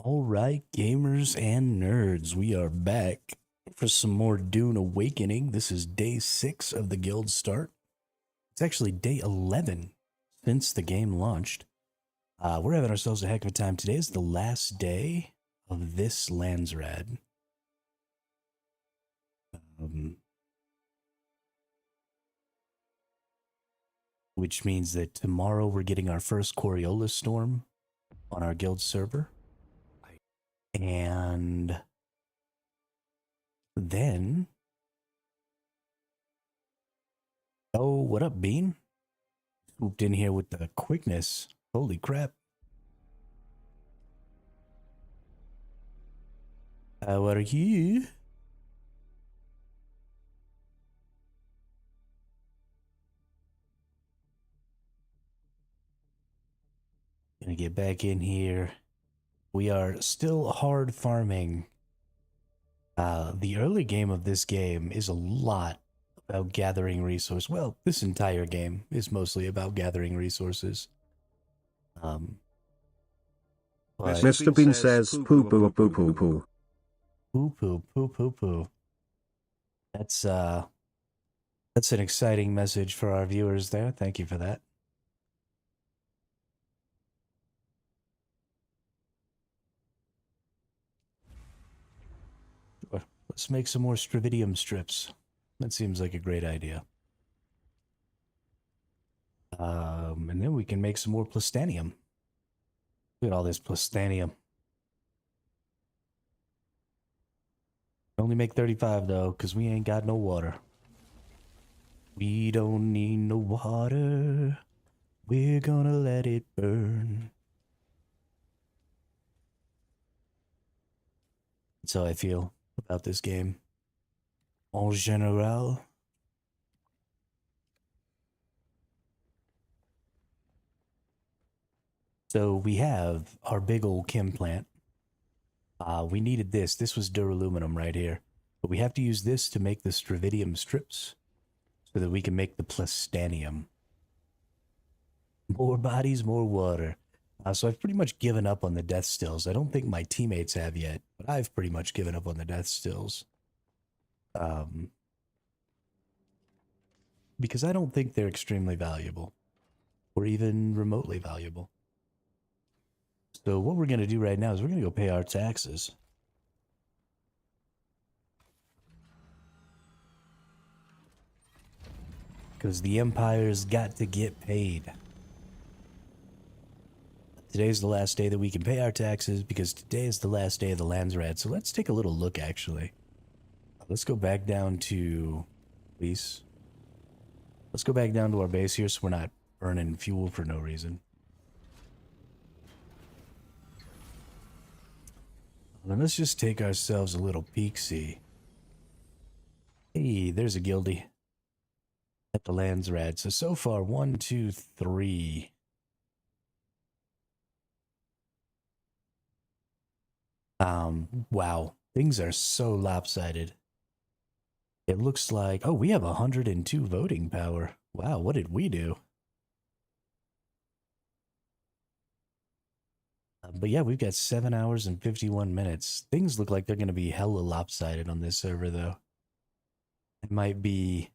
All right, gamers and nerds, we are back for some more Dune Awakening. This is day 6 of the guild start. It's actually day 11 since the game launched. We're having ourselves a heck of a time. Today is the last day of this Landsrad. Which means that tomorrow we're getting our first Coriolis Storm on our guild server. And then... Oh, what up, Bean? Swooped in here with the quickness. Holy crap. How are you? Gonna get back in here. We are still hard farming. The early game of this game is a lot about gathering resources. Well, this entire game is mostly about gathering resources. But Mr. Bean says poo poo poo poo poo. Poo poo poo poo poo. That's an exciting message for our viewers there. Thank you for that. Let's make some more Stravidium strips. That seems like a great idea. And then we can make some more Plastanium. Look at all this Plastanium. Only make 35 though, because we ain't got no water. We don't need no water. We're gonna let it burn. That's how I feel about this game. En general. So we have our big old chem plant. We needed this. This was duraluminum right here. But we have to use this to make the Stravidium strips so that we can make the Plastanium. More bodies, more water. So I've pretty much given up on the death stills. I don't think my teammates have yet, but I've pretty much given up on the death stills. Because I don't think they're extremely valuable or even remotely valuable. So what we're going to do right now is we're going to go pay our taxes. Because the Empire's got to get paid. Today's the last day that we can pay our taxes because today is the last day of the Landsrad. So let's take a little look, actually. Let's go back down to base. Let's go back down to our base here so we're not burning fuel for no reason. Then let's just take ourselves a little peek-see. Hey, there's a guildie at the Landsrad. So far, 1, 2, 3. Wow. Things are so lopsided. It looks like, oh, we have 102 voting power. Wow, what did we do? But yeah, we've got 7 hours and 51 minutes. Things look like they're going to be hella lopsided on this server, though. It might be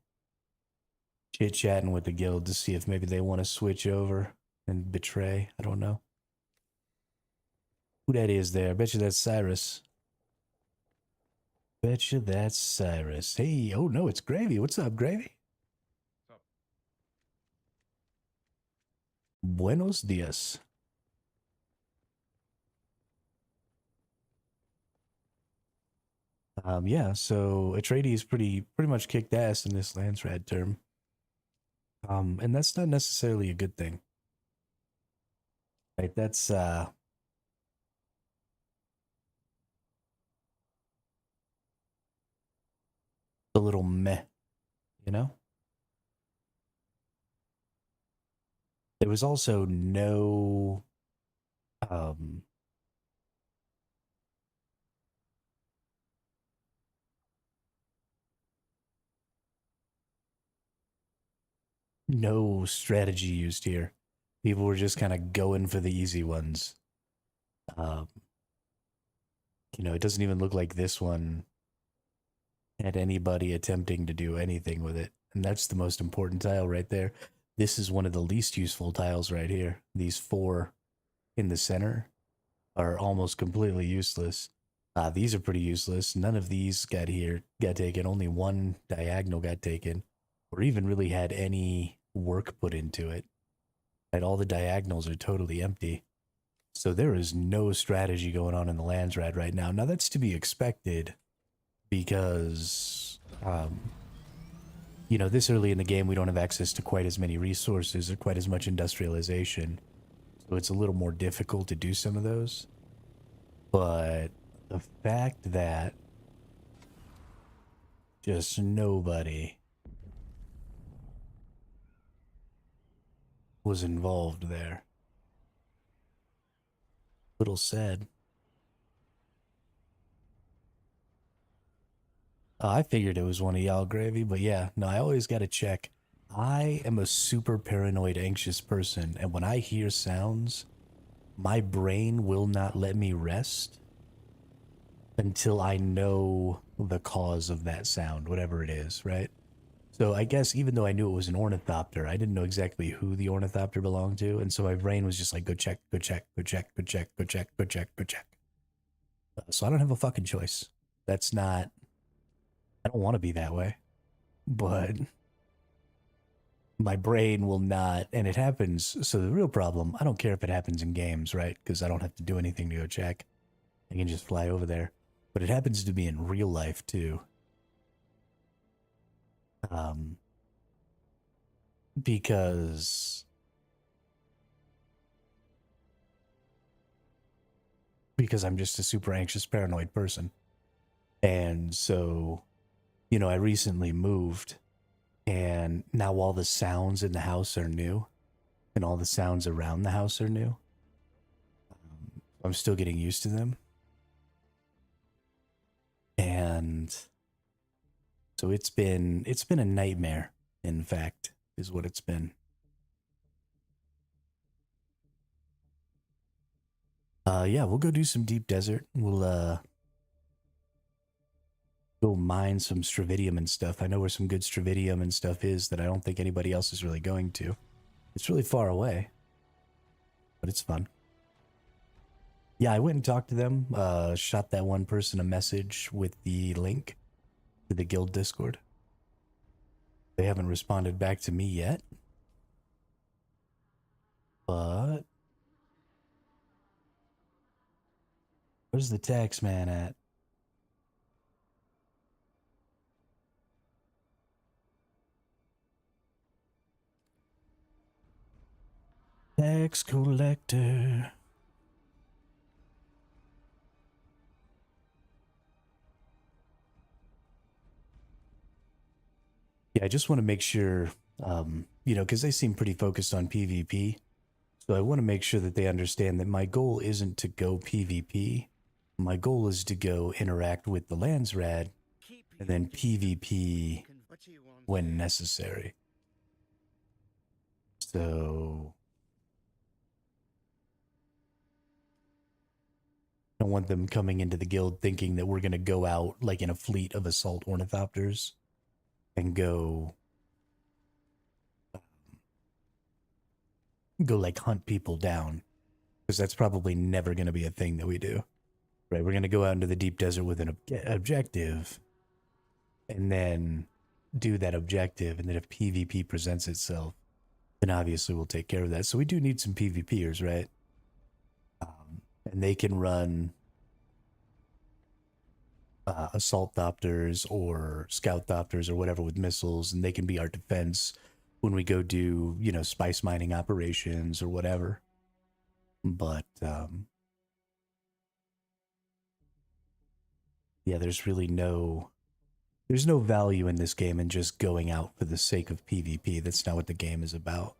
chit-chatting with the guild to see if maybe they want to switch over and betray. I don't know. Who that is there? I bet you that's Cyrus. Bet you that's Cyrus. Hey, oh no, it's Gravy. What's up, Gravy? What's up? Buenos dias. Yeah, so Atreides pretty much kicked ass in this Landsrad term. And that's not necessarily a good thing. Right, that's a little meh, you know? There was also no no strategy used here. People were just kind of going for the easy ones. You know, it doesn't even look like this one had anybody attempting to do anything with it. And that's the most important tile right there. This is one of the least useful tiles right here. These 4 in the center are almost completely useless. These are pretty useless. None of these got taken. Only one diagonal got taken, or even really had any work put into it. And all the diagonals are totally empty. So there is no strategy going on in the Landsrad right now. Now that's to be expected because, you know, this early in the game we don't have access to quite as many resources or quite as much industrialization. So it's a little more difficult to do some of those. But the fact that just nobody was involved there. Little sad. I figured it was one of y'all, Gravy, but yeah, no, I always gotta check. I am a super paranoid, anxious person, and when I hear sounds, my brain will not let me rest until I know the cause of that sound, whatever it is, right? So I guess even though I knew it was an ornithopter, I didn't know exactly who the ornithopter belonged to, and so my brain was just like, go check, go check, go check, go check, go check, go check, go check. So I don't have a fucking choice. That's not, I don't want to be that way, but my brain will not, and it happens. So the real problem, I don't care if it happens in games, right? Because I don't have to do anything to go check. I can just fly over there. But it happens to be in real life too. Um, because I'm just a super anxious, paranoid person. And so, you know, I recently moved, and now all the sounds in the house are new, and all the sounds around the house are new. I'm still getting used to them. And so it's been a nightmare, in fact, is what it's been. Yeah, we'll go do some deep desert. We'll go mine some stravidium and stuff. I know where some good stravidium and stuff is that I don't think anybody else is really going to. It's really far away, but it's fun. Yeah, I went and talked to them, shot that one person a message with the link to the guild Discord. They haven't responded back to me yet, but where's the tax man at? Tax collector. Yeah, I just want to make sure, you know, because they seem pretty focused on PvP. So I want to make sure that they understand that my goal isn't to go PvP. My goal is to go interact with the Landsrad and then PvP when necessary. So I don't want them coming into the guild thinking that we're going to go out like in a fleet of assault ornithopters and go like hunt people down, because that's probably never going to be a thing that we do. Right? We're going to go out into the deep desert with an objective and then do that objective, and then if PvP presents itself, then obviously we'll take care of that. So we do need some PvPers, right? And they can run assault thopters or scout thopters or whatever with missiles, and they can be our defense when we go do, you know, spice mining operations or whatever. But yeah, there's no value in this game in just going out for the sake of PvP. That's not what the game is about.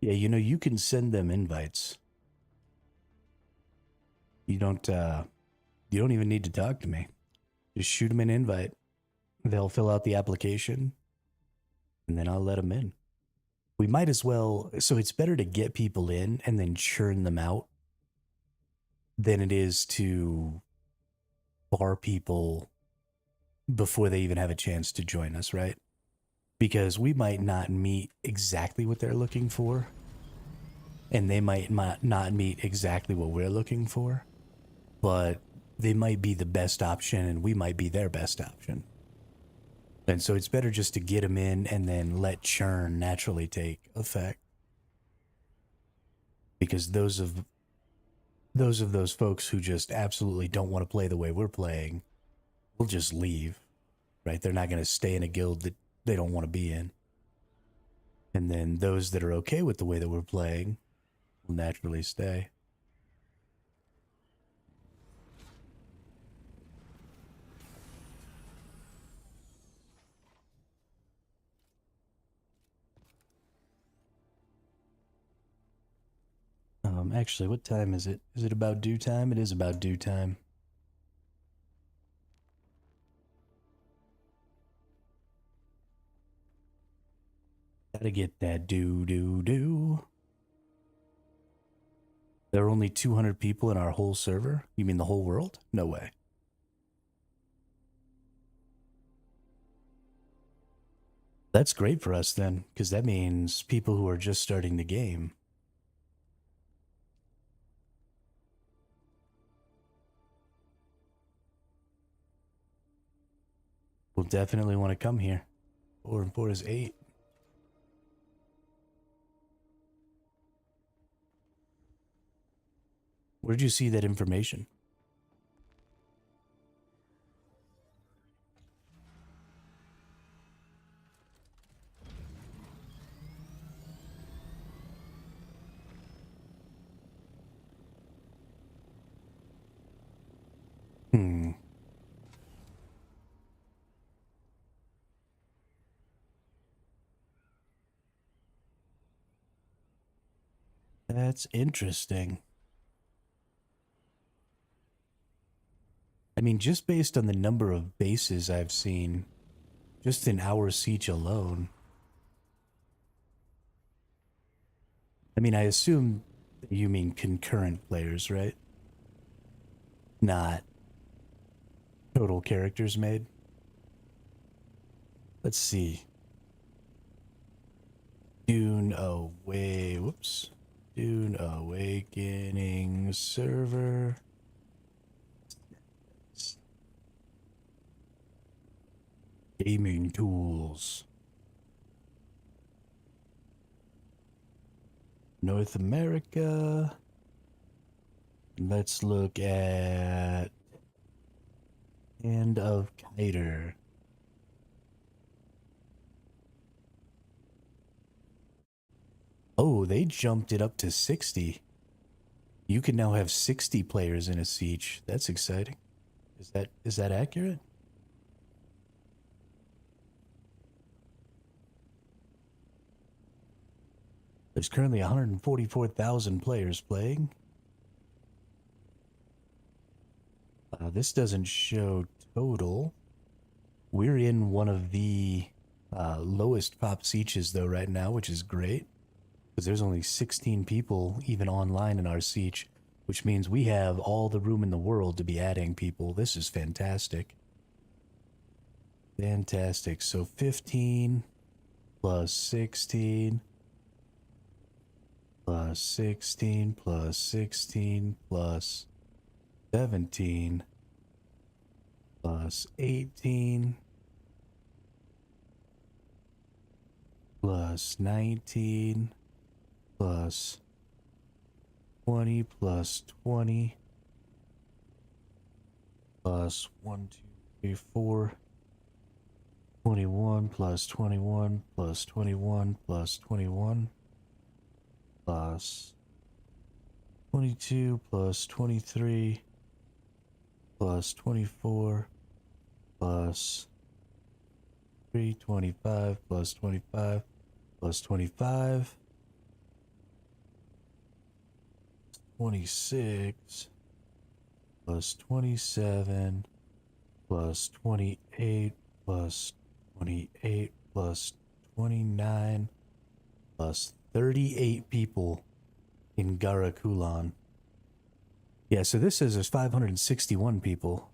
Yeah, you know, you can send them invites. You don't even need to talk to me. Just shoot them an invite. They'll fill out the application and then I'll let them in. We might as well, so it's better to get people in and then churn them out than it is to bar people before they even have a chance to join us, right? Because we might not meet exactly what they're looking for, and they might not meet exactly what we're looking for, but they might be the best option and we might be their best option. And so it's better just to get them in and then let churn naturally take effect. Because those folks who just absolutely don't want to play the way we're playing will just leave, right? They're not going to stay in a guild that they don't want to be in. And then those that are okay with the way that we're playing will naturally stay. Actually, what time is it? Is it about due time? It is about due time. Gotta get that do. There are only 200 people in our whole server? You mean the whole world? No way. That's great for us then, because that means people who are just starting the game. Will definitely want to come here. 4 and 4 is 8. Where'd you see that information? That's interesting. I mean, just based on the number of bases I've seen, just in our siege alone. I mean, I assume you mean concurrent players, right? Not total characters made. Let's see. Dune Awakening server. Gaming tools. North America. Let's look at Hand of Kiter. Oh, they jumped it up to 60. You can now have 60 players in a siege. That's exciting. Is that accurate? There's currently 144,000 players playing. This doesn't show total. We're in one of the lowest pop sieges though right now, which is great. Because there's only 16 people even online in our siege, which means we have all the room in the world to be adding people. This is fantastic. Fantastic. So 15 plus 16 plus 16 plus 16 plus 17 plus 18 plus 19 plus 20 plus 20 plus 1, 2, 3, 4, 21 plus 21 plus 21 plus 21 plus 22 plus 23 plus 24 plus 3, 25 plus 25 plus 25 26 plus 27 plus 28 plus 28 plus 29 plus 38 people in Garakulan. Yeah, so this says there's 561 people.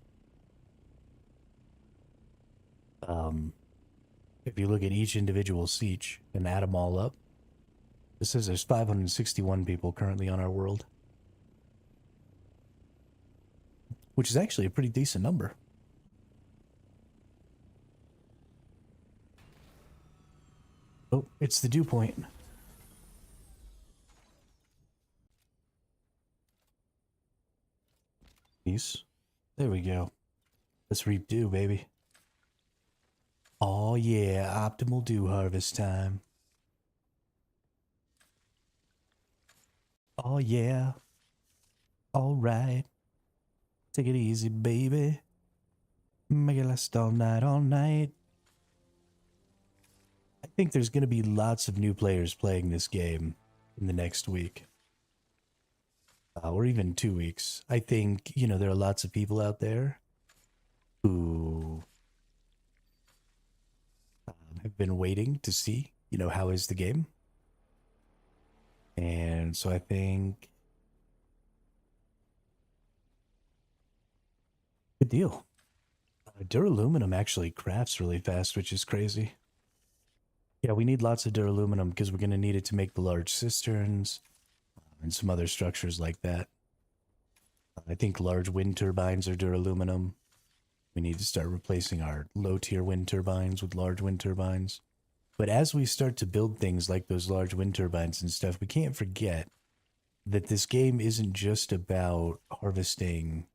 If you look at each individual sietch and add them all up, it says there's 561 people currently on our world, which is actually a pretty decent number. Oh, it's the dew point. Peace. There we go. Let's reap dew, baby. Oh yeah, optimal dew harvest time. Oh yeah. All right. Take it easy, baby. Make it last all night, all night. I think there's going to be lots of new players playing this game in the next week. Or even 2 weeks. I think, you know, there are lots of people out there who have been waiting to see, you know, how is the game. And so I think good deal. Duraluminum actually crafts really fast, which is crazy. Yeah, we need lots of duraluminum because we're going to need it to make the large cisterns and some other structures like that. I think large wind turbines are duraluminum. We need to start replacing our low-tier wind turbines with large wind turbines. But as we start to build things like those large wind turbines and stuff, we can't forget that this game isn't just about harvesting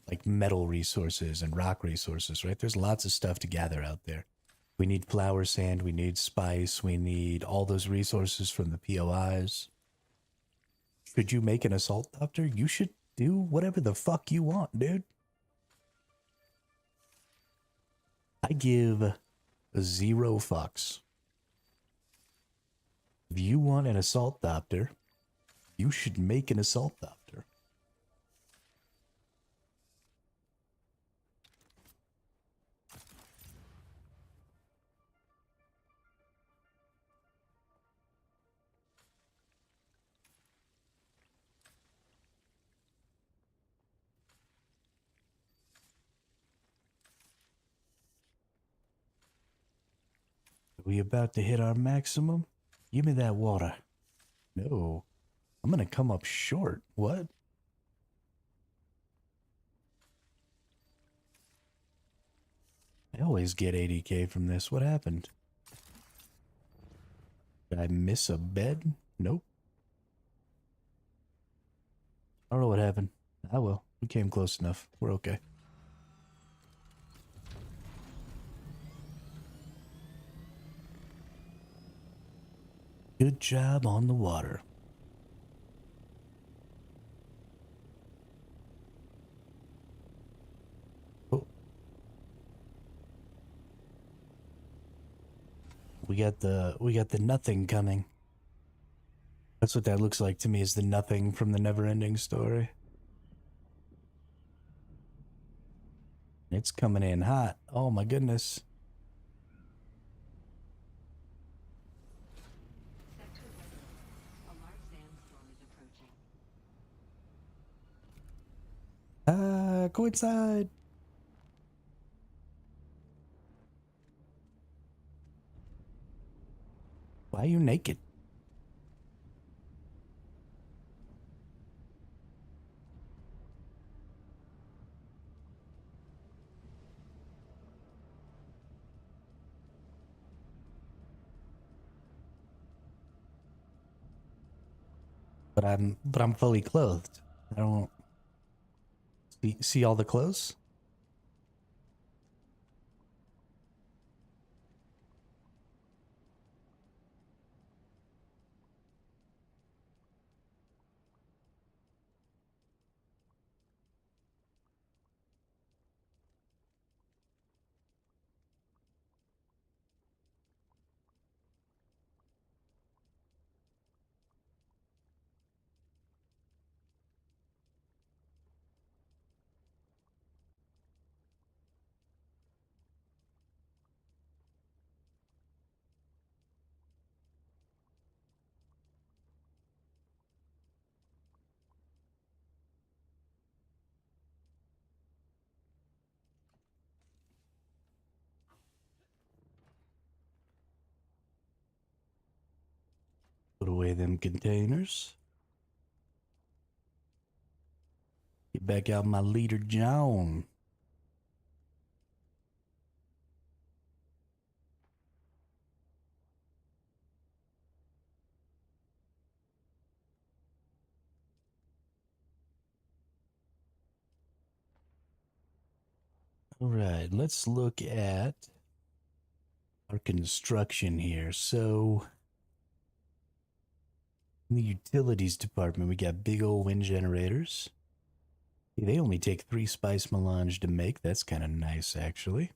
like metal resources and rock resources, right? There's lots of stuff to gather out there. We need flower sand, we need spice, we need all those resources from the POIs. Should you make an assault doctor? You should do whatever the fuck you want, dude. I give 0 fucks. If you want an assault doctor, you should make an assault doctor. Are we about to hit our maximum? Give me that water. No. I'm gonna come up short. What? I always get 80k from this. What happened? Did I miss a bed? Nope. I don't know what happened. Ah well, we came close enough. We're okay. Good job on the water. Oh. We got the nothing coming. That's what that looks like to me, is the nothing from the never-ending story. It's coming in hot. Oh my goodness. Go inside. Why are you naked? But I'm fully clothed. I don't see all the clothes. away them containers. Get back out my leader, John. All right, let's look at our construction here. So, in the utilities department, we got big old wind generators. They only take 3 spice melange to make. That's kind of nice, actually.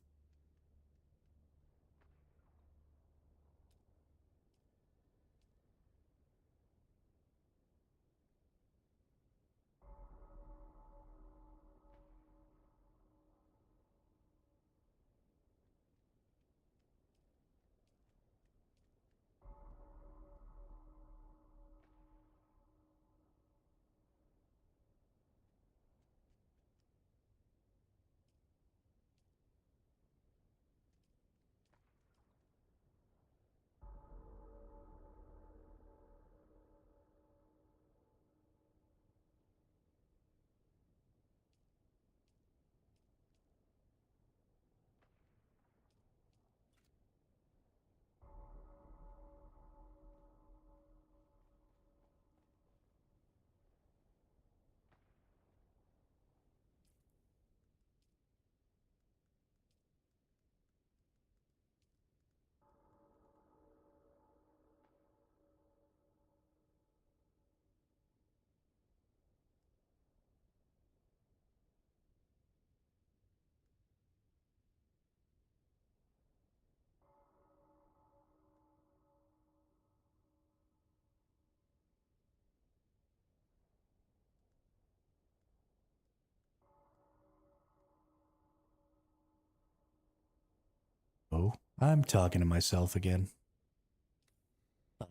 Oh, I'm talking to myself again.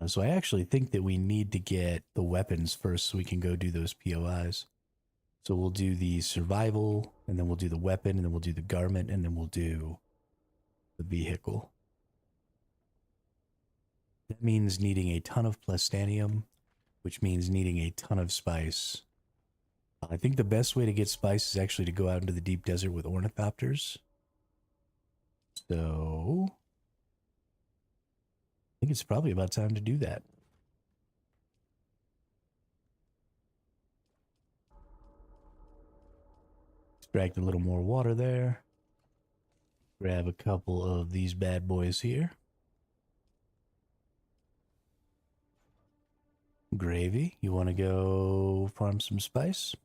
So I actually think that we need to get the weapons first so we can go do those POIs. So we'll do the survival, and then we'll do the weapon, and then we'll do the garment, and then we'll do the vehicle. That means needing a ton of plastanium, which means needing a ton of spice. I think the best way to get spice is actually to go out into the deep desert with ornithopters. So I think it's probably about time to do that. Extract a little more water there. Grab a couple of these bad boys here. Gravy, you want to go farm some spice?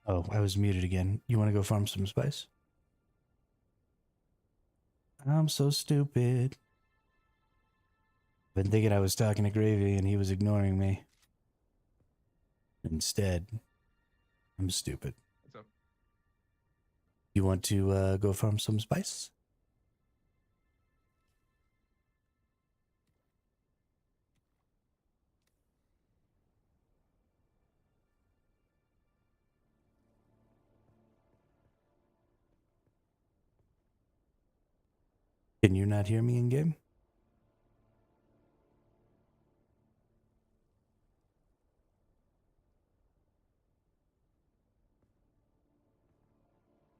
Oh, I was muted again. You want to go farm some spice? I'm so stupid. Been thinking I was talking to Gravy and he was ignoring me. Instead, I'm stupid. What's up? You want to go farm some spice? Can you not hear me in game?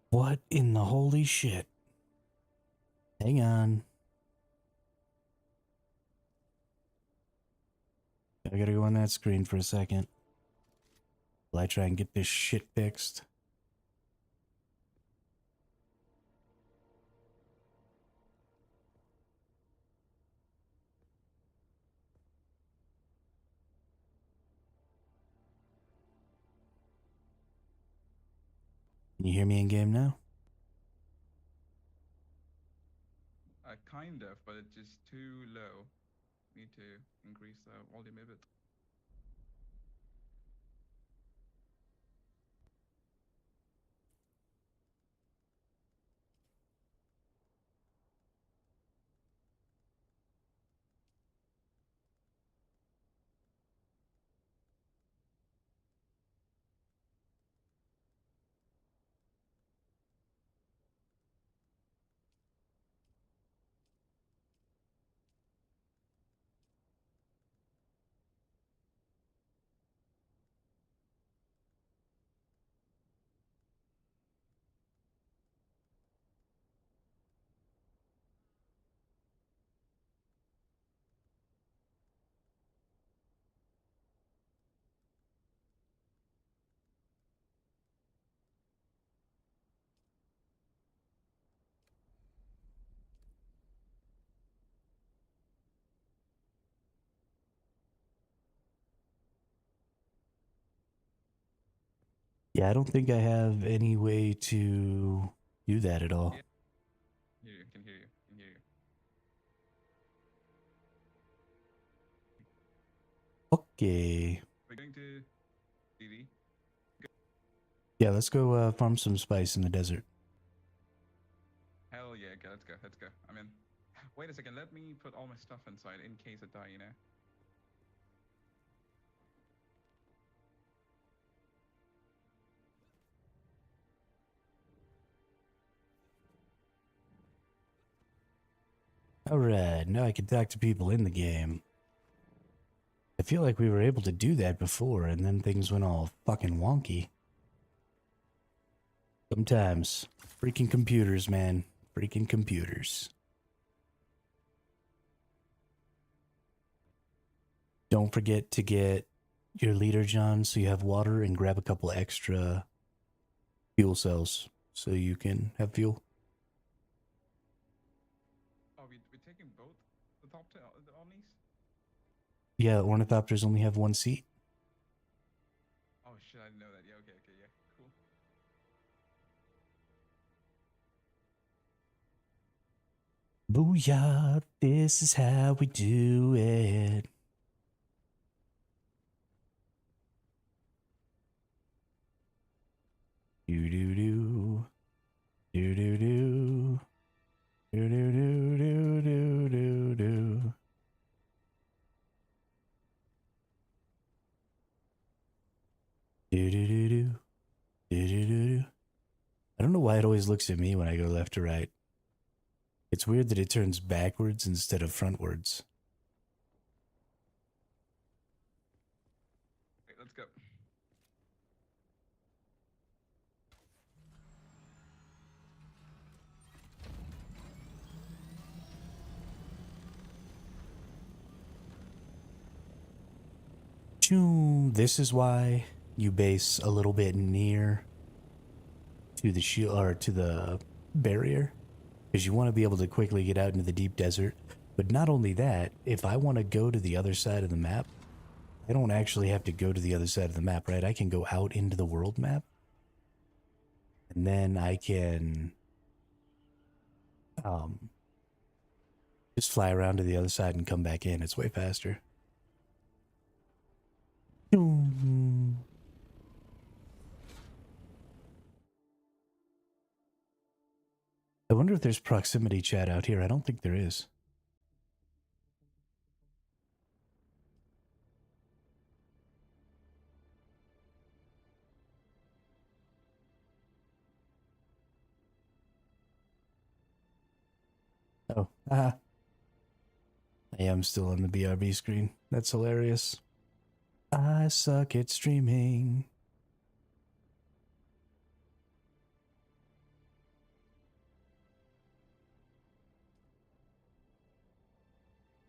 What in the holy shit? Hang on. I gotta go on that screen for a second while I try and get this shit fixed. Can you hear me in game now? Kind of, but it's just too low. Need to increase the volume a bit. Yeah, I don't think I have any way to do that at all. Yeah. Can hear you. Can hear you. Okay. We're going to DD. Yeah, let's go farm some spice in the desert. Hell yeah, okay, let's go. Let's go. I'm in. Wait a second, let me put all my stuff inside in case I die, you know? Alright, now I can talk to people in the game. I feel like we were able to do that before, and then things went all fucking wonky. Sometimes. Freaking computers, man. Freaking computers. Don't forget to get your leader, John, so you have water, and grab a couple extra fuel cells so you can have fuel. Oh, we're taking both the top two on these? Yeah, ornithopters only have one seat. Oh shit, I didn't know that. Yeah, okay, okay, yeah, cool. Booyah, this is how we do it. Do do do. Do do do. Do do do do do do do. Do do do do. Do do do do. I don't know why it always looks at me when I go left to right. It's weird that it turns backwards instead of frontwards. Okay, let's go. This is why you base a little bit near to the shield or to the barrier, because you want to be able to quickly get out into the deep desert. But not only that, if I want to go to the other side of the map, I don't actually have to go to the other side of the map, right? I can go out into the world map And then I can just fly around to the other side and come back in. It's way faster. I wonder if there's proximity chat out here. I don't think there is. Oh, I am still on the BRB screen. That's hilarious. I suck at streaming.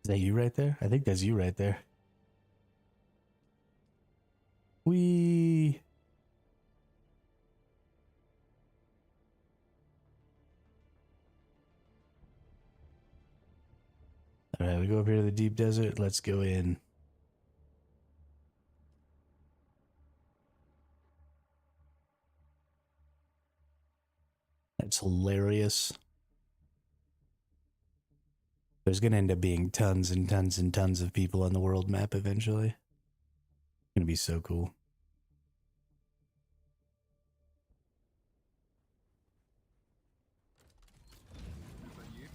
Is that you right there? I think that's you right there. Wee. All right, we go over here to the deep desert. Let's go in. That's hilarious. There's going to end up being tons and tons and tons of people on the world map eventually. It's going to be so cool. Is that you?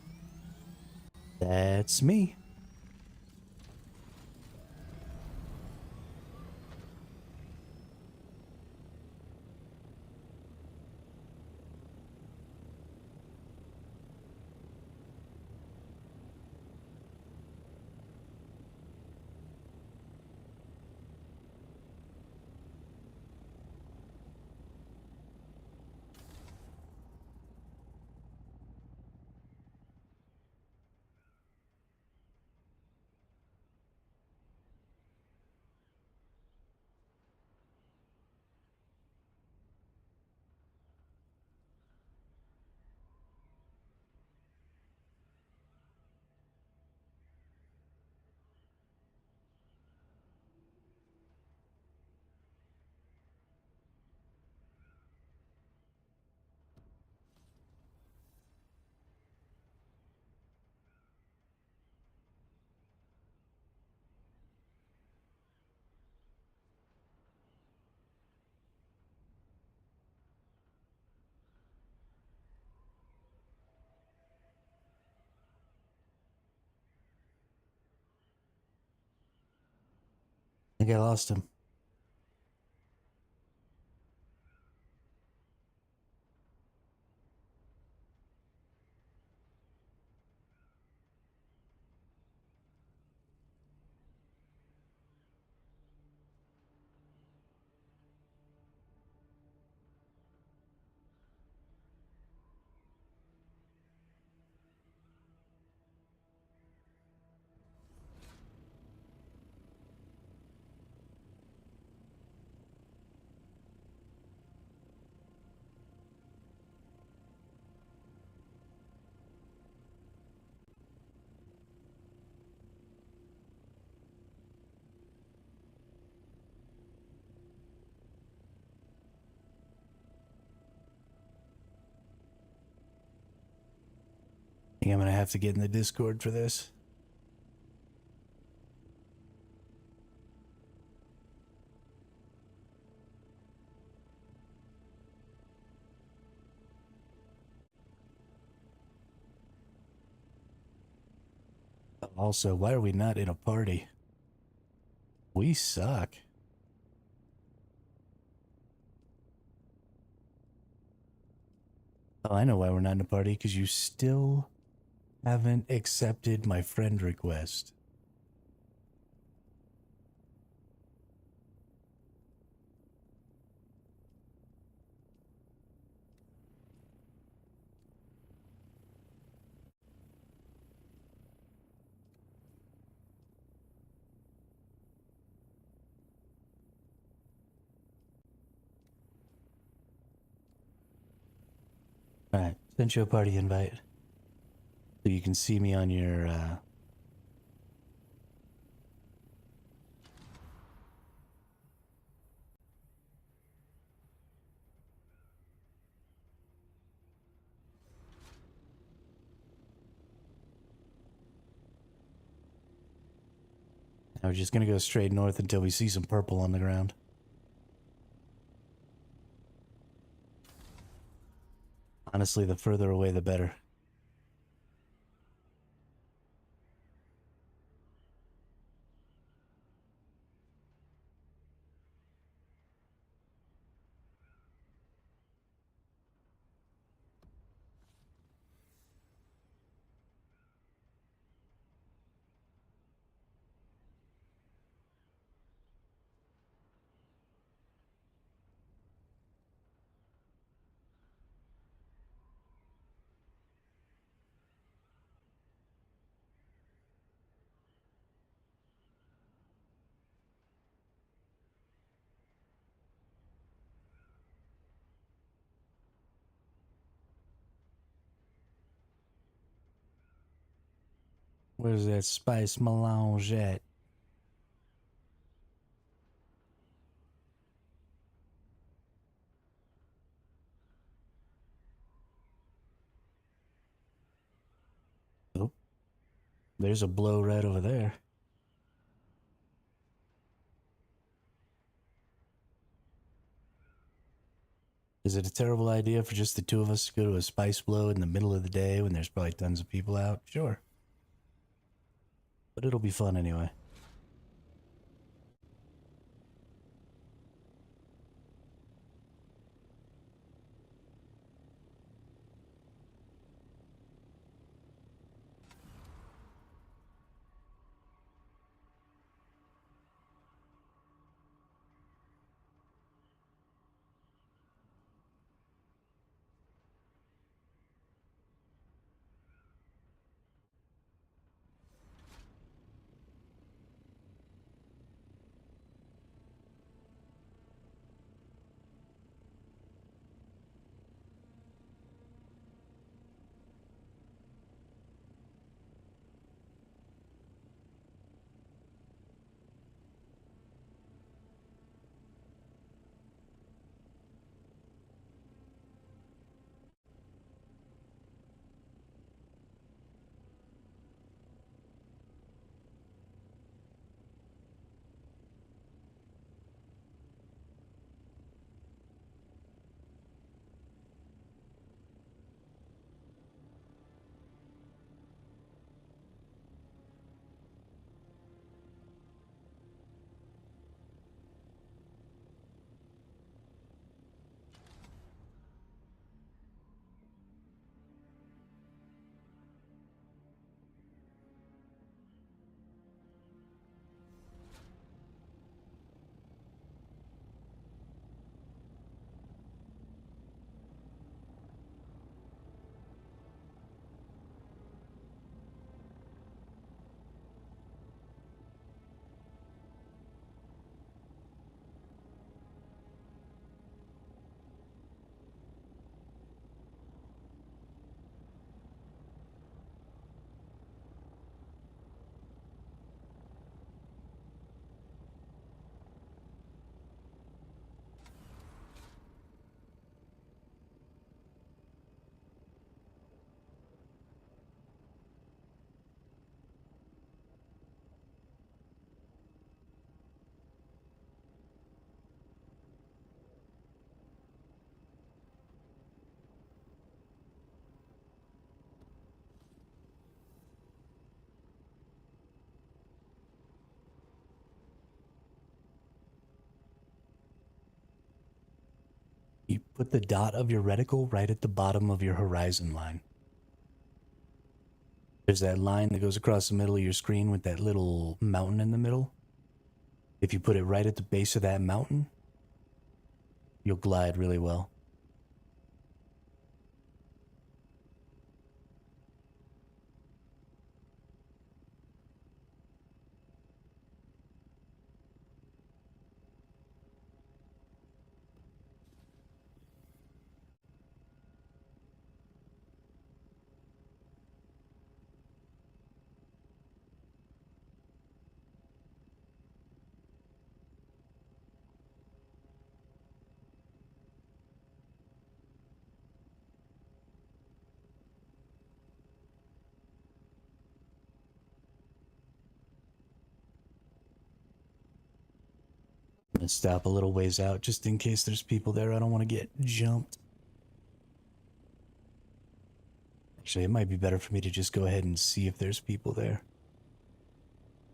That's me. I think I lost him. I think I'm going to have to get in the Discord for this. Also, why are we not in a party? We suck. Oh, I know why we're not in a party, because you still haven't accepted my friend request. Alright, sent you a party invite. So you can see me on your, Now we're just gonna go straight north until we see some purple on the ground. Honestly, the further away, the better. Where's that spice melange at? Oh, there's a blow right over there. Is it a terrible idea for just the two of us to go to a spice blow in the middle of the day when there's probably tons of people out? Sure. But it'll be fun anyway. You put the dot of your reticle right at the bottom of your horizon line. There's that line that goes across the middle of your screen with that little mountain in the middle. If you put it right at the base of that mountain, you'll glide really well. gonna stop a little ways out just in case there's people there. I don't want to get jumped. Actually, it might be better for me to just go ahead and see if there's people there.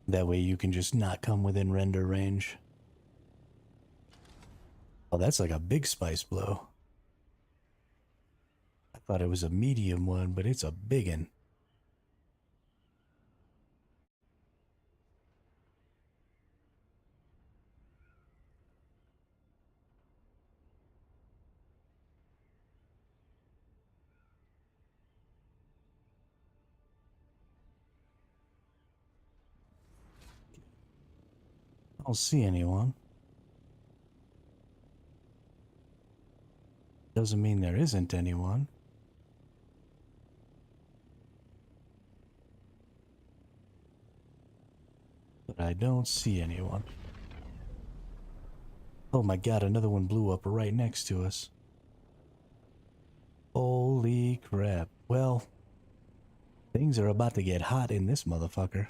That way you can just not come within render range. Oh, that's like a big spice blow. I thought it was a medium one, but it's a big one. I don't see anyone. Doesn't mean there isn't anyone. But I don't see anyone. Oh my god, another one blew up right next to us. Holy crap. Well, things are about to get hot in this motherfucker.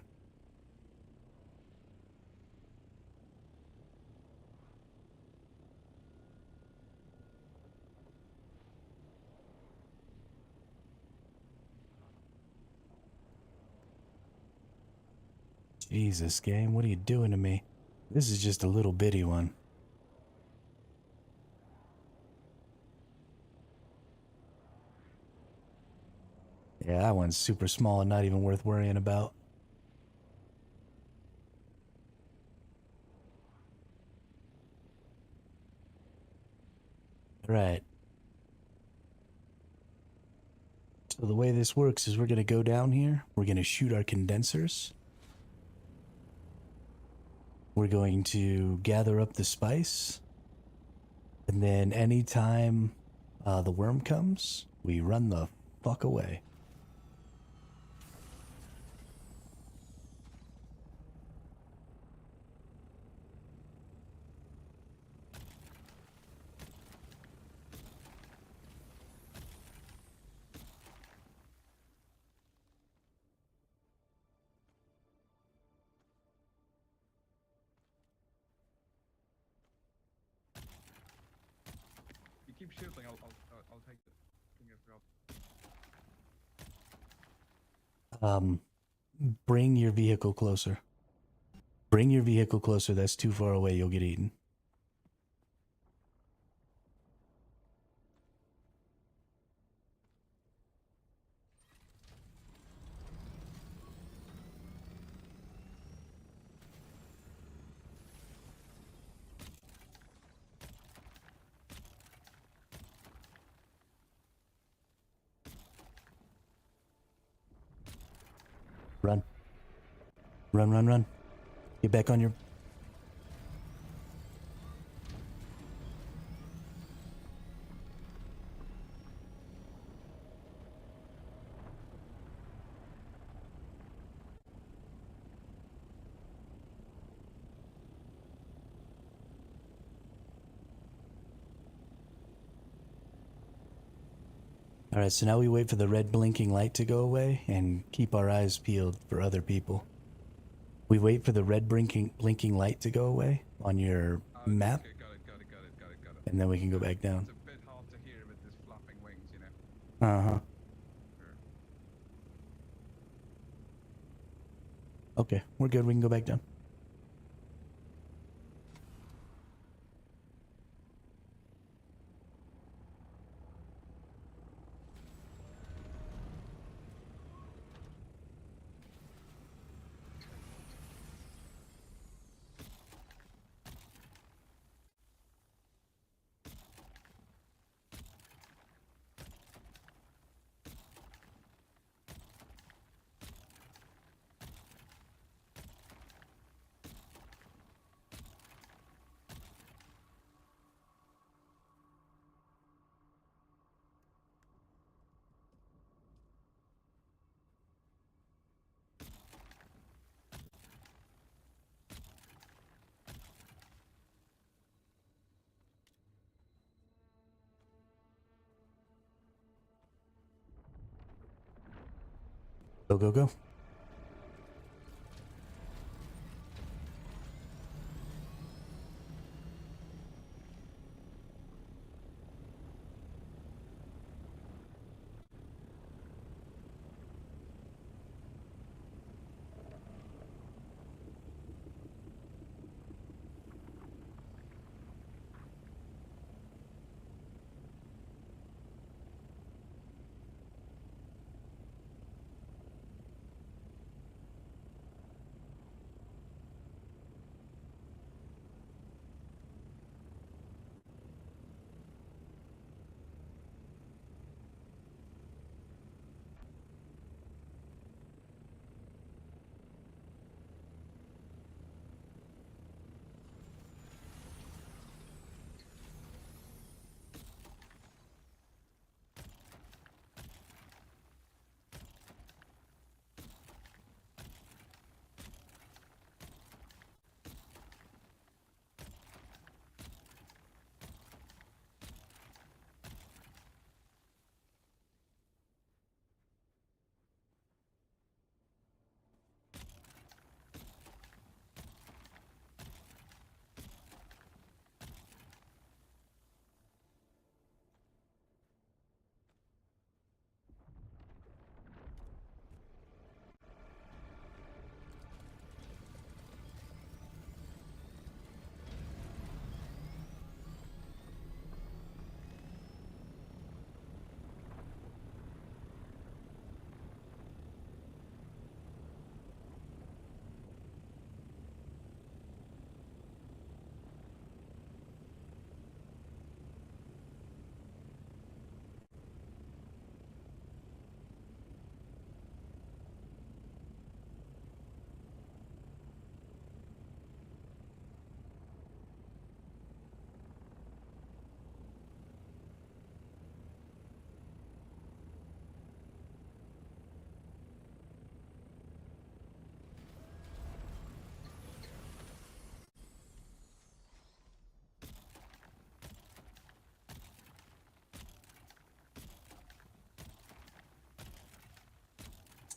Jesus, game, what are you doing to me? This is just a little bitty one. Yeah, that one's super small and not even worth worrying about. Right. So the way this works is we're going to go down here. We're going to shoot our condensers. We're going to gather up the spice. And then anytime the worm comes, we run the fuck away. You keep shooting, I'll take the thing as well. Bring your vehicle closer. Bring your vehicle closer. That's too far away. You'll get eaten. Run. Run, run, run. Get back on your... Alright, so now we wait for the red blinking light to go away and keep our eyes peeled for other people. We wait for the red blinking light to go away on your map. Okay, got it. And then we can go back down. It's a bit hard to hear with this flapping wings, you know. Uh-huh. Sure. Okay, we're good. We can go back down. Go, go, go.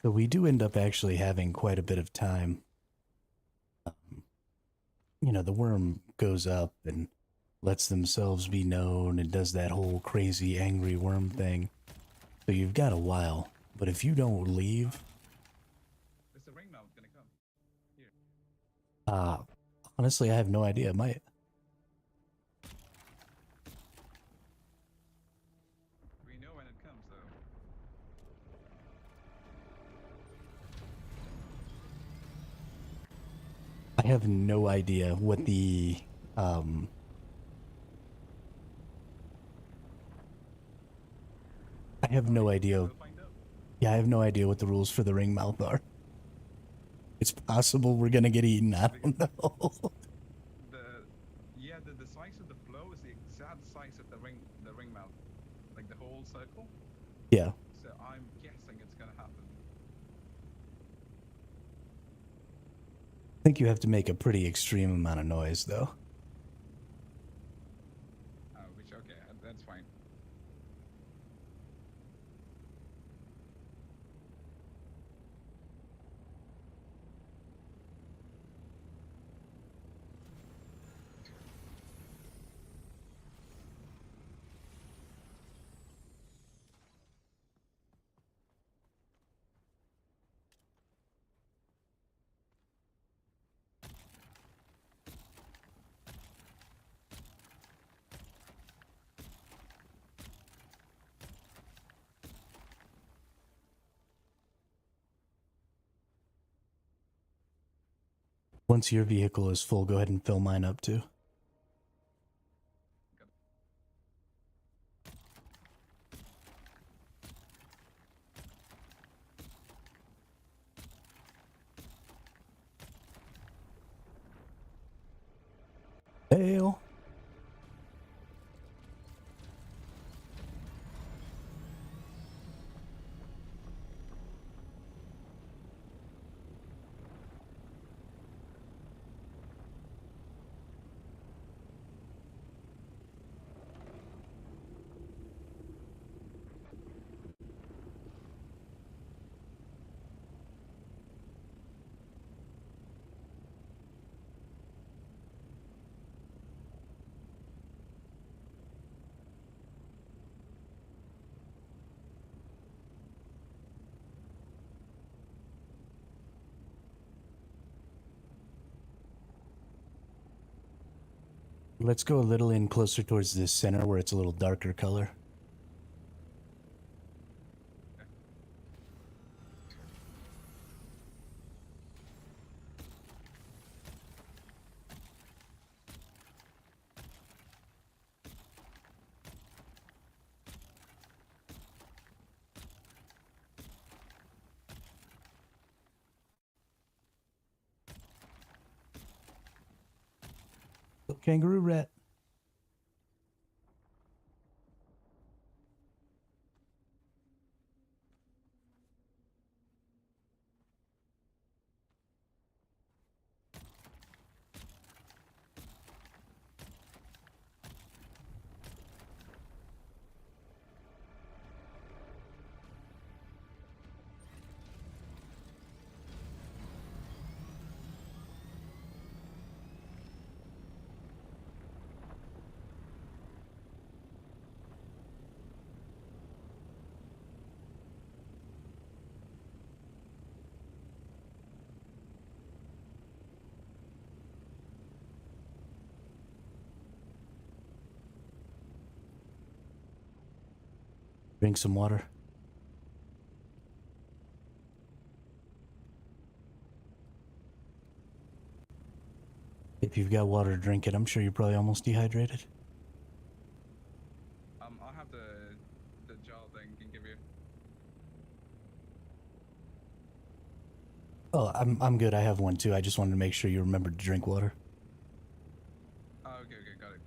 So we do end up actually having quite a bit of time. You know, the worm goes up and lets themselves be known and does that whole crazy angry worm thing. So you've got a while. But if you don't leave, Is the ring mount gonna come? Here. honestly, I have no idea. It might. We know when it comes, though. I have no idea what the I have no idea. We'll find out. Yeah, I have no idea what the rules for the ring mouth are. It's possible we're gonna get eaten. I don't know. The size of the flow is the exact size of the ring mouth, like the whole circle. Yeah. So I'm guessing it's gonna happen. I think you have to make a pretty extreme amount of noise, though. Which okay, that's fine. Once your vehicle is full, go ahead and fill mine up too. Hail. Let's go a little in closer towards the center where it's a little darker color. Kangaroo rat. Drink some water. If you've got water, drink it. I'm sure you're probably almost dehydrated. I'll have the jar thing can give you. Oh, I'm good. I have one too. I just wanted to make sure you remembered to drink water. Oh, okay, got it.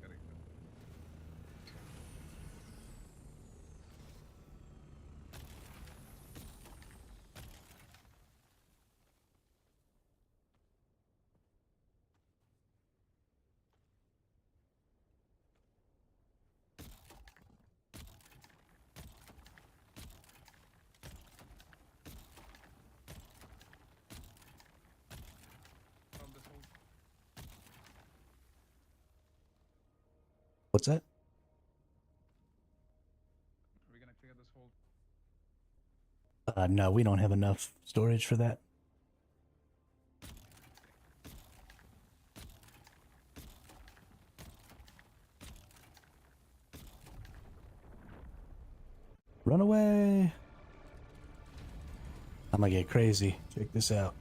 What's that? Are we gonna clear this whole? No, we don't have enough storage for that. Run away. I'm gonna get crazy. Check this out.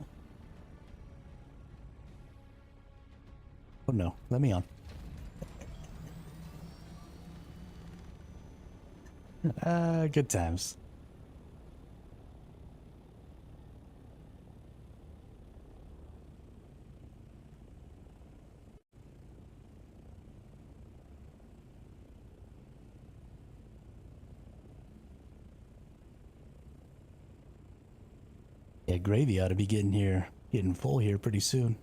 Oh no, let me on. Good times. Yeah, gravy ought to be getting full here pretty soon.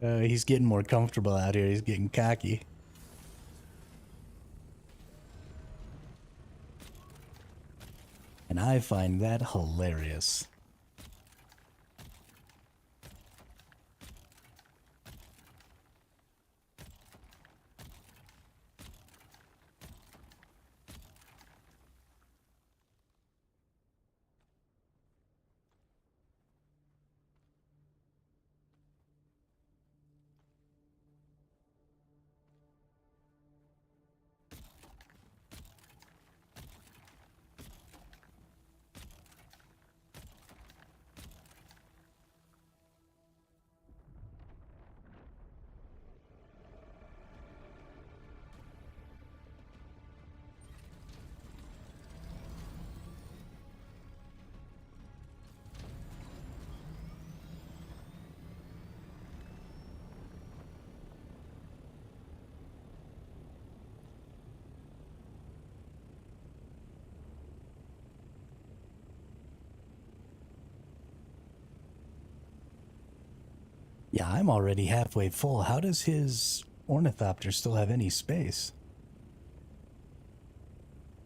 He's getting more comfortable out here. He's getting cocky. And I find that hilarious. Yeah, I'm already halfway full. How does his ornithopter still have any space?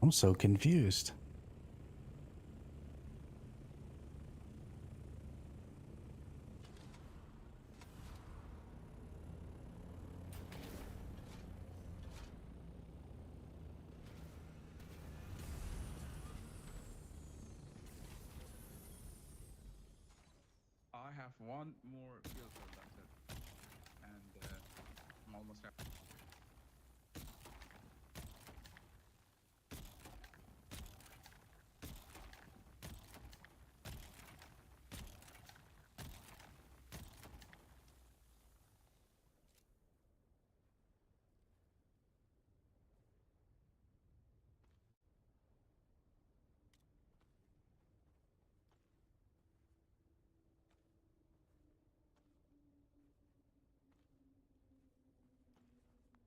I'm so confused. I have one more fuel cell. That's it, and I'm almost out.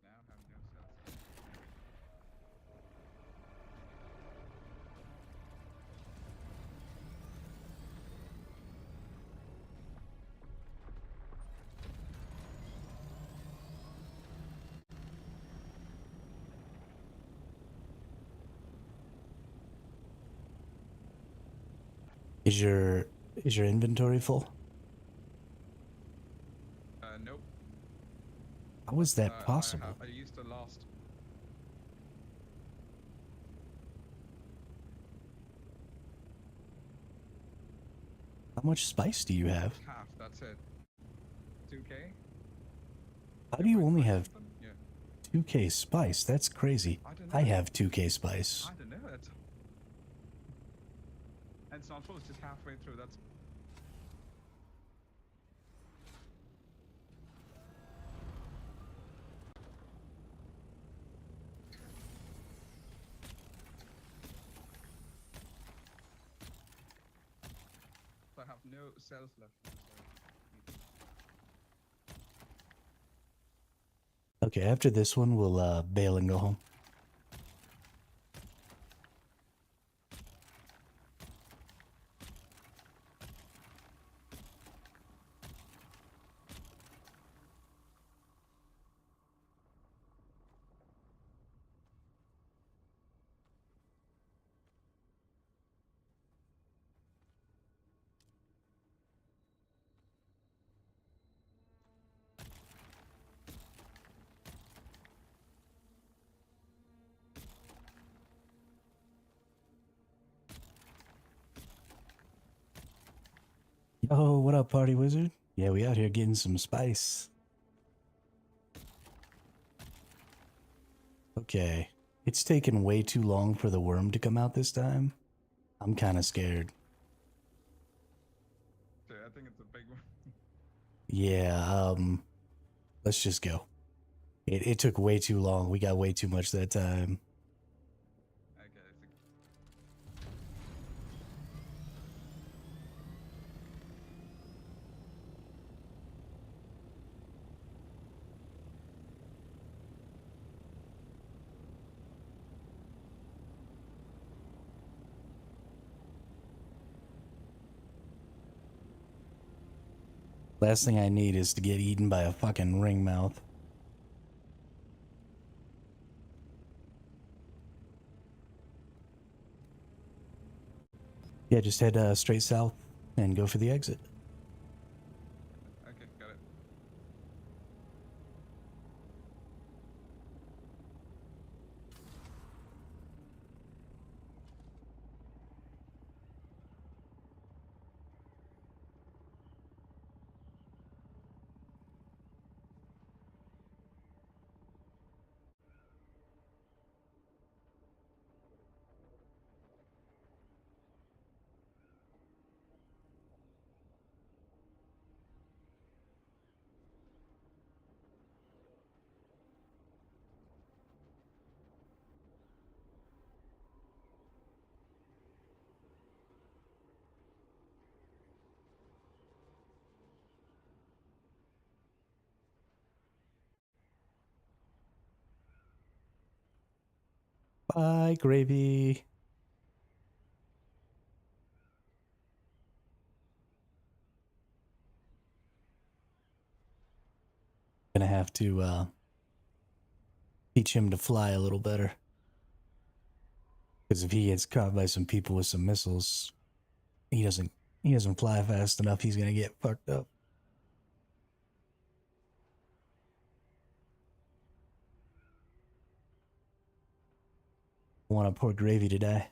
Now have no cells left. Is your inventory full? Nope. How is that possible? I used the last. How much spice do you have? Half. That's it. 2K. How do you only have Something? Yeah. 2K spice? That's crazy. I don't I know. have 2K spice. I don't know. That's. And it's not full. It's just halfway through. That's. I have no cells left. Okay, after this one, we'll bail and go home. Oh, what up, party wizard? Yeah, we out here getting some spice. Okay. It's taken way too long for the worm to come out this time. I'm kind of scared. So I think it's a big one. Yeah, let's just go. It took way too long. We got way too much that time. Okay, so Last thing I need is to get eaten by a fucking ringmouth. Yeah, just head straight south and go for the exit. okay, got it. Bye, gravy. Gonna have to teach him to fly a little better. Because if he gets caught by some people with some missiles, he doesn't fly fast enough. He's gonna get fucked up. I want to pour gravy to die.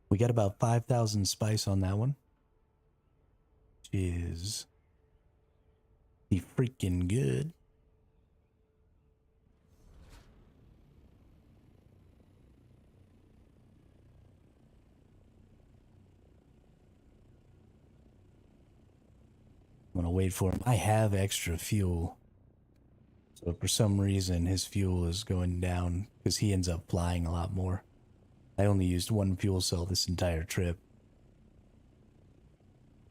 We got about 5,000 spice on that one. Which is be freaking good. I'm gonna wait for him. I have extra fuel. So for some reason his fuel is going down because he ends up flying a lot more. I only used one fuel cell this entire trip.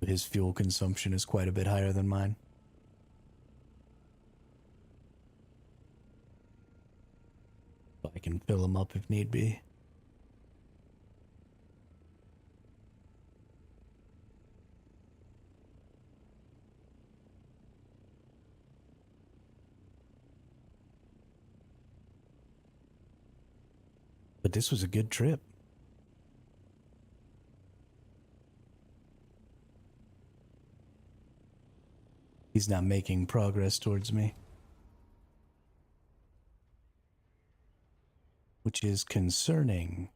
His fuel consumption is quite a bit higher than mine. So I can fill him up if need be. But this was a good trip. He's not making progress towards me. Which is concerning.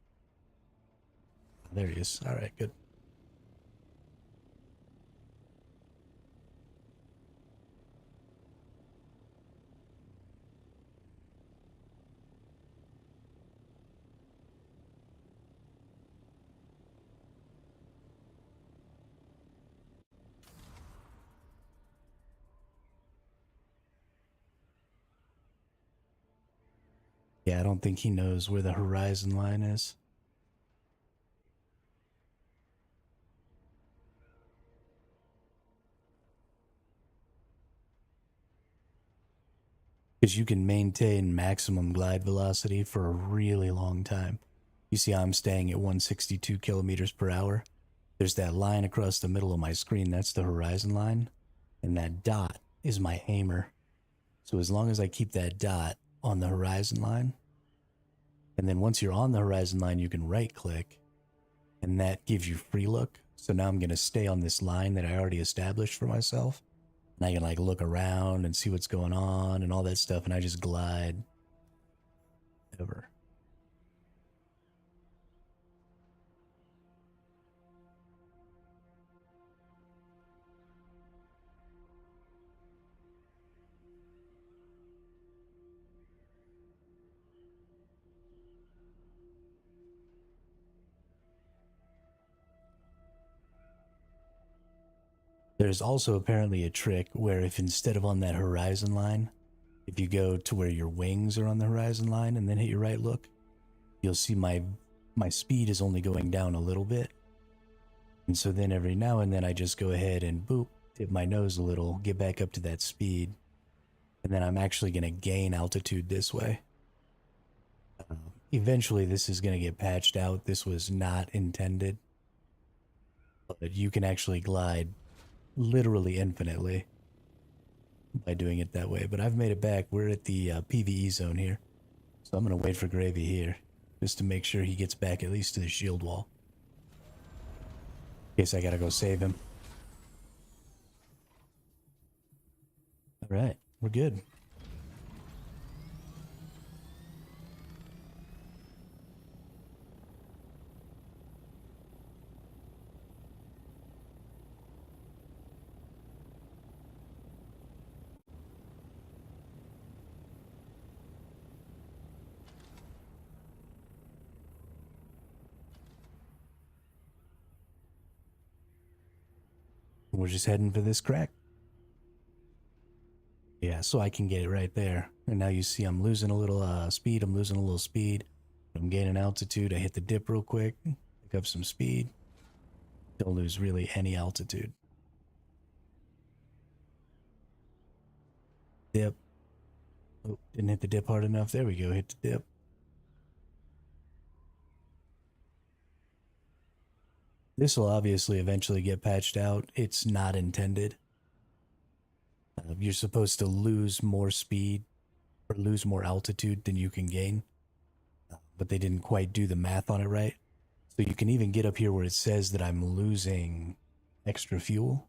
There he is. All right, good. Yeah, I don't think he knows where the horizon line is. Because you can maintain maximum glide velocity for a really long time. You see I'm staying at 162 kilometers per hour. There's that line across the middle of my screen. That's the horizon line. And that dot is my hammer. So as long as I keep that dot, on the horizon line. And then once you're on the horizon line, you can right click and that gives you free look. So now I'm going to stay on this line that I already established for myself. And I can like look around and see what's going on and all that stuff. And I just glide over. There's also apparently a trick where if instead of on that horizon line, if you go to where your wings are on the horizon line and then hit your right look, you'll see my speed is only going down a little bit. And so then every now and then I just go ahead and boop, tip my nose a little, get back up to that speed. And then I'm actually going to gain altitude this way. Eventually this is going to get patched out. This was not intended. But you can actually glide literally infinitely by doing it that way. But I've made it back. We're at the PvE zone here. So I'm going to wait for Gravy here just to make sure he gets back at least to the shield wall. In case I got to go save him. All right, we're good. We're just heading for this crack. Yeah, so I can get it right there. And now you see I'm losing a little speed. I'm losing a little speed. I'm gaining altitude. I hit the dip real quick. Pick up some speed. Don't lose really any altitude. Dip. Oh, didn't hit the dip hard enough. There we go. Hit the dip. This will obviously eventually get patched out. It's not intended. You're supposed to lose more speed or lose more altitude than you can gain. But they didn't quite do the math on it right. So you can even get up here where it says that I'm losing extra fuel.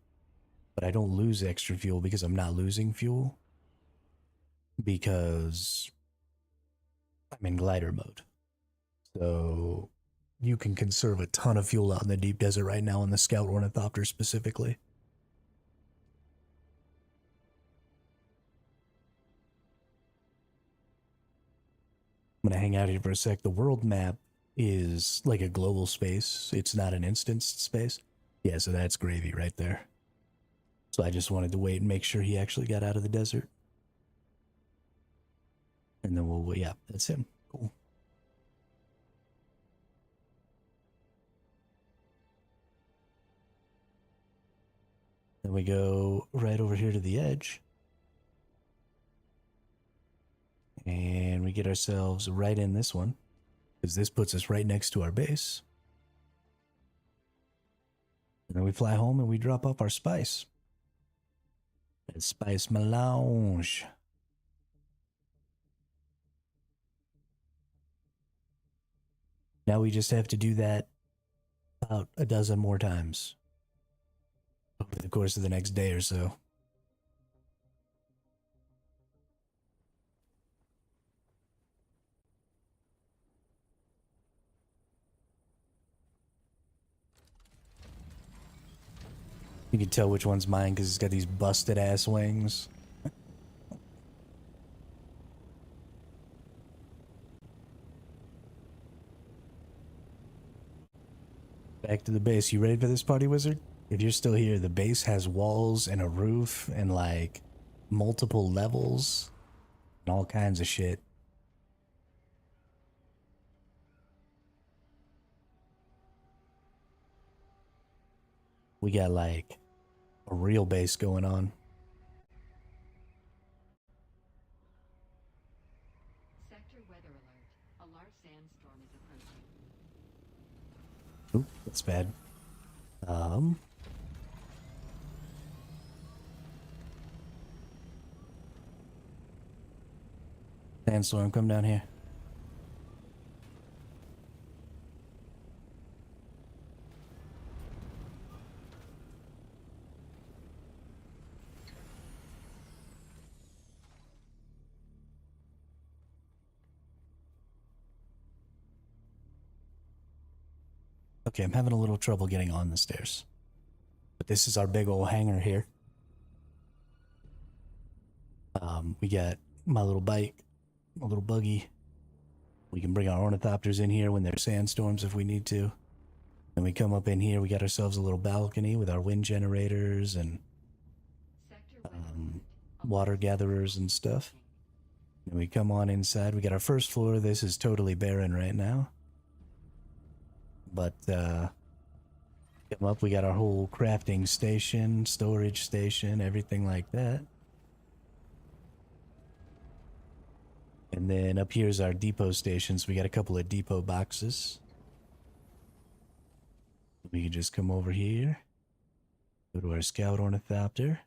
But I don't lose extra fuel because I'm not losing fuel. Because I'm in glider mode. So you can conserve a ton of fuel out in the deep desert right now on the Scout Ornithopter specifically. I'm going to hang out here for a sec. The world map is like a global space. It's not an instanced space. Yeah, so that's Gravy right there. So I just wanted to wait and make sure he actually got out of the desert. And then we'll, yeah, that's him. Cool. Then we go right over here to the edge. And we get ourselves right in this one. Because this puts us right next to our base. And then we fly home and we drop off our spice. At Spice Melange. Now we just have to do that about a dozen more times over the course of the next day or so. You can tell which one's mine because it's got these busted ass wings. Back to the base. You ready for this, party wizard? If you're still here, the base has walls and a roof and like multiple levels and all kinds of shit. We got like a real base going on. Sector weather alert. A large sandstorm is approaching. Oop, that's bad. Sandstorm, come down here. Okay, I'm having a little trouble getting on the stairs. But this is our big old hangar here. We got my little bike, my little buggy. We can bring our ornithopters in here when there's sandstorms if we need to. Then we come up in here, we got ourselves a little balcony with our wind generators and water gatherers and stuff. And we come on inside. We got our first floor. This is totally barren right now. But come up, we got our whole crafting station, storage station, everything like that. And then up here's our depot stations. We got a couple of depot boxes. We can just come over here. Go to our scout ornithopter.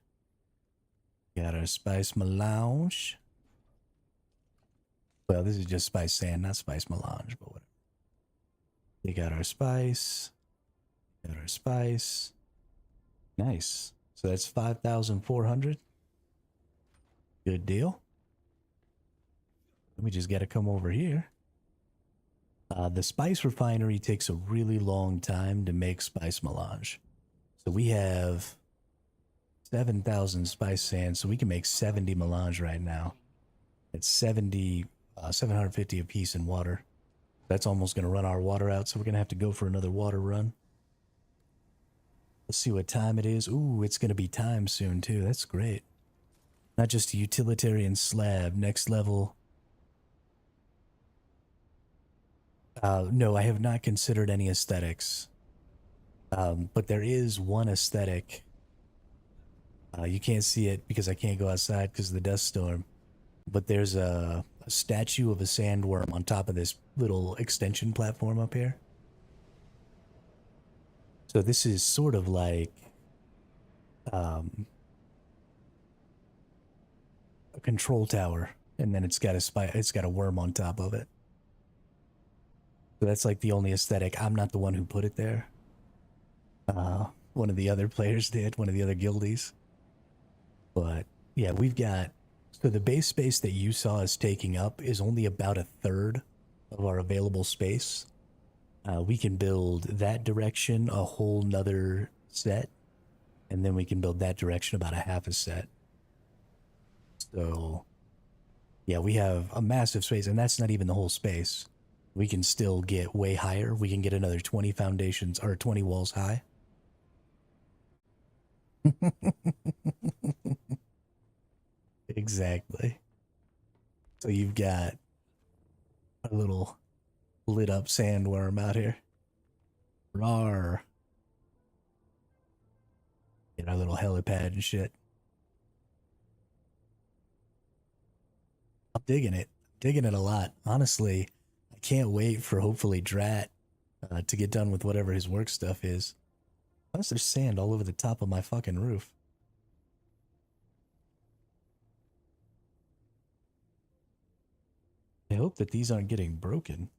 Got our spice melange. Well, this is just spice sand, not spice melange, but whatever. We got our spice. Got our spice. Nice. So that's 5,400. Good deal. We just got to come over here. The spice refinery takes a really long time to make spice melange. So we have 7,000 spice sand, so we can make 70 melange right now. It's 750 a piece in water. That's almost going to run our water out, so we're going to have to go for another water run. Let's see what time it is. Ooh, it's going to be time soon, too. That's great. Not just a utilitarian slab. Next level. No, I have not considered any aesthetics. But there is one aesthetic. You can't see it because I can't go outside because of the dust storm. But there's a statue of a sandworm on top of this little extension platform up here. So this is sort of like a control tower, and then it's got a worm on top of it. So that's like the only aesthetic. I'm not the one who put it there. One of the other players did, one of the other guildies. But yeah, we've got, so the base space that you saw us taking up is only about a third of our available space. We can build that direction a whole nother set, and then we can build that direction about a half a set. So yeah, we have a massive space, and that's not even the whole space. We can still get way higher. We can get another 20 foundations or 20 walls high. Exactly. So you've got a little lit up sandworm out here. Rawr. Get our little helipad and shit. I'm digging it. Digging it a lot. Honestly, I can't wait for hopefully Drat to get done with whatever his work stuff is. Why is there sand all over the top of my fucking roof? I hope that these aren't getting broken.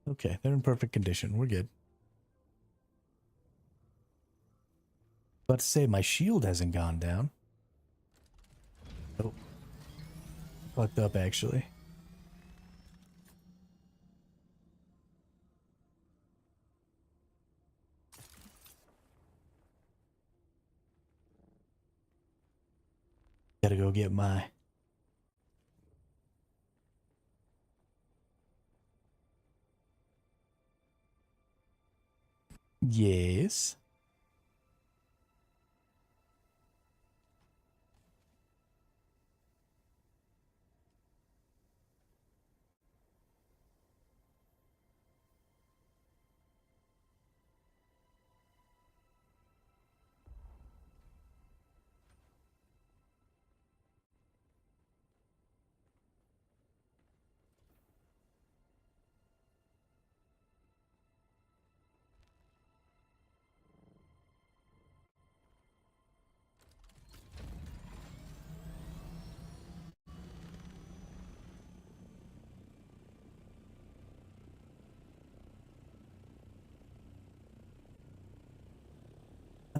Okay, they're in perfect condition. We're good. About to say, my shield hasn't gone down. Oh. Fucked up, actually. Gotta go get my... Yes.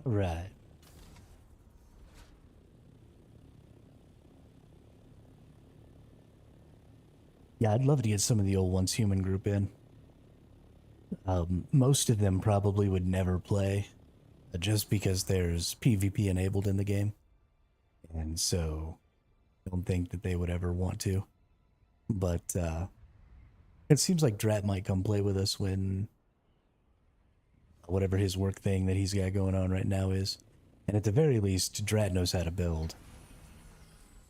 Right. Yeah, I'd love to get some of the old Once Human group in. Most of them probably would never play, just because there's PvP enabled in the game. And so I don't think that they would ever want to. But it seems like Drat might come play with us when whatever his work thing that he's got going on right now is. And at the very least, Drat knows how to build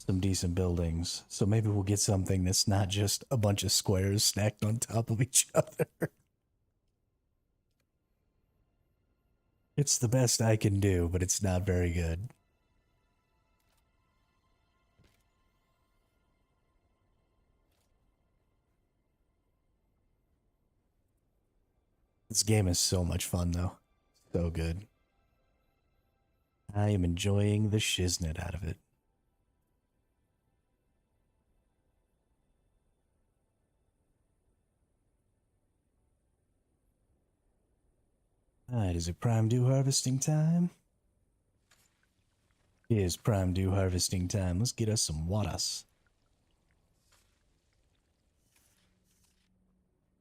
some decent buildings. So maybe we'll get something that's not just a bunch of squares stacked on top of each other. It's the best I can do, but it's not very good. This game is so much fun, though. So good. I am enjoying the shiznit out of it. Alright, is it prime dew harvesting time? It is prime dew harvesting time. Let's get us some waters.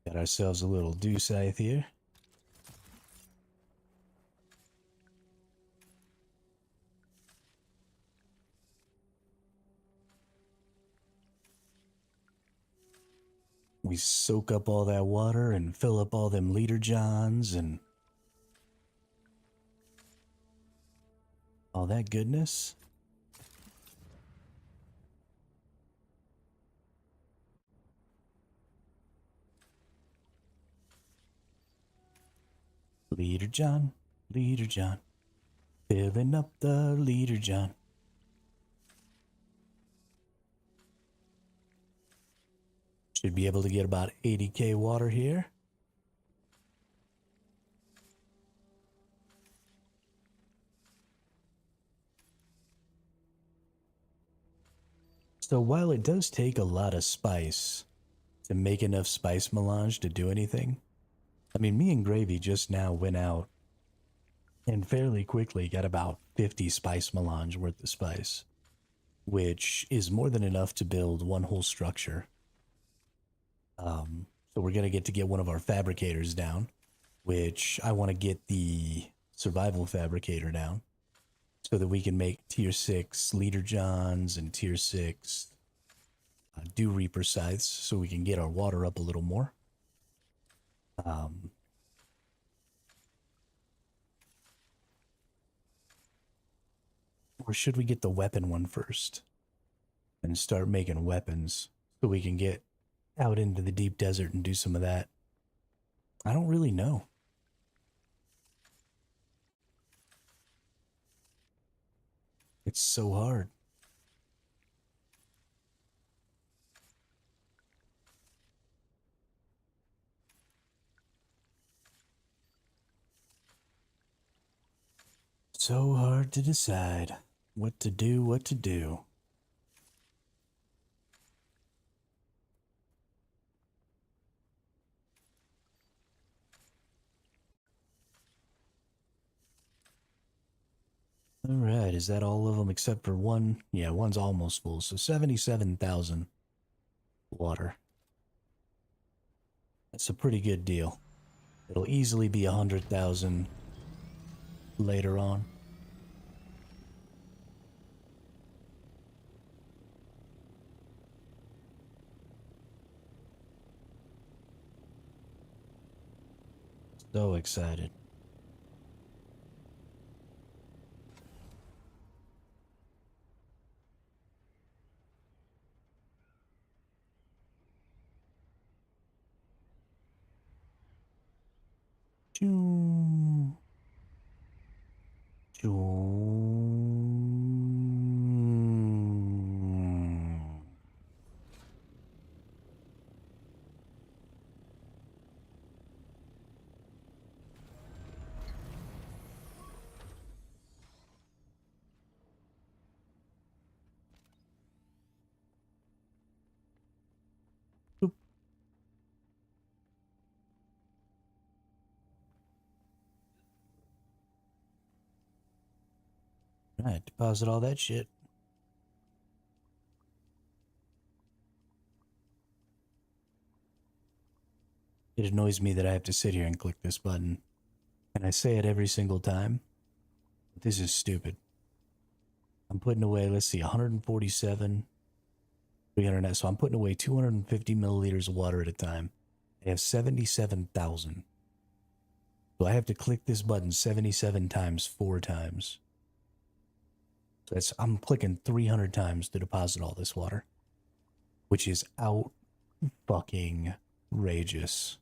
Got ourselves a little dew scythe here. We soak up all that water and fill up all them liter johns and all that goodness. Liter john, filling up the liter john. Should be able to get about 80k water here. So while it does take a lot of spice to make enough spice melange to do anything, I mean, me and Gravy just now went out and fairly quickly got about 50 spice melange worth of spice, which is more than enough to build one whole structure. So we're going to get one of our fabricators down, which I want to get the survival fabricator down so that we can make tier 6 leader johns and tier 6 dew reaper scythes so we can get our water up a little more. Or should we get the weapon one first and start making weapons so we can get out into the deep desert and do some of that? I don't really know. It's so hard. So hard to decide what to do. All right, is that all of them except for one? Yeah, one's almost full, so 77,000 water. That's a pretty good deal. It'll easily be 100,000 later on. So excited. Choo. Choo. Boop. Alright, deposit all that shit. It annoys me that I have to sit here and click this button. And I say it every single time. But this is stupid. I'm putting away, let's see, 147, 300. So I'm putting away 250 milliliters of water at a time. I have 77,000. So I have to click this button 77 times, 4 times. So I'm clicking 300 times to deposit all this water. Which is out fucking outrageous.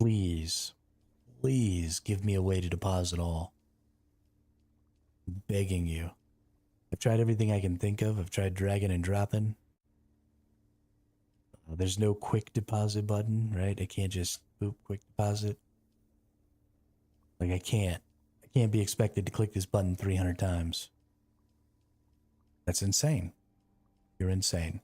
Please, please give me a way to deposit all. I'm begging you. I've tried everything I can think of. I've tried dragging and dropping. There's no quick deposit button, right? I can't just boop quick deposit. Like I can't be expected to click this button 300 times. That's insane. You're insane.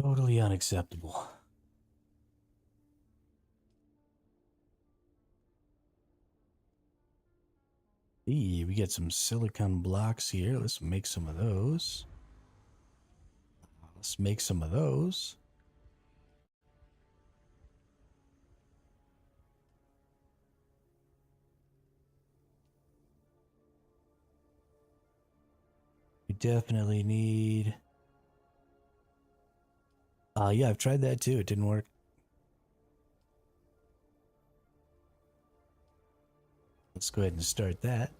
Totally unacceptable. We get some silicone blocks here. Let's make some of those. Let's make some of those. We definitely need... yeah, I've tried that too. It didn't work. Let's go ahead and start that.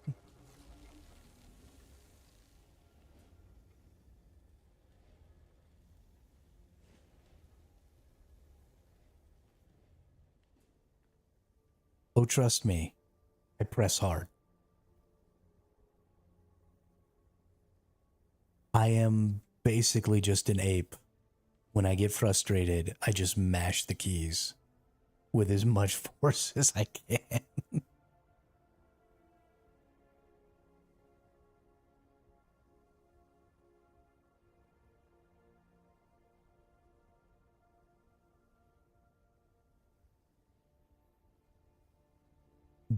Oh, trust me. I press hard. I am basically just an ape. When I get frustrated, I just mash the keys with as much force as I can.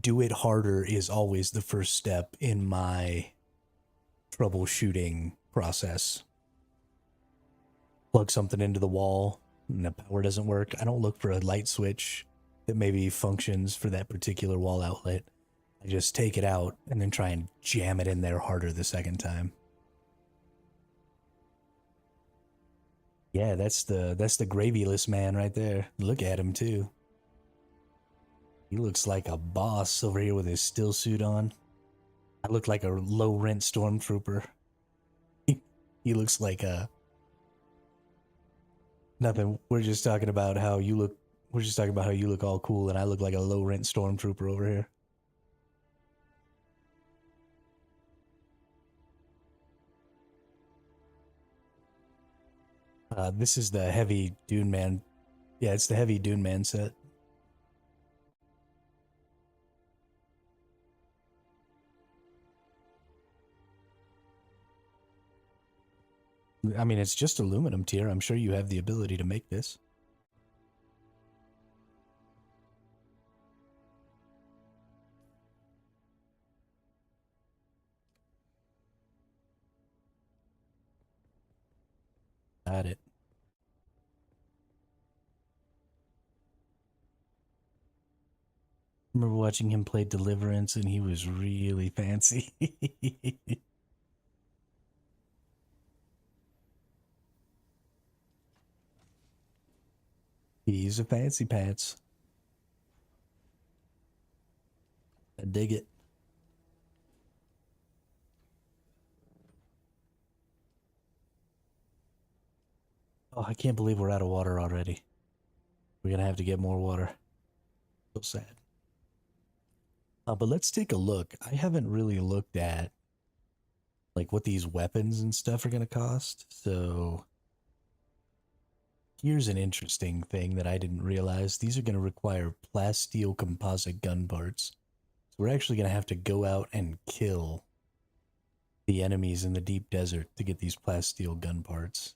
Do it harder is always the first step in my troubleshooting process. Plug something into the wall and the power doesn't work. I don't look for a light switch that maybe functions for that particular wall outlet. I just take it out and then try and jam it in there harder the second time. Yeah, that's the gravyless man right there. Look at him too. He looks like a boss over here with his still suit on. I look like a low rent stormtrooper. He looks like a... Nothing. We're just talking about how you look. We're just talking about how you look all cool, and I look like a low rent stormtrooper over here. This is the heavy Dune Man. Yeah, it's the heavy Dune Man set. I mean, it's just aluminum tier. I'm sure you have the ability to make this. Got it. I remember watching him play Deliverance, and he was really fancy. He's a fancy pants. I dig it. Oh, I can't believe we're out of water already. We're gonna have to get more water. So sad. But let's take a look. I haven't really looked at like what these weapons and stuff are gonna cost. So Here's an interesting thing that I didn't realize. These are going to require plasteel composite gun parts. So we're actually going to have to go out and kill the enemies in the deep desert to get these plasteel gun parts.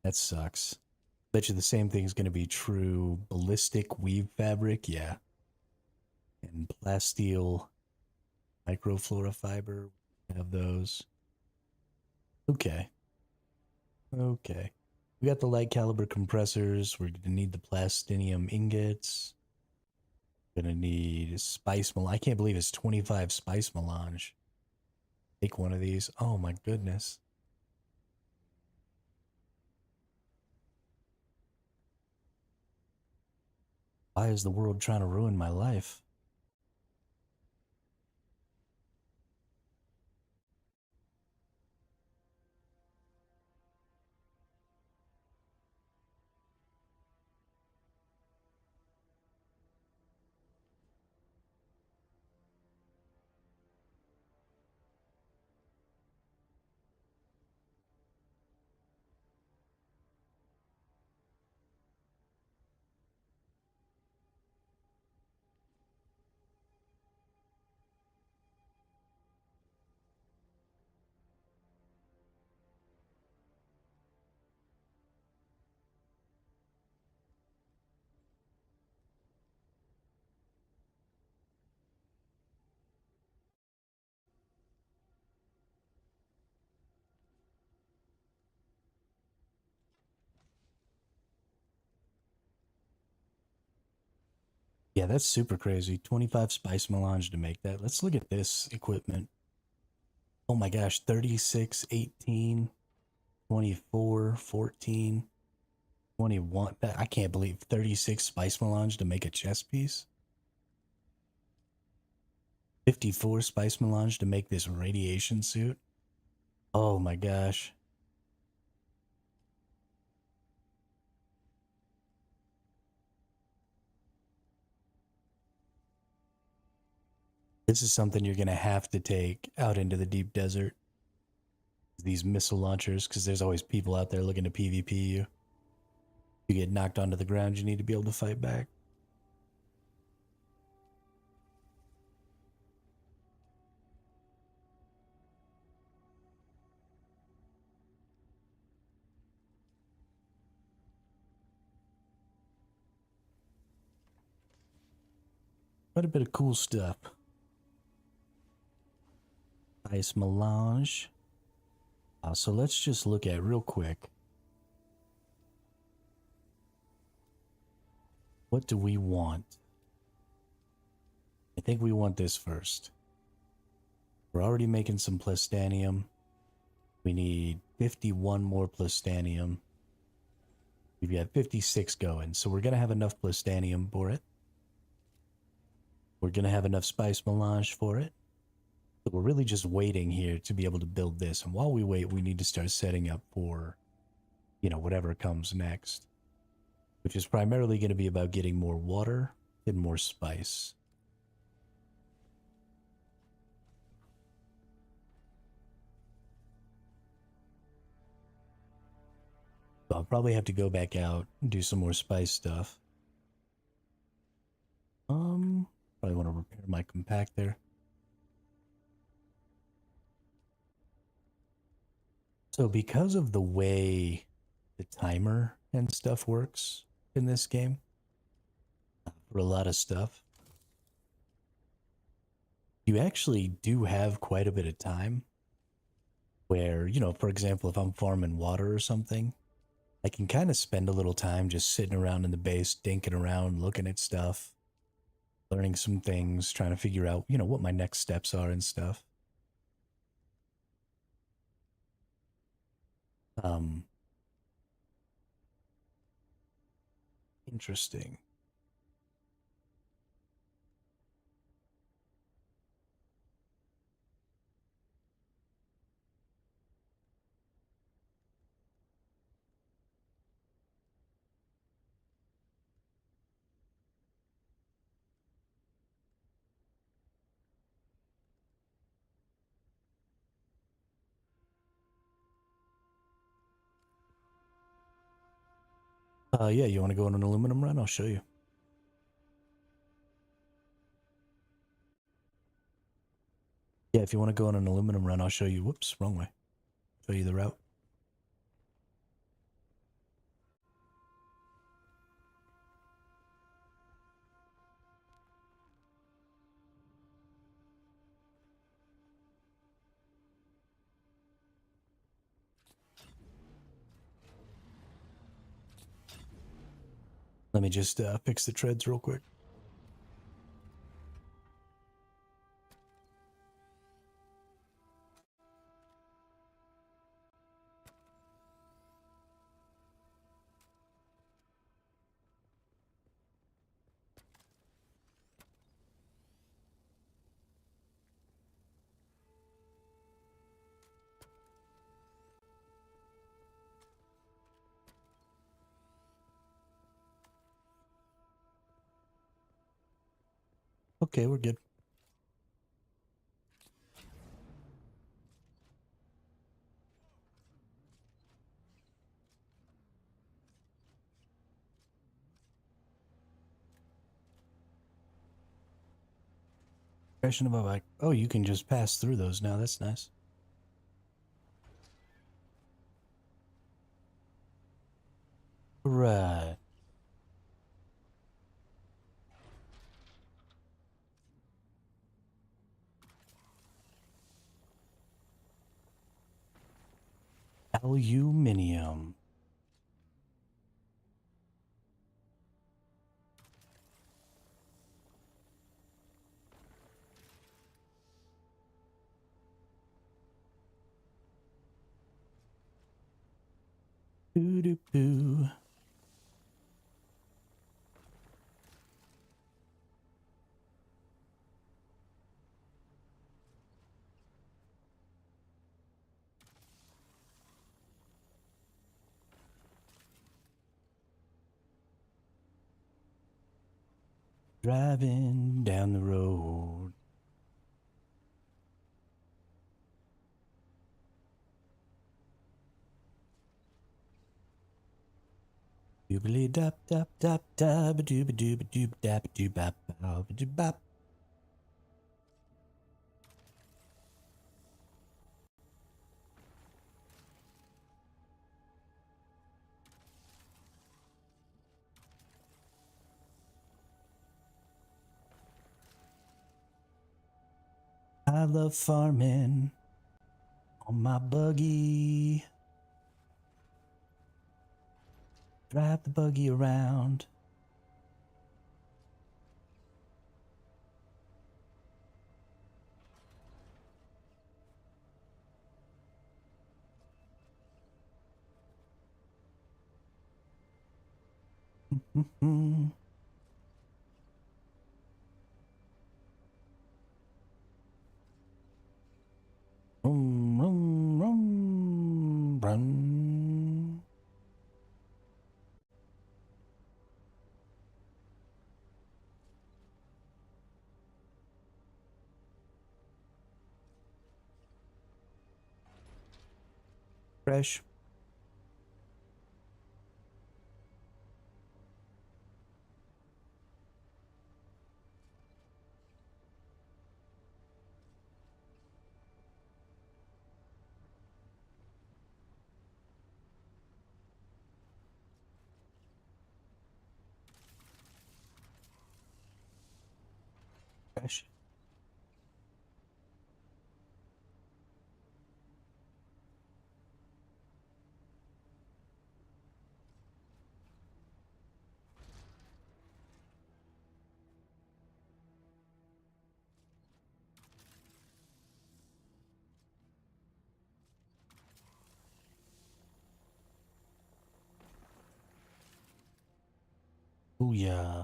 That sucks. Bet you the same thing is going to be true ballistic weave fabric, yeah. And plasteel microflora fiber, we have those. Okay. Okay. We got the light caliber compressors. We're gonna need the plastinium ingots. Gonna need spice melange. I can't believe it's 25 spice melange. Take one of these. Oh my goodness. Why is the world trying to ruin my life? Yeah, that's super crazy. 25 spice melange to make that. Let's look at this equipment. Oh my gosh, 36, 18, 24, 14, 21. I can't believe 36 spice melange to make a chest piece. 54 spice melange to make this radiation suit. Oh my gosh. This is something you're going to have to take out into the deep desert. These missile launchers, because there's always people out there looking to PvP you. You get knocked onto the ground, you need to be able to fight back. Quite a bit of cool stuff. Ice melange. So let's just look at real quick. What do we want? I think we want this first. We're already making some plastanium. We need 51 more plastanium. We've got 56 going, so we're going to have enough plastanium for it. We're going to have enough spice melange for it. But we're really just waiting here to be able to build this. And while we wait, we need to start setting up for, whatever comes next. Which is primarily going to be about getting more water and more spice. So I'll probably have to go back out and do some more spice stuff. Probably want to repair my compactor. So because of the way the timer and stuff works in this game, for a lot of stuff, you actually do have quite a bit of time where, for example, if I'm farming water or something, I can kind of spend a little time just sitting around in the base, dinking around, looking at stuff, learning some things, trying to figure out, what my next steps are and stuff. Interesting. Yeah, you want to go on an aluminum run? I'll show you. Yeah, if you want to go on an aluminum run, I'll show you. Whoops, wrong way. Show you the route. Let me just fix the treads real quick. Okay, we're good. Crashing above, like, oh, you can just pass through those now. That's nice. Right. Aluminium. Doo-doo-doo. Driving down the road. Doobly dap dap dap dab dooba dooba doob dap doob bap bap doob bap. I love farming on my buggy. Drive the buggy around. Vroom, vroom, vroom, run. Crash. Crash. Oh yeah.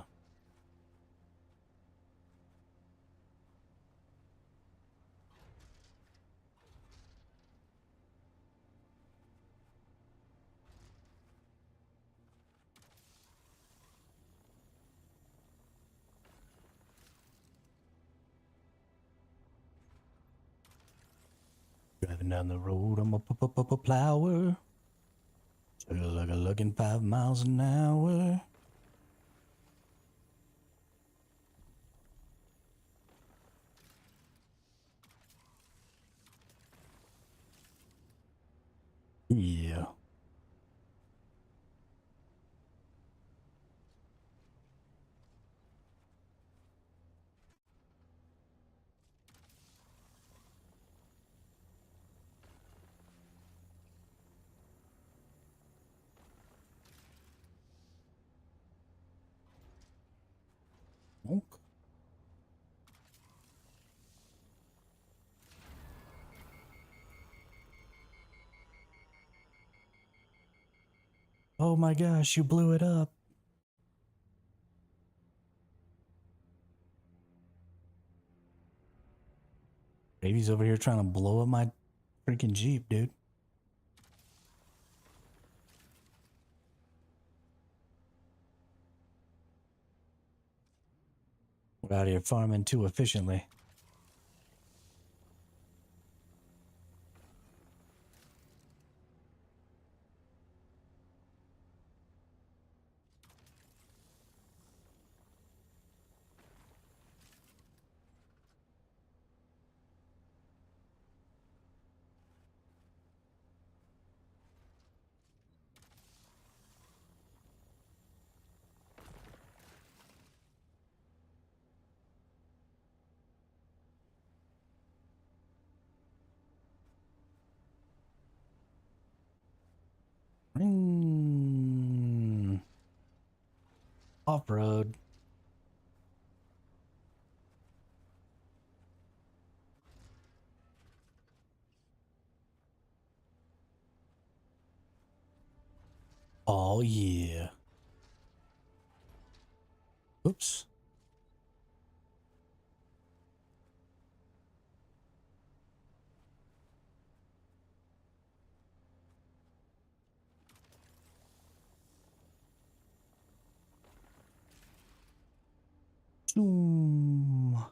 Driving down the road, I'm a plower. Like a looking 5 miles an hour. Yeah. Okay. Oh my gosh, you blew it up. Baby's over here trying to blow up my freaking Jeep, dude. We're out here farming too efficiently. Off-road. Oh yeah. Oops. Zoom.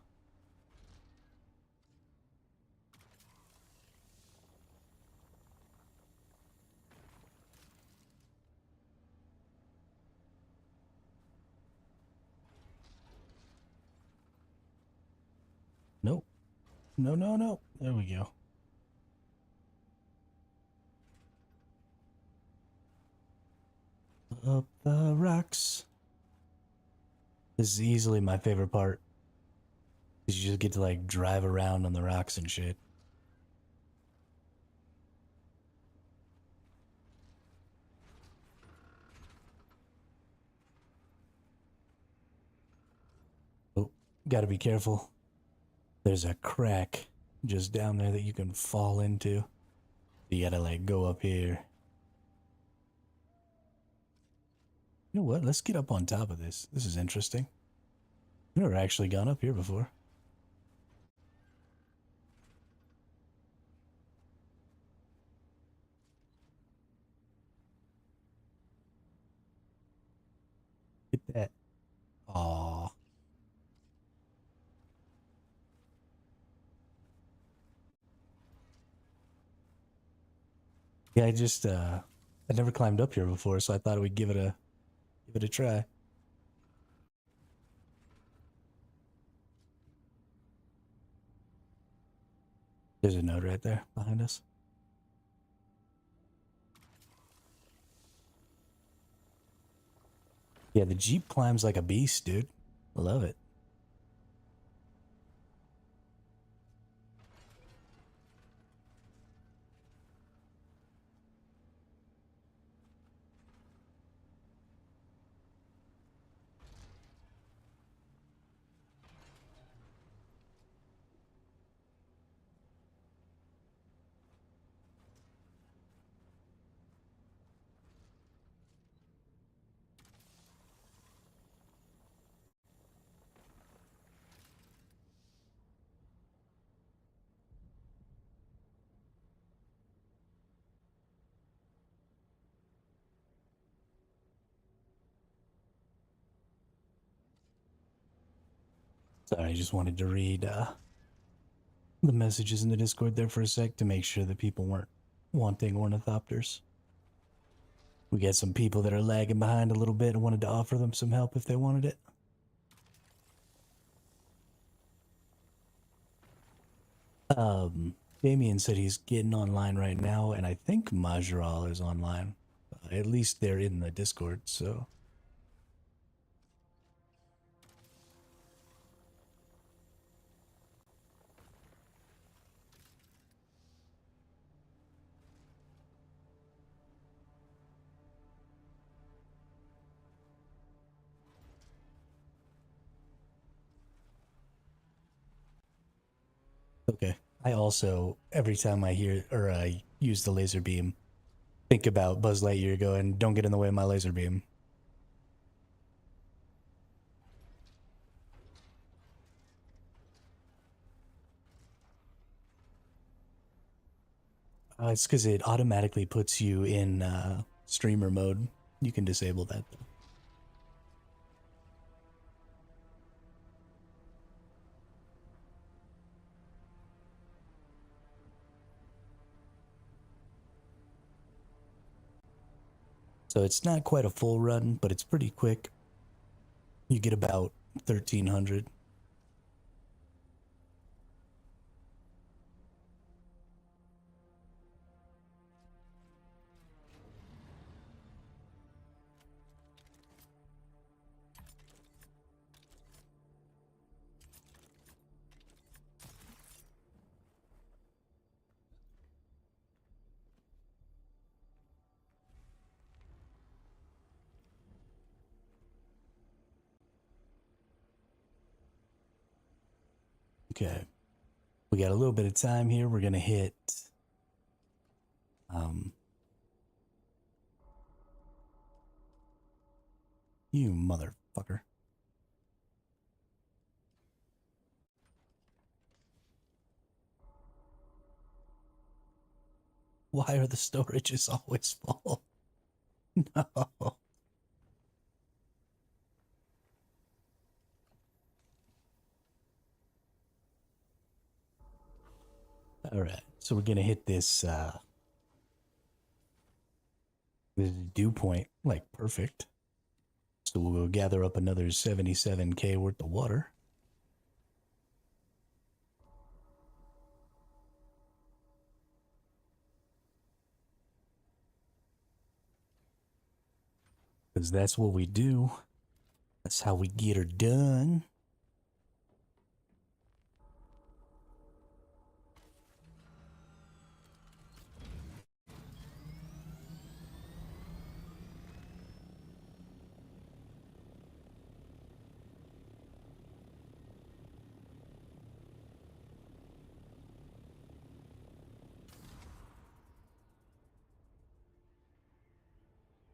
Nope. No, no, no. There we go. Up the rocks. This is easily my favorite part. Because you just get to like drive around on the rocks and shit. Oh, gotta be careful. There's a crack just down there that you can fall into. You gotta like go up here. You know what? Let's get up on top of this. This is interesting. I've never actually gone up here before. Get that. Aww. Yeah, I never climbed up here before, so I thought we'd give it a try. There's a node right there behind us. Yeah, the Jeep climbs like a beast, dude. I love it. Sorry, I just wanted to read the messages in the Discord there for a sec to make sure that people weren't wanting ornithopters. We got some people that are lagging behind a little bit and wanted to offer them some help if they wanted it. Damien said he's getting online right now, and I think Majral is online. At least they're in the Discord, so. Okay. I also, every time I hear or I use the laser beam, think about Buzz Lightyear going, "Don't get in the way of my laser beam." It's because it automatically puts you in streamer mode. You can disable that though. So it's not quite a full run, but it's pretty quick. You get about 1,300. Okay. We got a little bit of time here. We're going to hit you motherfucker. Why are the storages always full? No. All right. So we're going to hit this this dew point like perfect. So we'll gather up another 77k worth of water. Because that's what we do. That's how we get her done.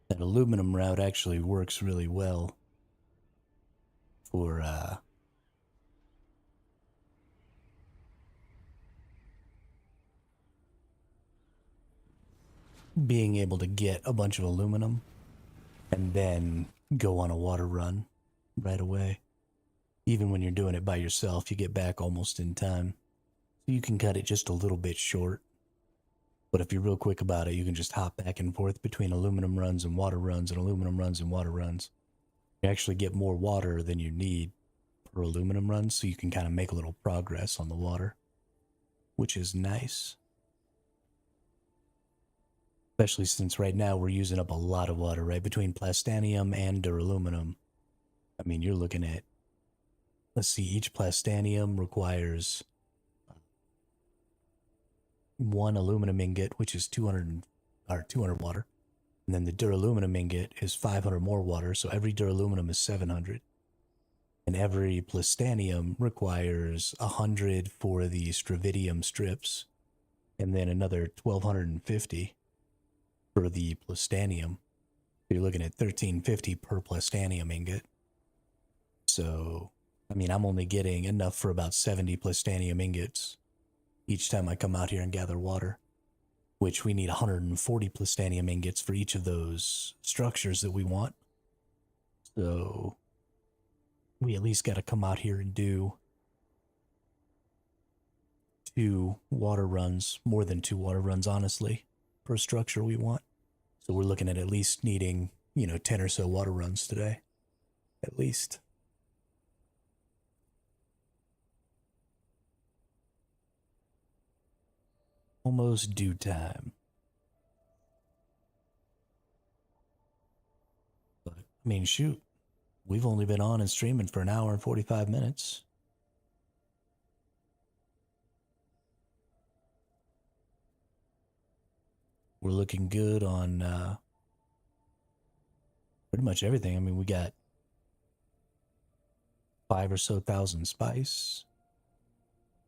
That aluminum route actually works really well for being able to get a bunch of aluminum and then go on a water run right away. Even when you're doing it by yourself, you get back almost in time. So you can cut it just a little bit short. But if you're real quick about it, you can just hop back and forth between aluminum runs and water runs and aluminum runs and water runs. You actually get more water than you need per aluminum run, so you can kind of make a little progress on the water, which is nice. Especially since right now we're using up a lot of water, right? Between plastanium and duraluminum. I mean, you're looking at, let's see, each plastanium requires 1 aluminum ingot, which is 200 water. And then the duraluminum ingot is 500 more water, so every duraluminum is 700. And every plastanium requires 100 for the stravidium strips, and then another 1,250 for the plastanium. So you're looking at 1,350 per plastanium ingot. So, I mean, I'm only getting enough for about 70 plastanium ingots each time I come out here and gather water, which we need 140 plastanium ingots for each of those structures that we want. So we at least got to come out here and do 2 water runs, more than 2 water runs, honestly, per structure we want. So we're looking at least needing, 10 or so water runs today. At least. Almost due time. But, I mean, shoot. We've only been on and streaming for an hour and 45 minutes. We're looking good on pretty much everything. I mean, we got 5 or so thousand spice.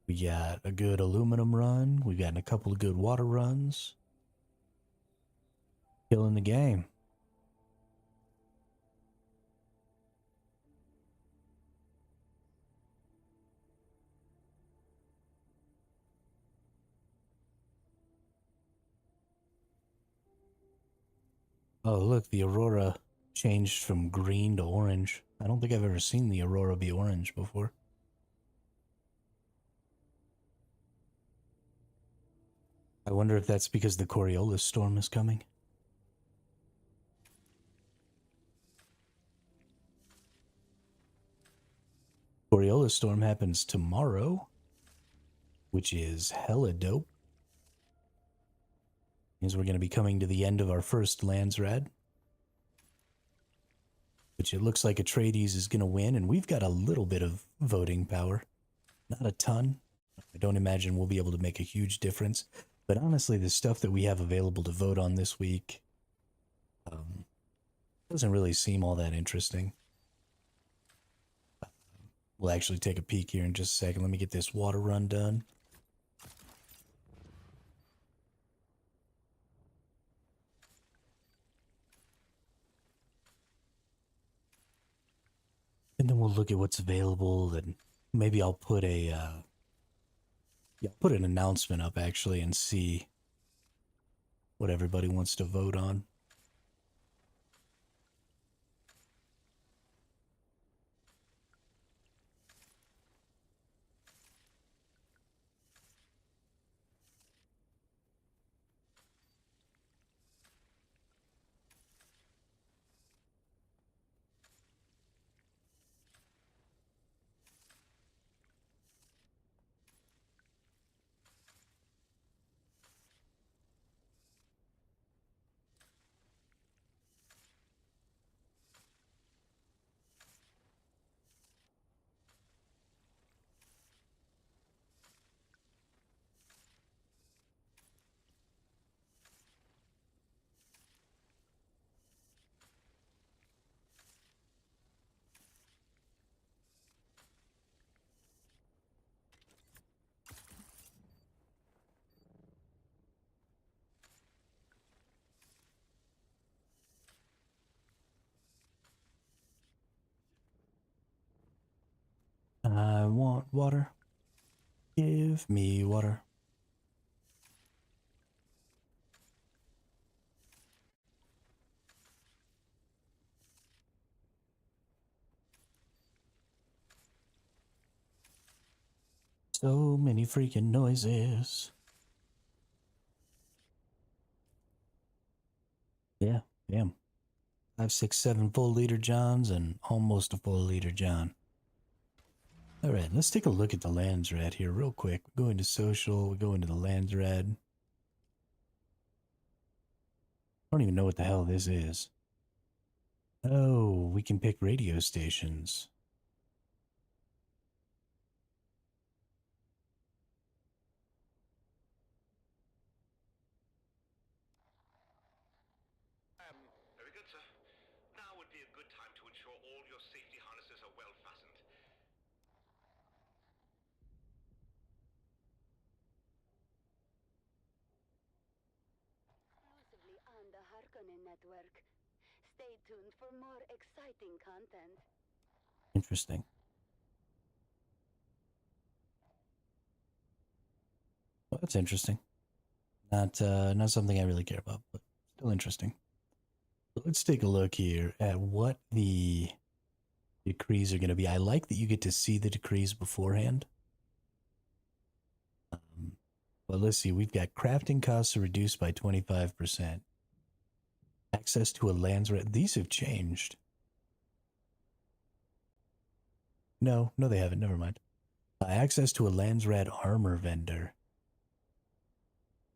We got a good aluminum run. We've gotten a couple of good water runs. Killing the game. Oh, look, the aurora changed from green to orange. I don't think I've ever seen the aurora be orange before. I wonder if that's because the Coriolis storm is coming. Coriolis storm happens tomorrow, which is hella dope. Means we're going to be coming to the end of our first Landsrad, which it looks like Atreides is going to win, and we've got a little bit of voting power. Not a ton. I don't imagine we'll be able to make a huge difference. But honestly, the stuff that we have available to vote on this week doesn't really seem all that interesting. We'll actually take a peek here in just a second. Let me get this water run done. And then we'll look at what's available, and maybe I'll put a put an announcement up actually and see what everybody wants to vote on. I want water. Give me water. So many freaking noises. Yeah, damn. 5, 6, 7 full liter Johns and almost a full liter John. All right, let's take a look at the Landsrad here real quick. We go into social, we go into the Landsrad. I don't even know what the hell this is. Oh, we can pick radio stations. Very good, sir. Now would be a good time to ensure all your safety harnesses are well fastened. Exclusively on the Harkonnen network. Stay tuned for more exciting content. Interesting. Well, that's interesting. Not something I really care about, but still interesting. So let's take a look here at what the decrees are going to be. I like that you get to see the decrees beforehand. But let's see, we've got crafting costs are reduced by 25%. Access to a Landsrat. These have changed. No, they haven't. Never mind. Access to a Landsrat armor vendor.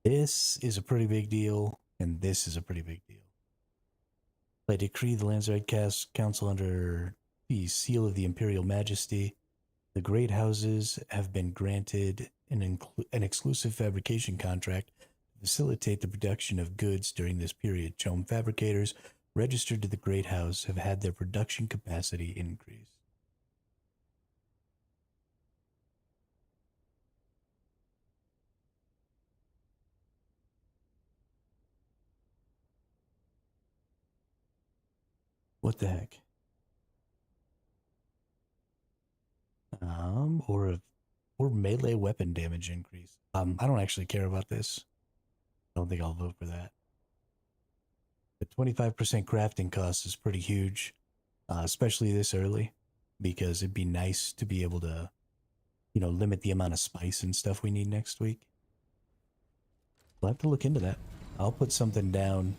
This is a pretty big deal, and this is a pretty big deal. By decree, the Landsrat Council, under the seal of the Imperial Majesty, the Great Houses have been granted an exclusive fabrication contract to facilitate the production of goods during this period. Chome fabricators registered to the Great House have had their production capacity increased. What the heck? Or melee weapon damage increase. I don't actually care about this. I don't think I'll vote for that. The 25% crafting cost is pretty huge, especially this early, because it'd be nice to be able to, limit the amount of spice and stuff we need next week. We'll have to look into that. I'll put something down.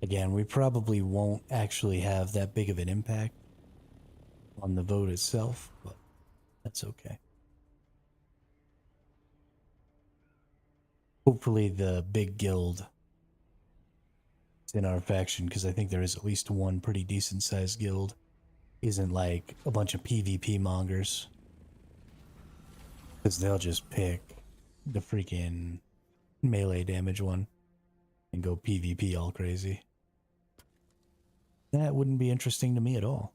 Again, we probably won't actually have that big of an impact on the vote itself, but that's okay. Hopefully the big guild in our faction, because I think there is at least one pretty decent sized guild, isn't like a bunch of PvP mongers. Because they'll just pick the freaking melee damage one and go PvP all crazy. That wouldn't be interesting to me at all.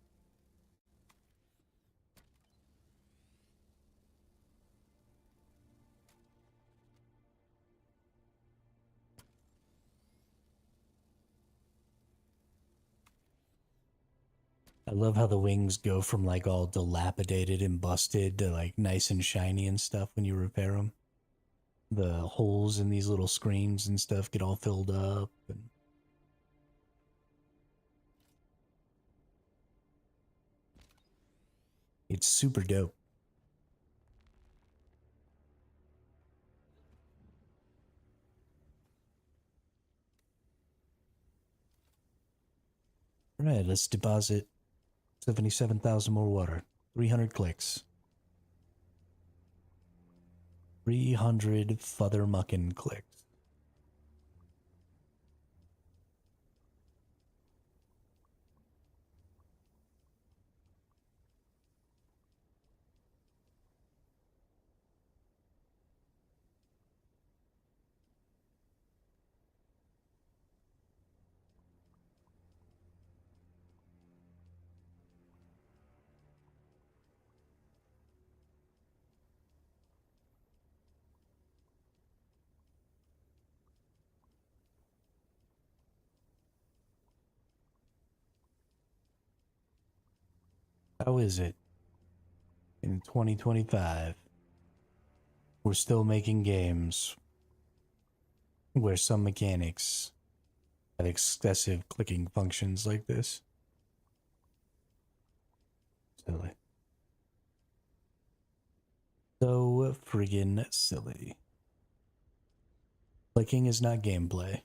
I love how the wings go from like all dilapidated and busted to like nice and shiny and stuff when you repair them. The holes in these little screens and stuff get all filled up. And it's super dope. All right, let's deposit 77,000 more water. 300 clicks. 300 futhermuckin' clicks. How is it in 2025? We're still making games where some mechanics have excessive clicking functions like this. Silly. So friggin' silly. Clicking is not gameplay.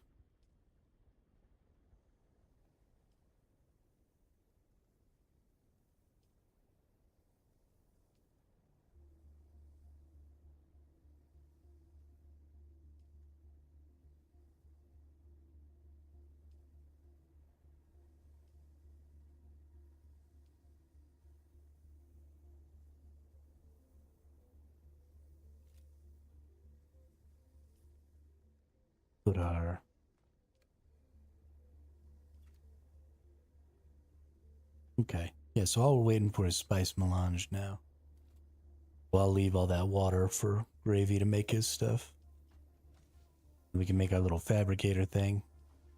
Put our okay. Yeah, so all we're waiting for is spice melange now. Well, I'll leave all that water for Gravy to make his stuff. We can make our little fabricator thing.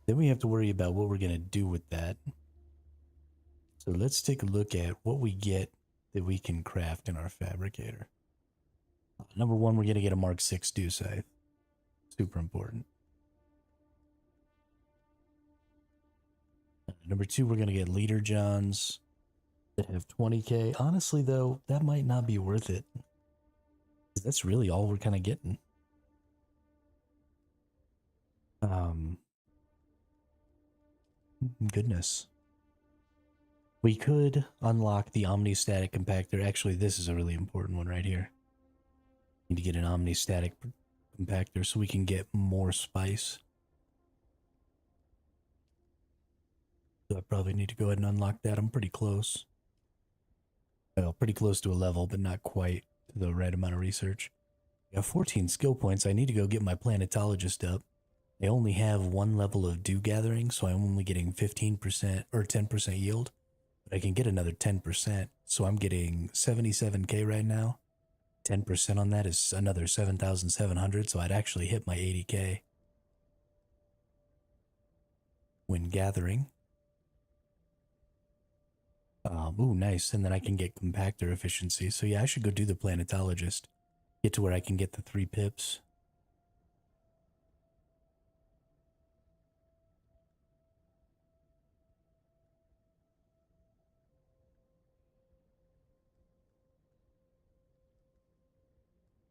Then we have to worry about what we're going to do with that. So let's take a look at what we get that we can craft in our fabricator. Number one, we're going to get a Mark 6 dew scythe. Super important. Number 2, we're going to get Leader Johns that have 20k. Honestly, though, that might not be worth it. That's really all we're kind of getting. Goodness. We could unlock the Omni-Static Compactor. Actually, this is a really important one right here. Need to get an Omni-Static Compactor so we can get more spice. So I probably need to go ahead and unlock that. I'm pretty close. Well, pretty close to a level, but not quite to the right amount of research. I got 14 skill points. I need to go get my planetologist up. I only have 1 level of dew gathering, so I'm only getting 15% or 10% yield. But I can get another 10%, so I'm getting 77k right now. 10% on that is another 7,700, so I'd actually hit my 80k when gathering. Ooh, nice. And then I can get compactor efficiency. So yeah, I should go do the planetologist. Get to where I can get the 3 pips.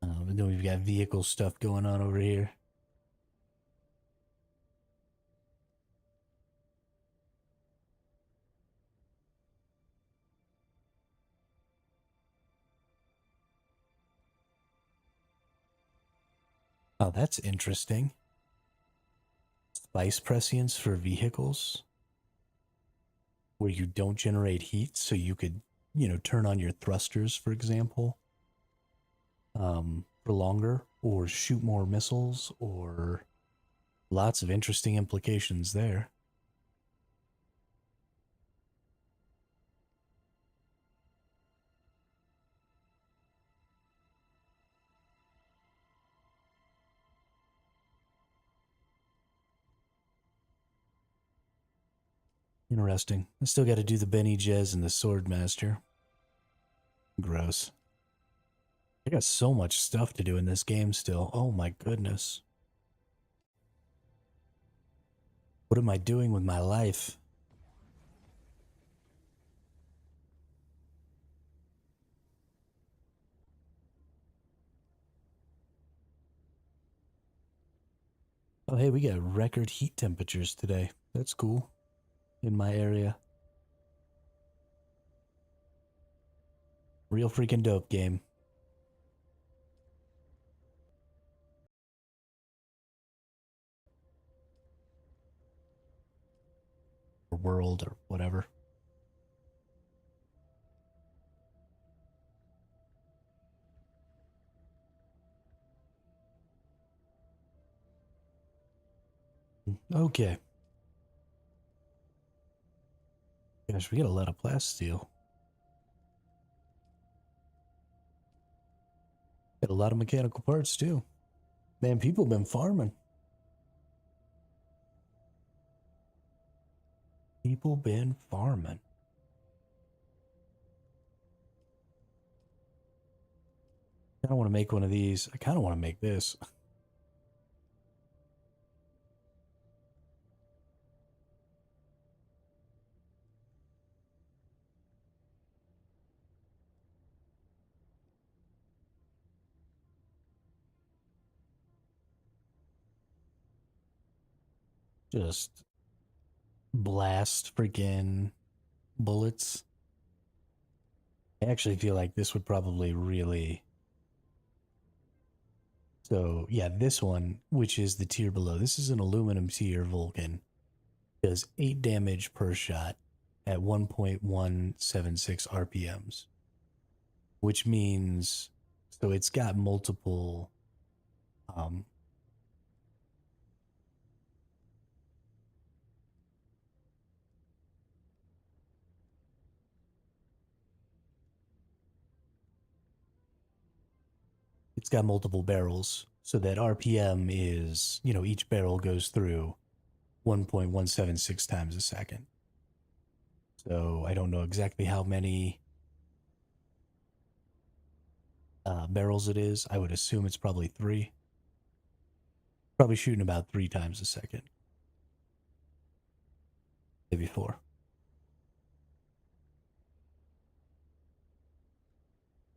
And then we've got vehicle stuff going on over here. Oh, that's interesting. Spice prescience for vehicles where you don't generate heat, so you could, turn on your thrusters, for example, for longer, or shoot more missiles, or lots of interesting implications there. Interesting. I still got to do the Benny Jez and the Swordmaster. Gross. I got so much stuff to do in this game still. Oh my goodness. What am I doing with my life? Oh, hey, we got record heat temperatures today. That's cool. In my area. Real freaking dope game. Or world or whatever. Okay. Gosh, we got a lot of plasteel. Got a lot of mechanical parts too. Man, people been farming. People been farming. I don't want to make one of these. I kind of want to make this. Just blast freaking bullets. I actually feel like this would probably really... So, yeah, this one, which is the tier below, this is an aluminum tier Vulcan. Does 8 damage per shot at 1.176 RPMs. Which means... So it's got multiple... it's got multiple barrels, so that RPM is, each barrel goes through 1.176 times a second. So I don't know exactly how many barrels it is. I would assume it's probably 3. Probably shooting about 3 times a second. maybe 4.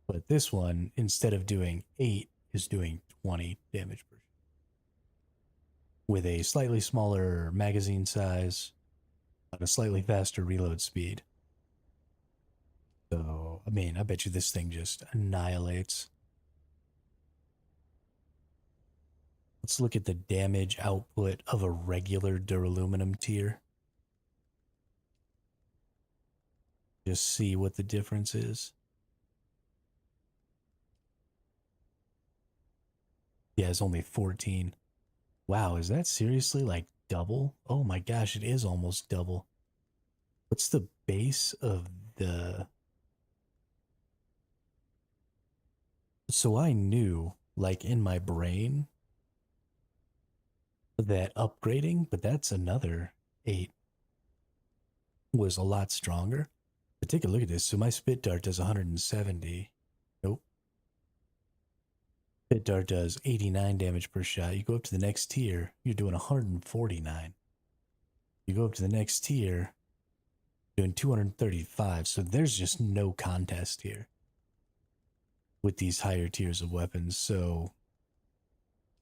But this one, instead of doing 8, is doing 20 damage per shot. With a slightly smaller magazine size and a slightly faster reload speed. So, I mean, I bet you this thing just annihilates. Let's look at the damage output of a regular duraluminum tier. Just see what the difference is. Yeah, it's only 14. Wow, is that seriously like double? Oh my gosh, it is almost double. What's the base of the... So I knew, like in my brain, that upgrading, but that's another 8, was a lot stronger. But take a look at this. So my spit dart does 170. Nope. Spit dart does 89 damage per shot. You go up to the next tier, you're doing 149. You go up to the next tier, doing 235. So there's just no contest here with these higher tiers of weapons. So,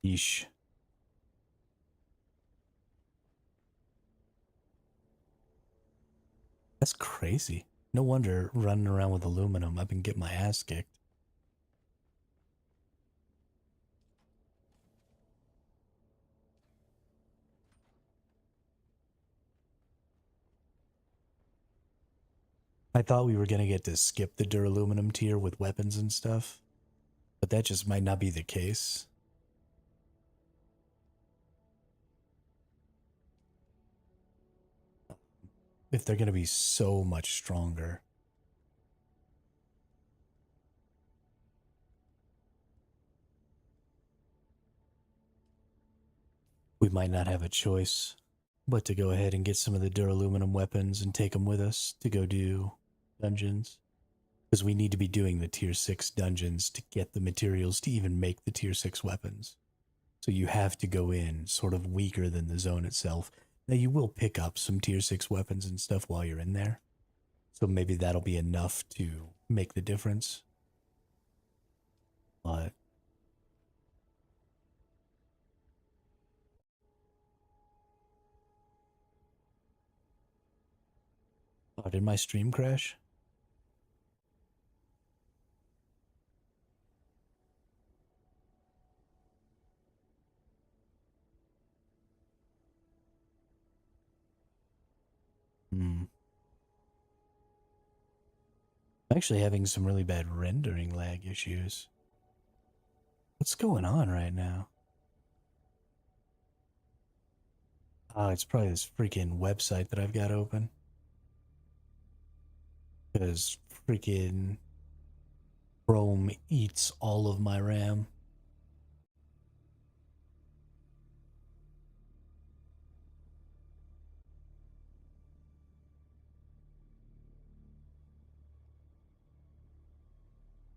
yeesh. That's crazy. No wonder running around with aluminum, I've been getting my ass kicked. I thought we were going to get to skip the duraluminum tier with weapons and stuff, but that just might not be the case. If they're going to be so much stronger. We might not have a choice but to go ahead and get some of the duraluminum weapons and take them with us to go do dungeons. Because we need to be doing the tier 6 dungeons to get the materials to even make the tier 6 weapons. So you have to go in sort of weaker than the zone itself. Now you will pick up some tier 6 weapons and stuff while you're in there. So maybe that'll be enough to make the difference. But oh, did my stream crash? I'm actually having some really bad rendering lag issues. What's going on right now? Oh, it's probably this freaking website that I've got open. Because freaking Chrome eats all of my RAM.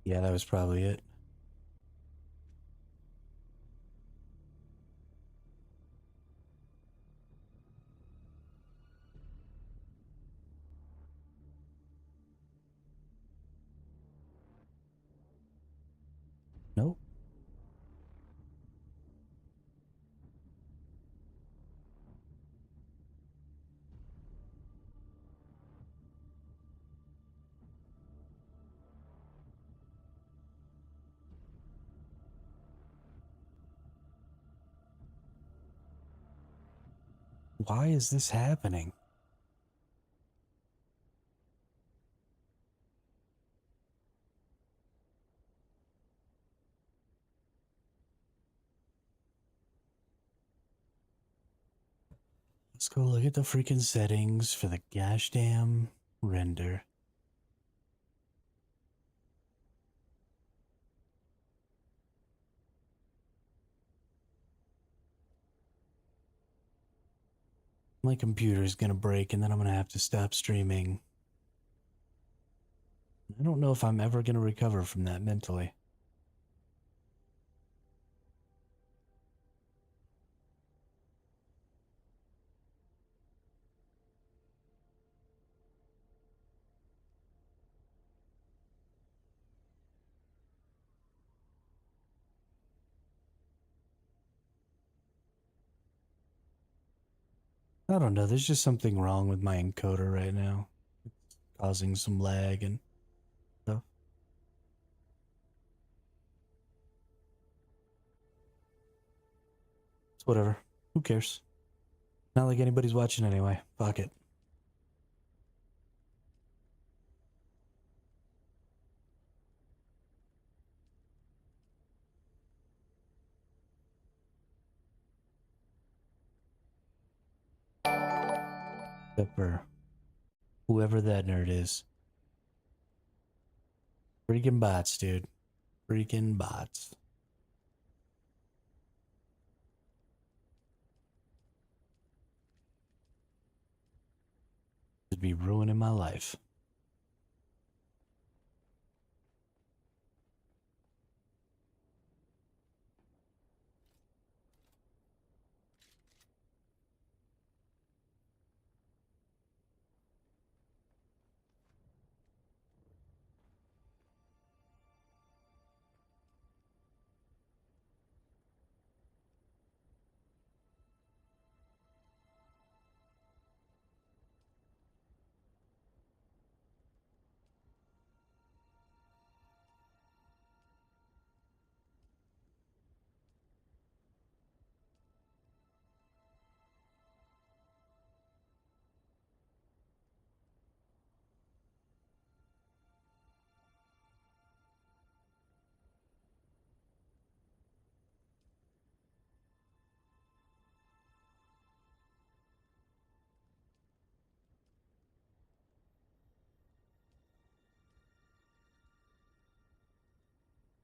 Yeah, that was probably it. Nope. Why is this happening? Let's go look at the freaking settings for the gosh damn render. My computer's gonna break and then I'm gonna have to stop streaming. I don't know if I'm ever gonna recover from that mentally. I don't know. There's just something wrong with my encoder right now. It's causing some lag and stuff. It's whatever. Who cares? Not like anybody's watching anyway. Fuck it. Except for whoever that nerd is. Freaking bots, dude. Freaking bots. It'd be ruining my life.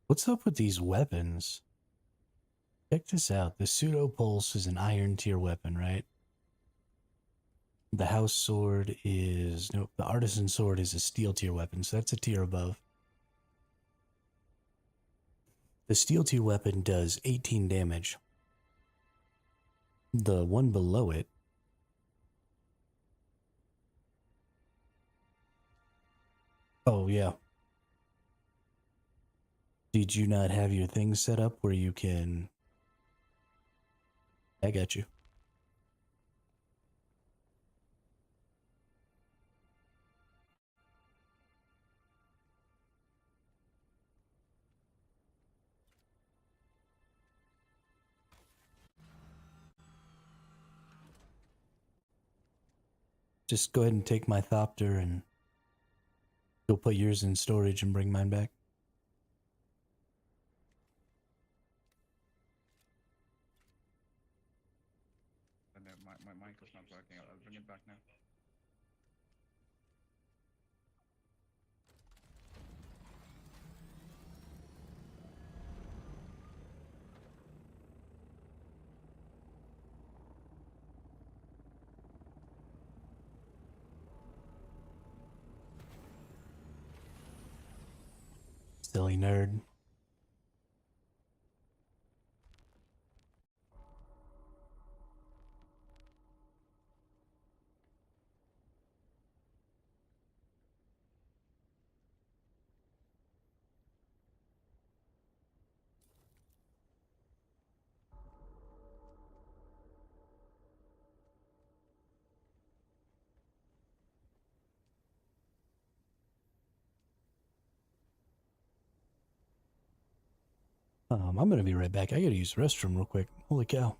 What's up with these weapons? Check this out. The pseudo pulse is an iron tier weapon, right? The house sword is nope. The artisan sword is a steel tier weapon, so that's a tier above. The steel tier weapon does 18 damage. The one below it. Oh yeah. Did you not have your thing set up where you can? I got you. Just go ahead and take my thopter and go put yours in storage and bring mine back. And my mic was not working. I'll bring it back now. Silly nerd. I'm gonna be right back. I gotta use the restroom real quick. Holy cow.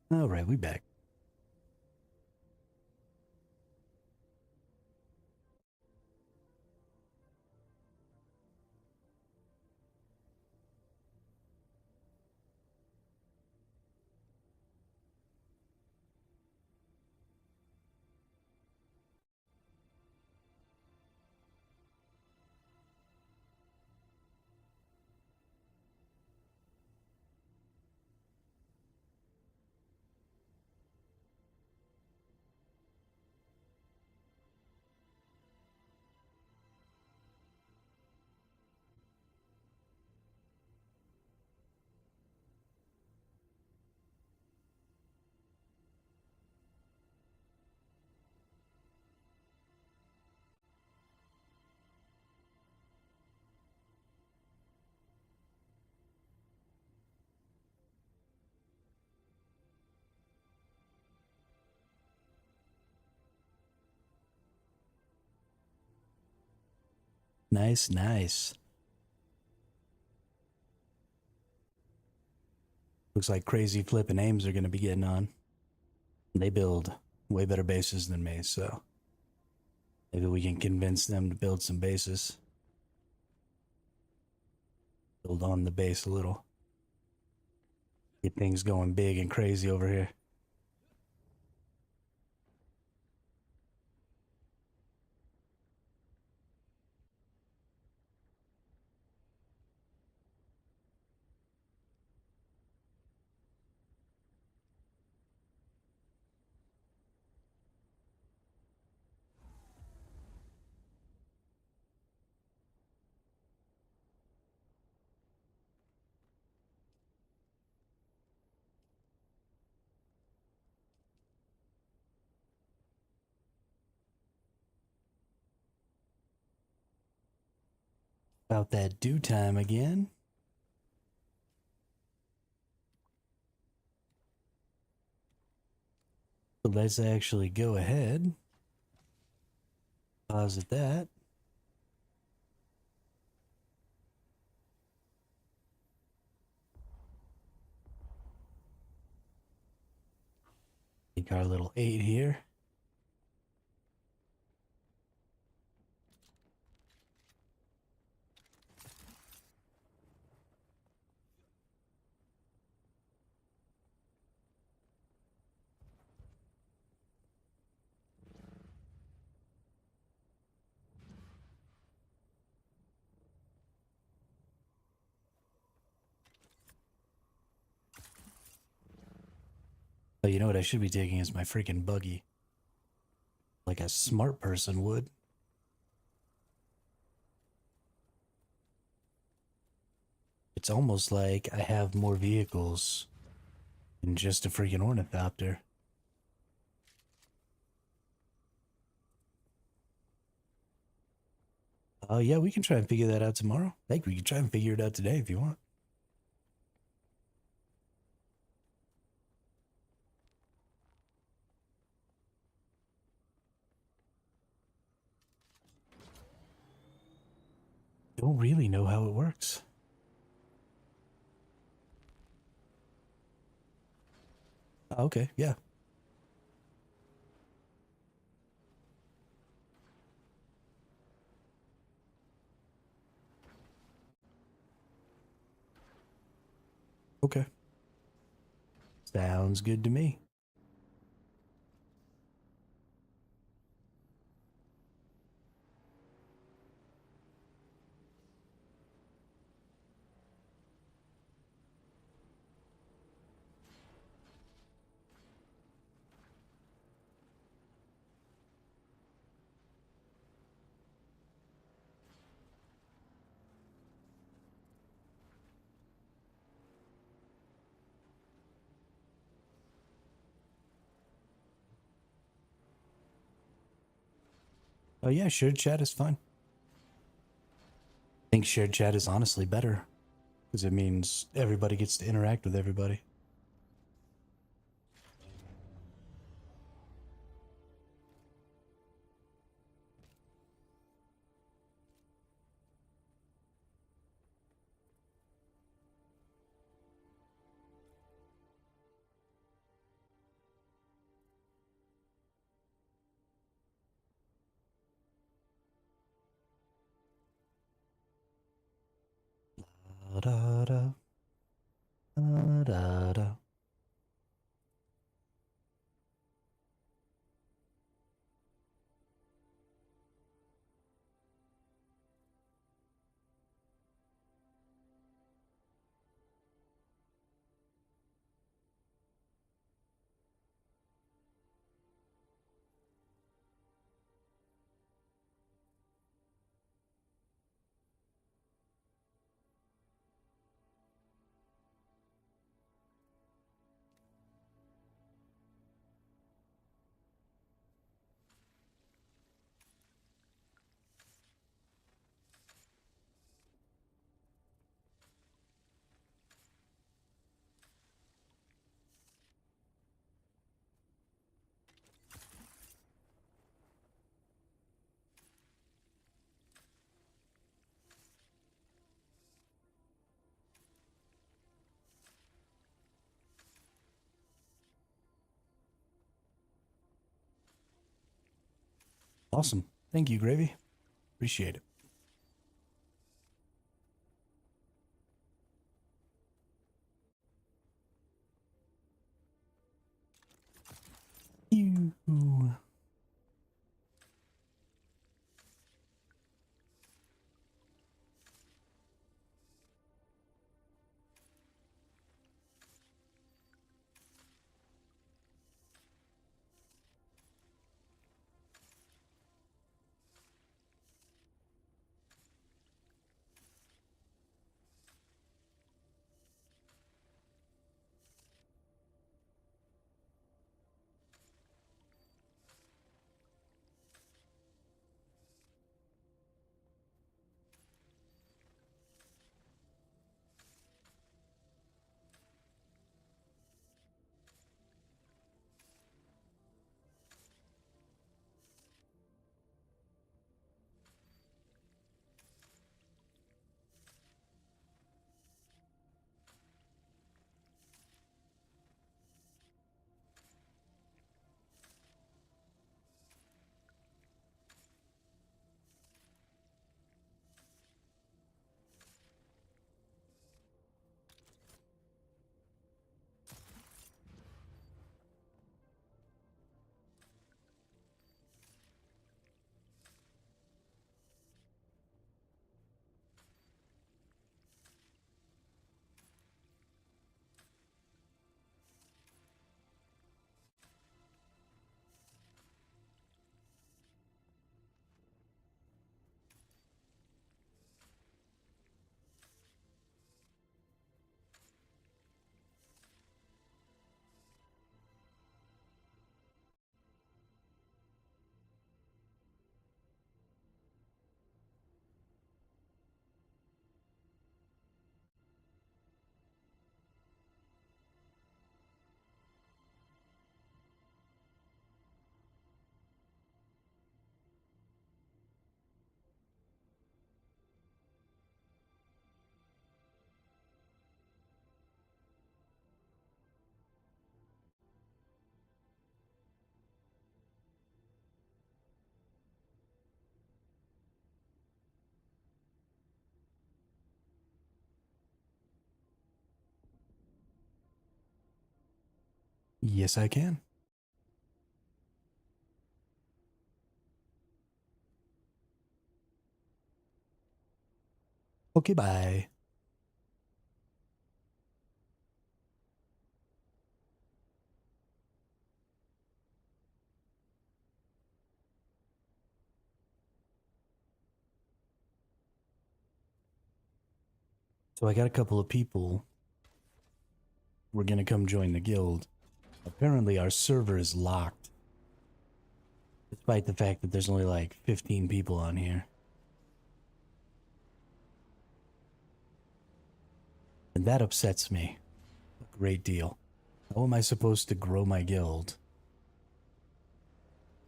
All right, we back. Nice, nice. Looks like crazy Flip and Ames are going to be getting on. They build way better bases than me, so maybe we can convince them to build some bases. Build on the base a little. Get things going big and crazy over here. About that due time again. So let's actually go ahead. Pause at that. Take our little 8 here. Oh, you know what I should be taking is my freaking buggy. Like a smart person would. It's almost like I have more vehicles than just a freaking ornithopter. Oh, yeah, we can try and figure that out tomorrow. Heck, we can try and figure it out today if you want. Don't really know how it works. Okay, yeah. Okay. Sounds good to me. Oh, yeah, shared chat is fine. I think shared chat is honestly better because it means everybody gets to interact with everybody. Da, da, da, da, da. Awesome. Thank you, Gravy. Appreciate it. Ew. Yes, I can. Okay, bye. So I got a couple of people. We're gonna come join the guild. Apparently our server is locked. Despite the fact that there's only like 15 people on here. And that upsets me a great deal. How am I supposed to grow my guild?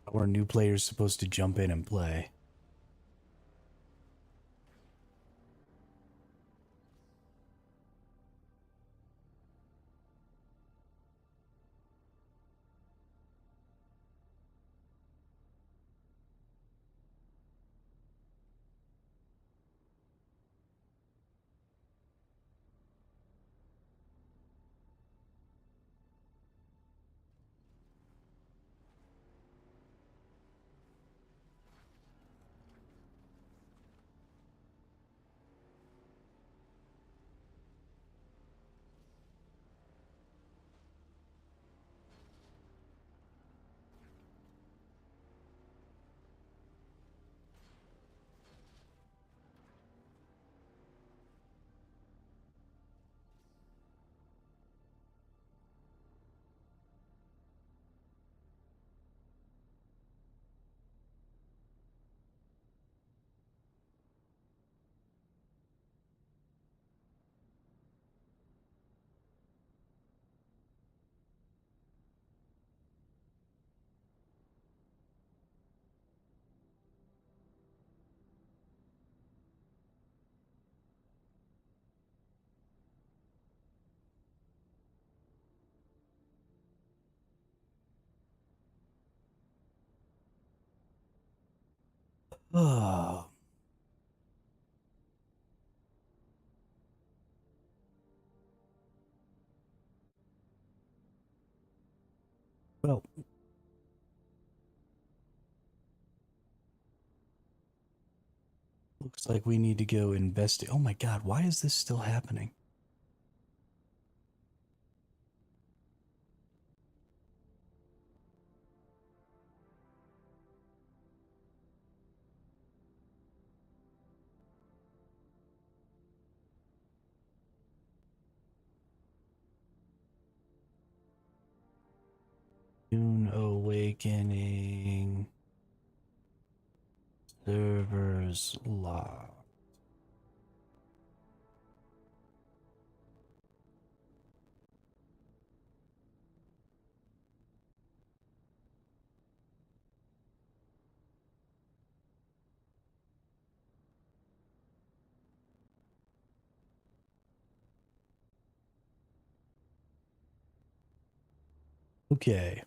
How are new players supposed to jump in and play? Oh. Well, looks like we need to go investigate. Oh my god, why is this still happening? Dune Awakening. Servers locked. Okay.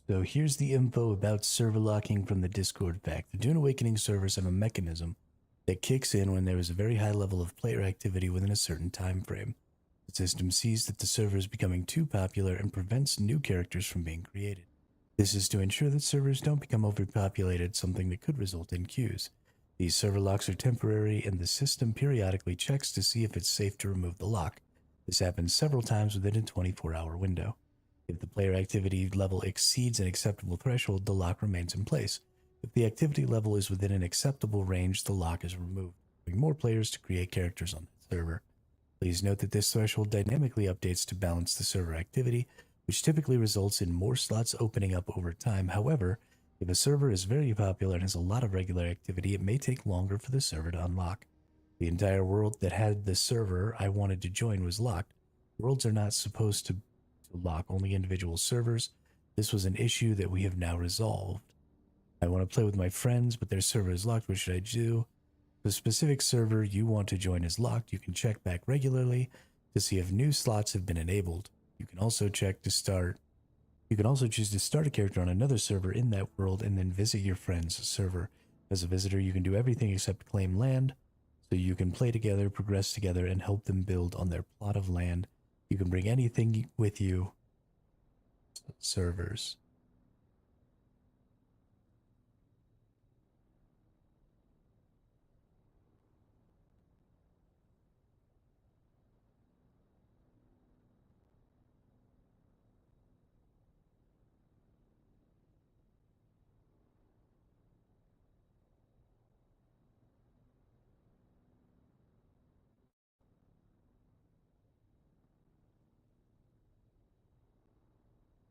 So here's the info about server locking from the Discord pack. The Dune Awakening servers have a mechanism that kicks in when there is a very high level of player activity within a certain time frame. The system sees that the server is becoming too popular and prevents new characters from being created. This is to ensure that servers don't become overpopulated, something that could result in queues. These server locks are temporary, and the system periodically checks to see if it's safe to remove the lock. This happens several times within a 24-hour window. If the player activity level exceeds an acceptable threshold, the lock remains in place. If the activity level is within an acceptable range, the lock is removed, allowing more players to create characters on the server. Please note that this threshold dynamically updates to balance the server activity, which typically results in more slots opening up over time. However, if a server is very popular and has a lot of regular activity, it may take longer for the server to unlock. The entire world that had the server I wanted to join was locked. Worlds are not supposed to lock only individual servers. This was an issue that we have now resolved. I want to play with my friends, but their server is locked. What should I do? The specific server you want to join is locked. You can check back regularly to see if new slots have been enabled. You can also choose to start a character on another server in that world and then visit your friend's server. As a visitor, you can do everything except claim land, so you can play together, progress together, and help them build on their plot of land. You can bring anything with you. Servers.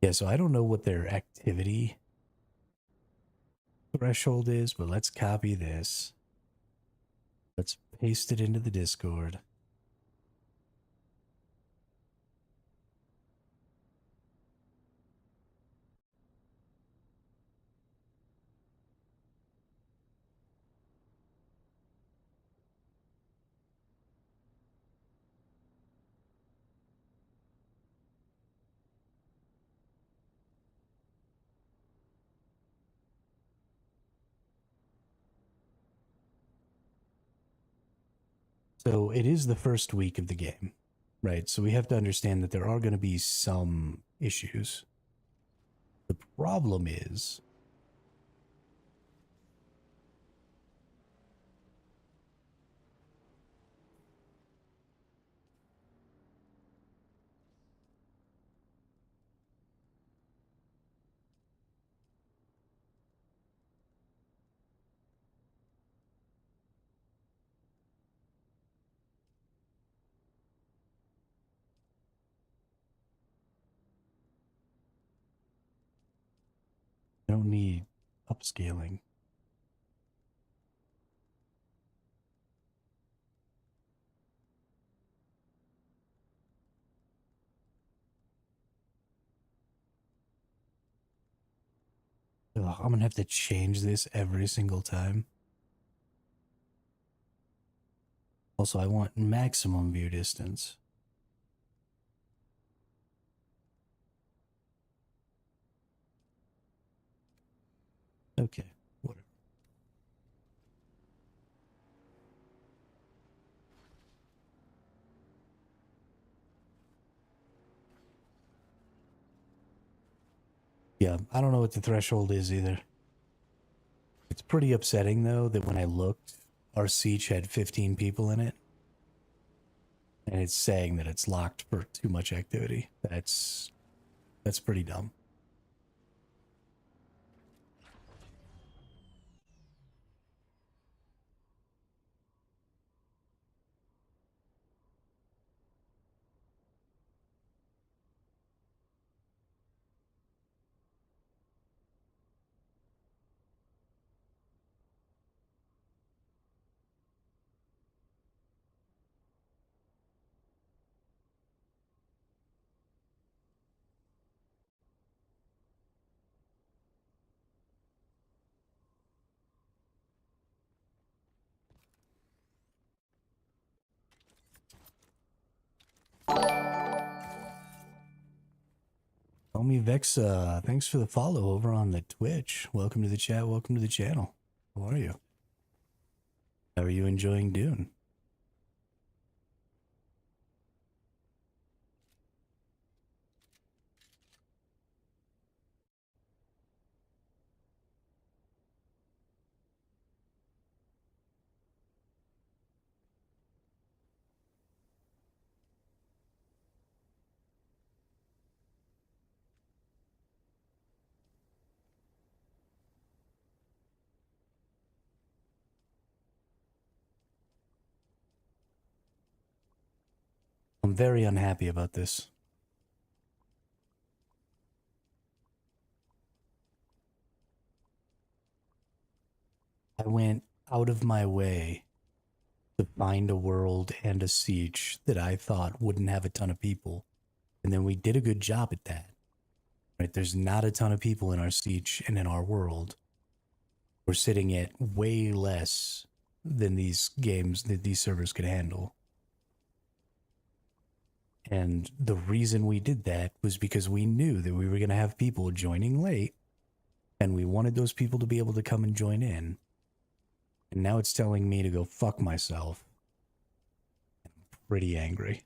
Yeah, so I don't know what their activity threshold is, but let's copy this. Let's paste it into the Discord. So it is the first week of the game, right? So we have to understand that there are going to be some issues. The problem is I don't need upscaling. Ugh, I'm going to have to change this every single time. Also, I want maximum view distance. Okay, whatever. I don't know what the threshold is either. It's pretty upsetting though that when I looked, our siege had 15 people in it, and it's saying that it's locked for too much activity. That's pretty dumb. Homie Vexa, thanks for the follow over on the Twitch. Welcome to the chat. Welcome to the channel. How are you? How are you enjoying Dune? I'm very unhappy about this. I went out of my way to find a world and a siege that I thought wouldn't have a ton of people. And then we did a good job at that. Right? There's not a ton of people in our siege and in our world. We're sitting at way less than these games that these servers could handle. And the reason we did that was because we knew that we were going to have people joining late, and we wanted those people to be able to come and join in. And now it's telling me to go fuck myself. I'm pretty angry.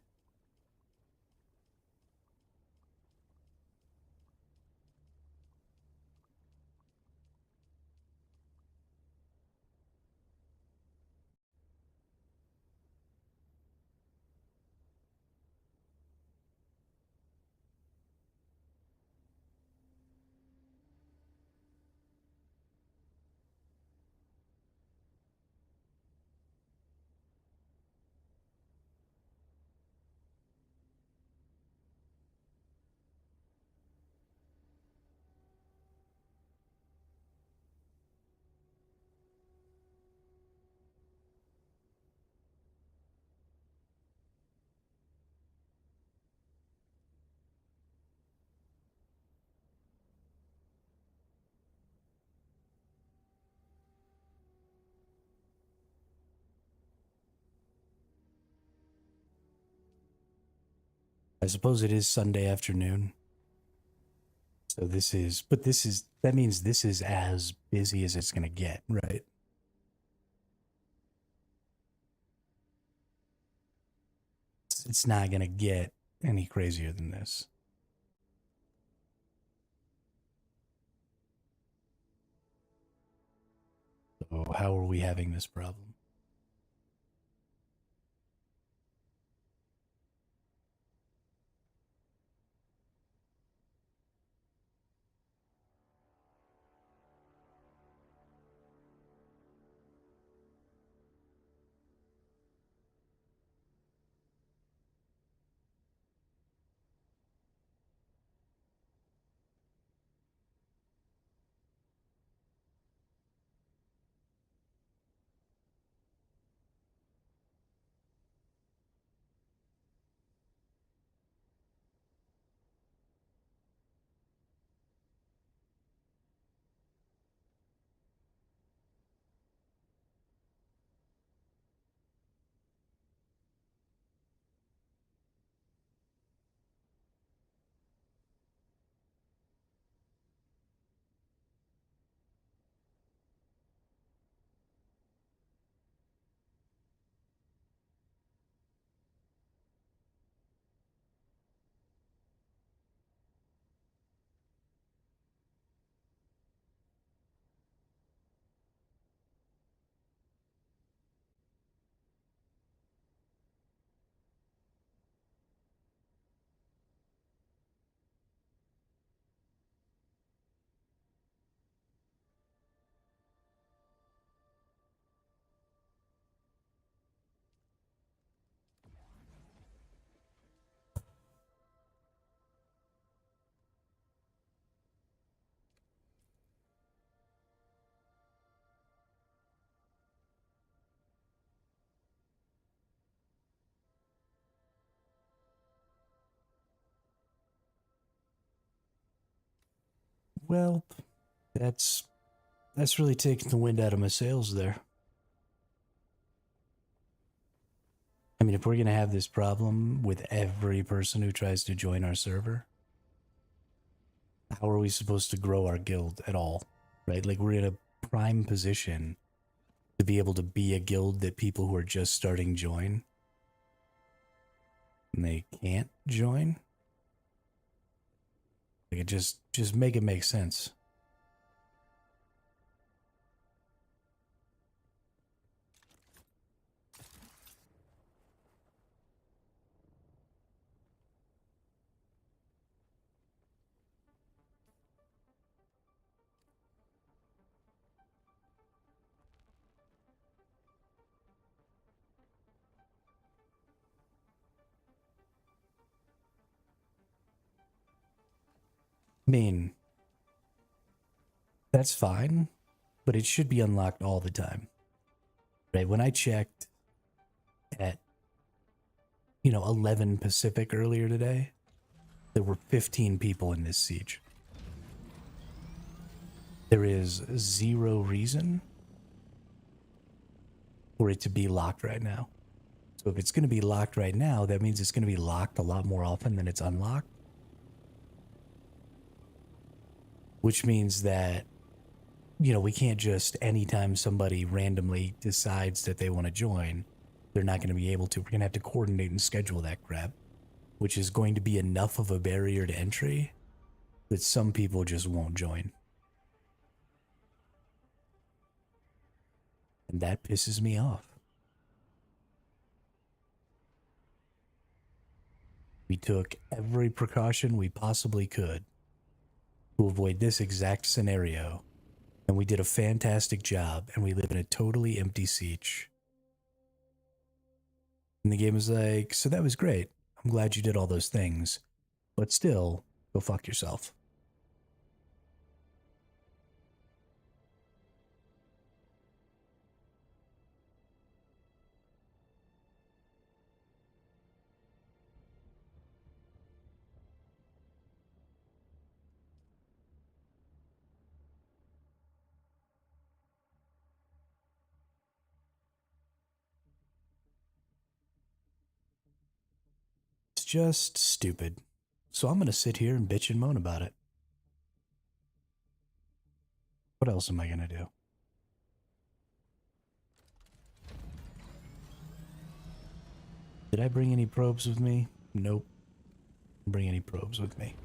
I suppose it is Sunday afternoon. So that means this is as busy as it's going to get, right? It's not going to get any crazier than this. So how are we having this problem? Well, that's really taking the wind out of my sails there. I mean, if we're gonna have this problem with every person who tries to join our server, how are we supposed to grow our guild at all? Right? Like, we're in a prime position to be able to be a guild that people who are just starting join, and they can't join. Like, it just make it make sense. I mean, that's fine, but it should be unlocked all the time. Right? When I checked at 11 Pacific earlier today, there were 15 people in this siege. There is zero reason for it to be locked right now. So if it's going to be locked right now, that means it's going to be locked a lot more often than it's unlocked. Which means that, we can't just, anytime somebody randomly decides that they want to join, they're not going to be able to. We're going to have to coordinate and schedule that crap, which is going to be enough of a barrier to entry that some people just won't join. And that pisses me off. We took every precaution we possibly could to avoid this exact scenario, and we did a fantastic job, and we live in a totally empty siege. And the game was like, so that was great. I'm glad you did all those things, but still, go fuck yourself. It's just stupid. So I'm going to sit here and bitch and moan about it. What else am I going to do? Did I bring any probes with me? Nope. Didn't bring any probes with me.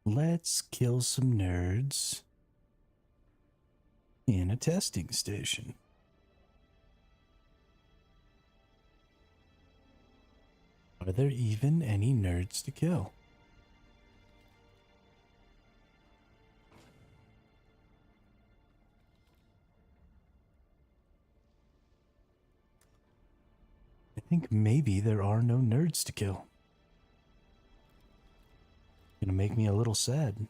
Let's kill some nerds. in a testing station. Are there even any nerds to kill? I think maybe there are no nerds to kill. Gonna make me a little sad.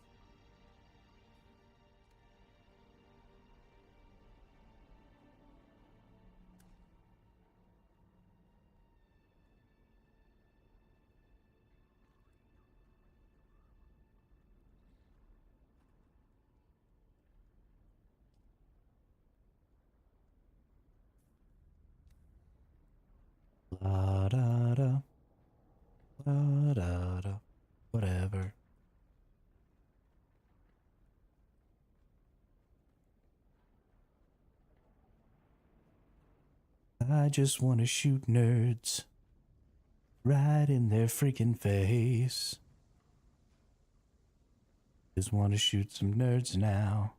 La da da, la da da, whatever. I just want to shoot nerds right in their freaking face. Just want to shoot some nerds now.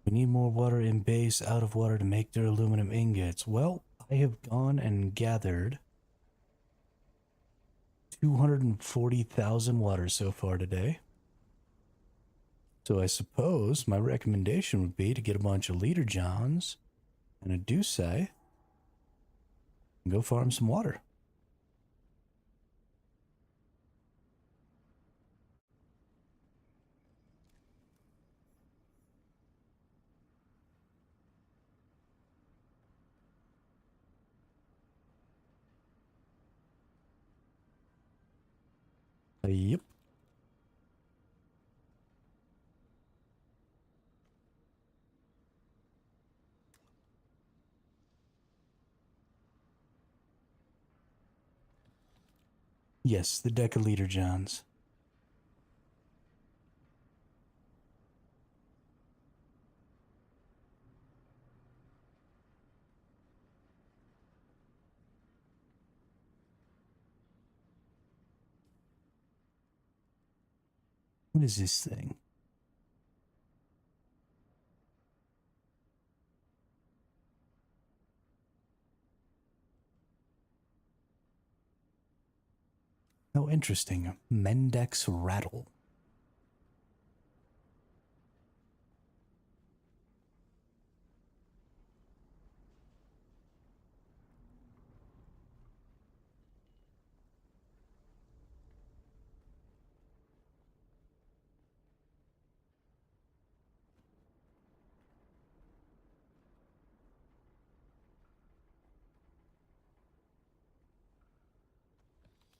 We need more water in base, out of water to make their aluminum ingots. Well, I have gone and gathered 240,000 water so far today. So I suppose my recommendation would be to get a bunch of leader johns and a deuce and go farm some water. Yep. Yes, the deck of leader johns. What is this thing? Oh, interesting. Mendex rattle.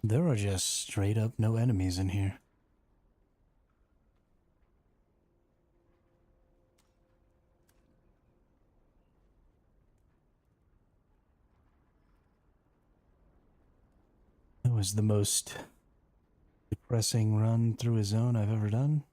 There are just straight up no enemies in here. That was the most depressing run through a zone I've ever done.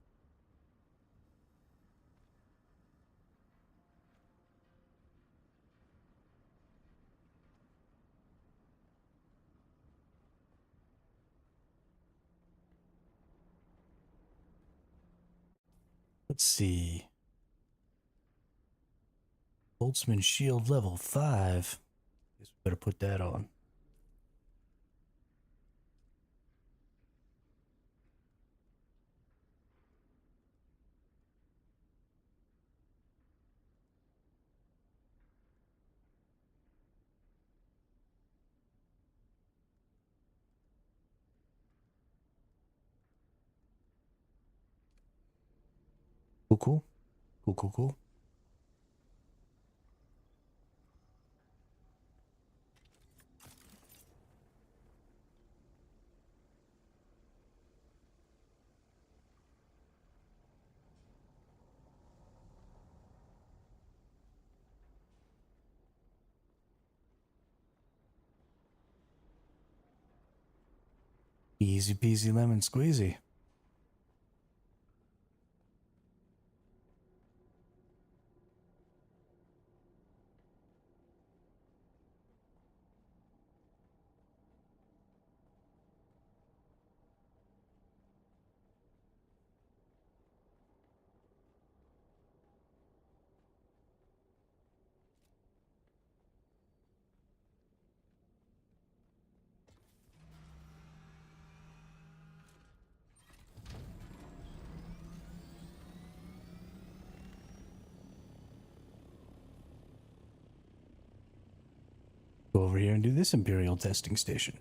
Let's see. Boltzmann shield level 5. Guess we better put that on. Cool, cool. Cool, cool, cool. Easy peasy lemon squeezy. over here and do this Imperial testing station.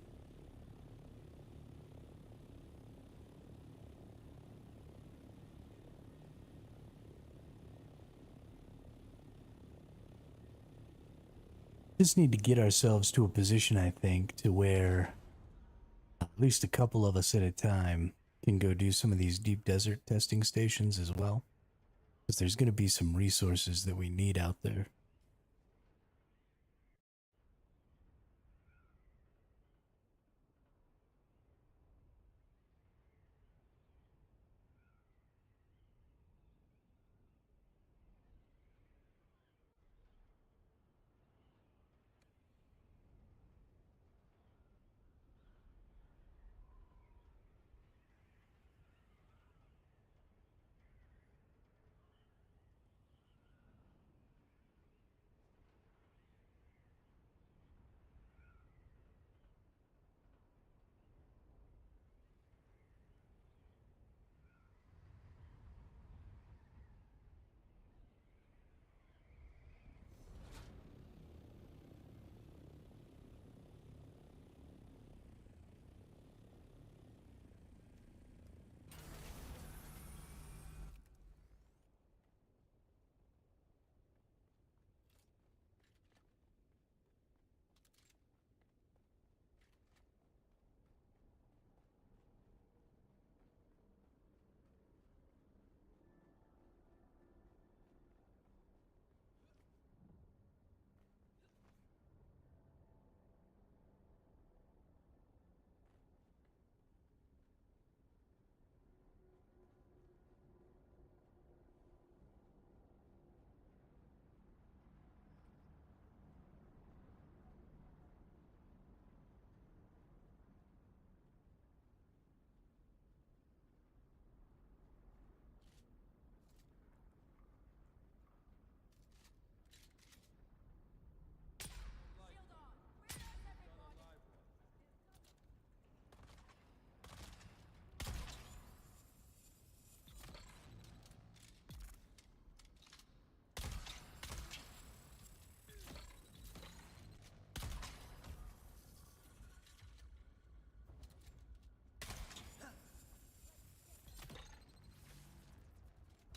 Just need to get ourselves to a position, I think, to where at least a couple of us at a time can go do some of these deep desert testing stations as well. Because there's going to be some resources that we need out there.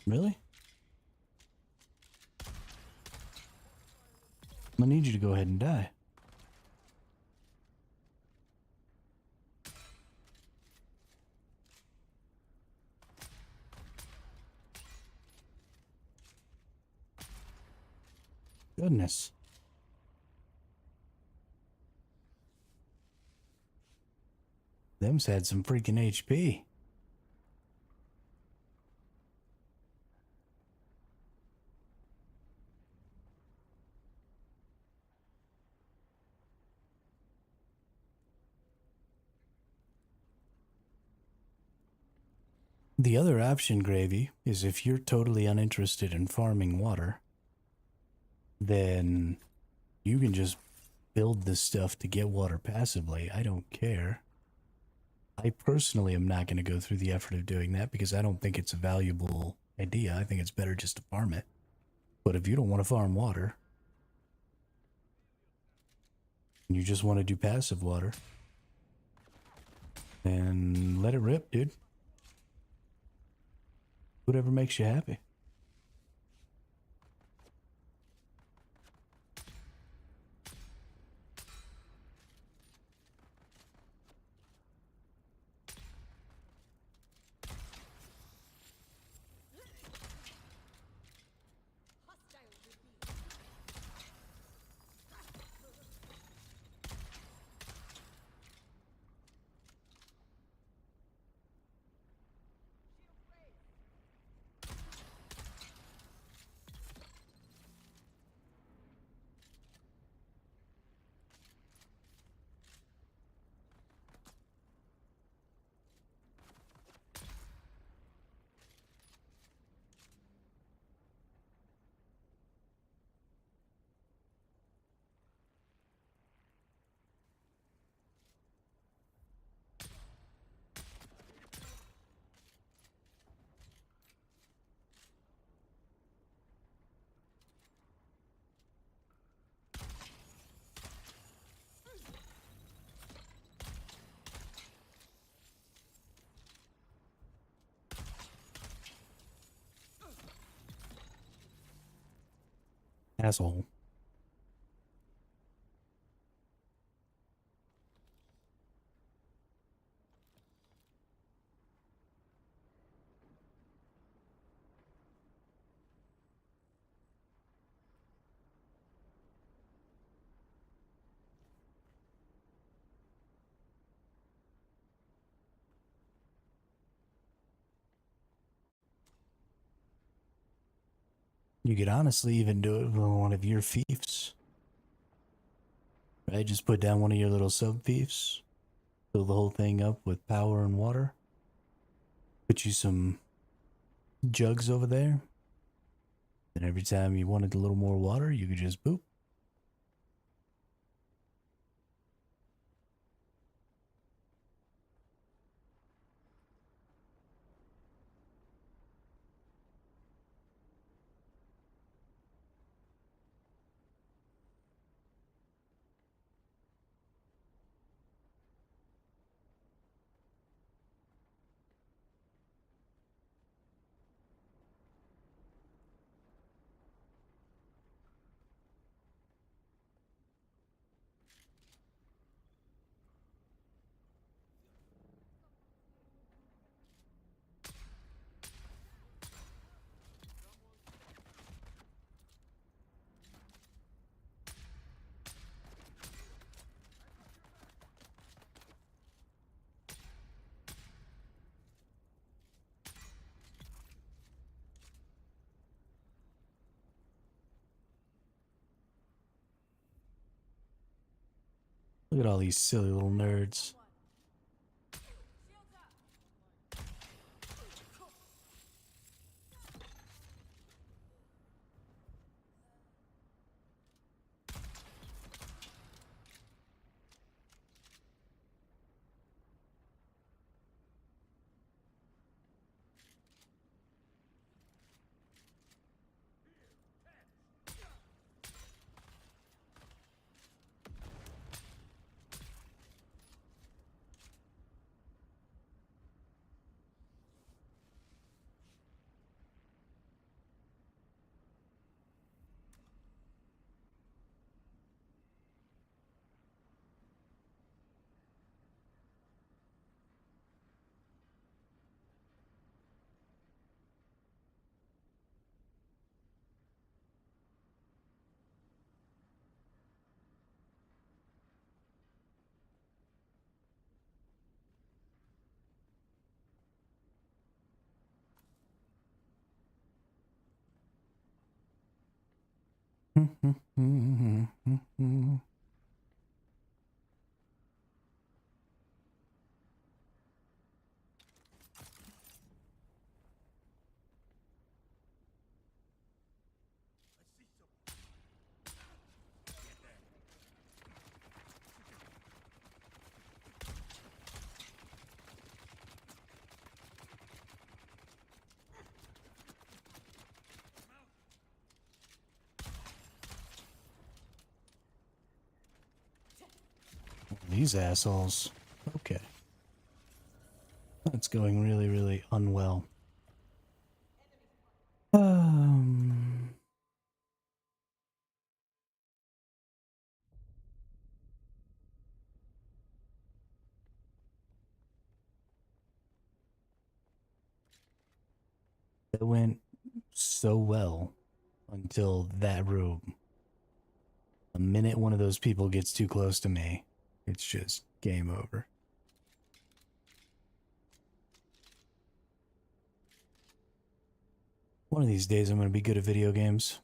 Really? I'm gonna need you to go ahead and die. Goodness. Them's had some freaking HP. The other option, Gravy, is if you're totally uninterested in farming water, then you can just build this stuff to get water passively. I don't care. I personally am not going to go through the effort of doing that because I don't think it's a valuable idea. I think it's better just to farm it. But if you don't want to farm water, and you just want to do passive water, then let it rip, dude. Whatever makes you happy. Asshole. You could honestly even do it with one of your fiefs. Right? Just put down one of your little sub fiefs. Fill the whole thing up with power and water. Put you some jugs over there. And every time you wanted a little more water, you could just boop. Look at all these silly little nerds. These assholes. Okay. That's going really, really unwell. It went so well until that room. The minute one of those people gets too close to me, it's just game over. One of these days I'm going to be good at video games.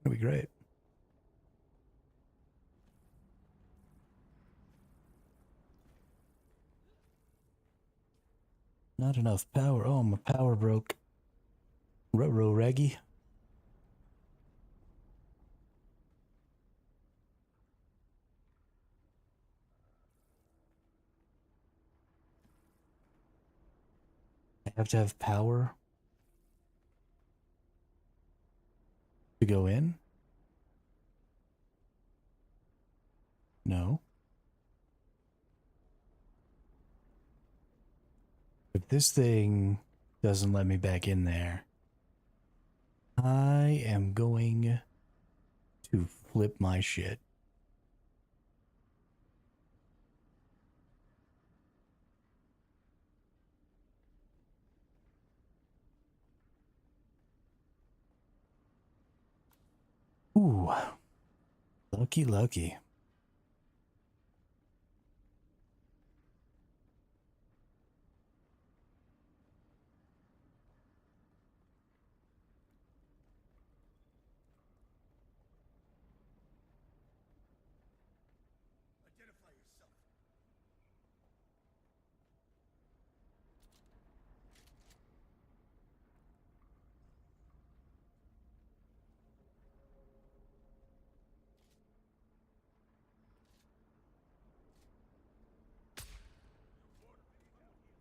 It'll be great. Not enough power. Oh, my power broke. Ruh-roh, Raggy. I have to have power to go in? No. If this thing doesn't let me back in there, I am going to flip my shit. Ooh, lucky, lucky.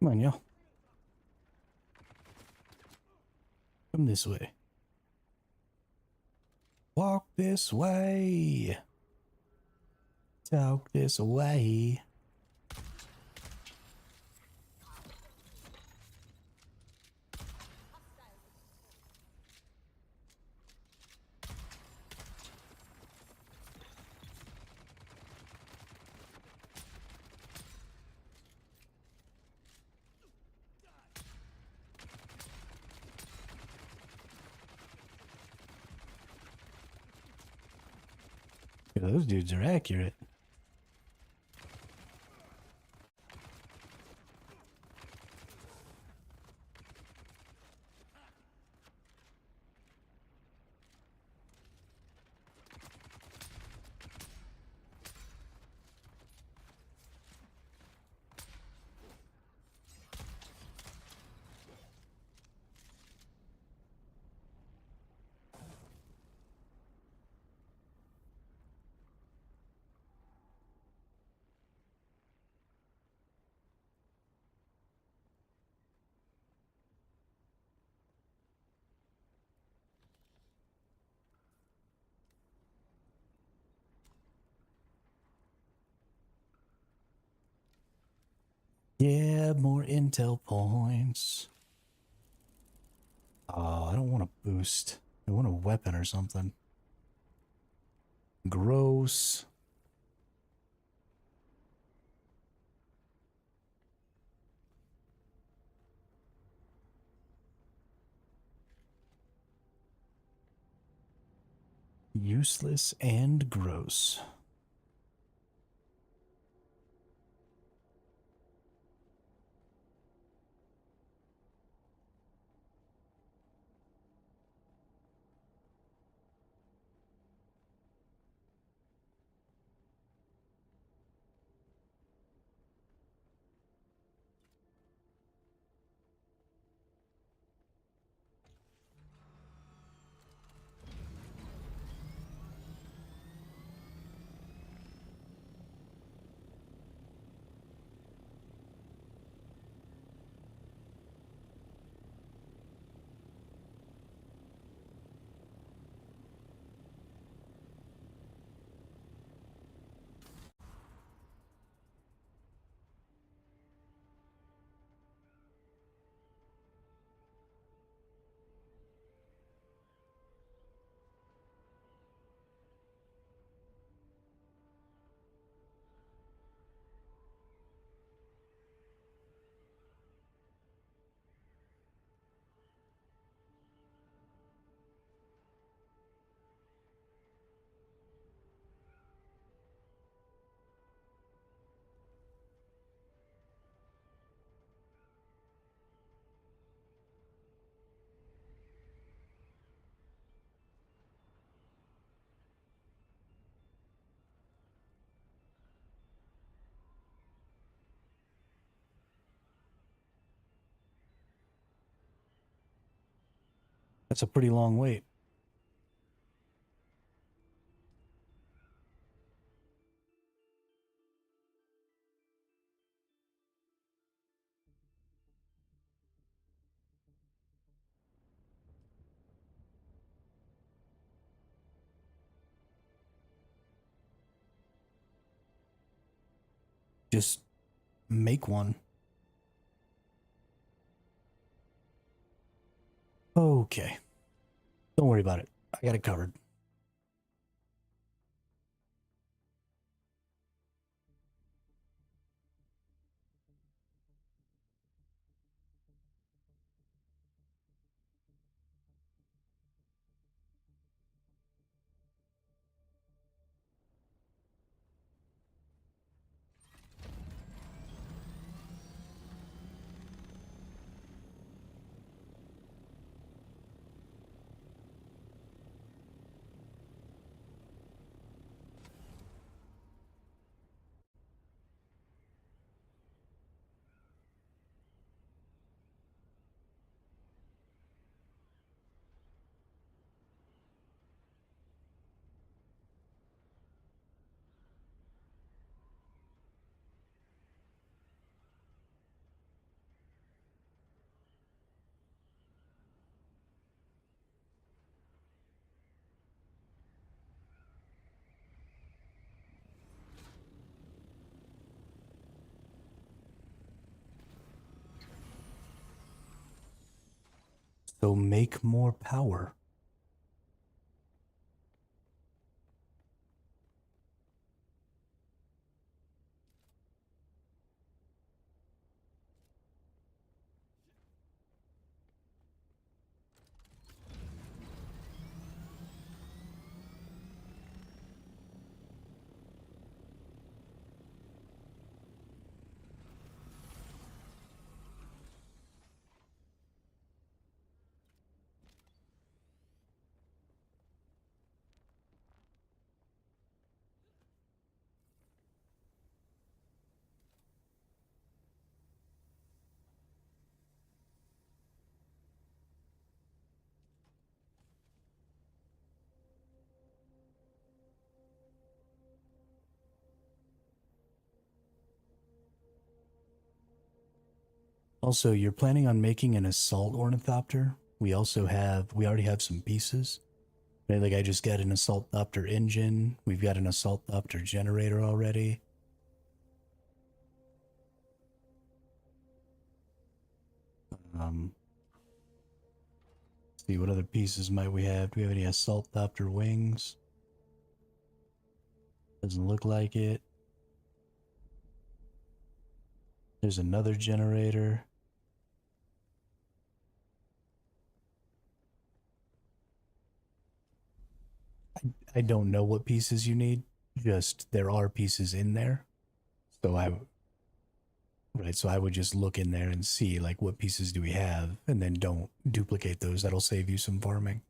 Come on, y'all. Come this way. Walk this way. Talk this way. Yeah, those dudes are accurate. Yeah, more intel points. Oh, I don't want a boost. I want a weapon or something. Gross. Useless and gross. That's a pretty long wait. Just make one. Okay. Don't worry about it. I got it covered. So make more power. Also, you're planning on making an assault ornithopter. We already have some pieces. Right, like I just got an assault thopter engine. We've got an assault thopter generator already. Let's see, what other pieces might we have? Do we have any assault thopter wings? Doesn't look like it. There's another generator. I don't know what pieces you need. Just there are pieces in there. So I would just look in there and see like what pieces do we have, and then don't duplicate those. That'll save you some farming.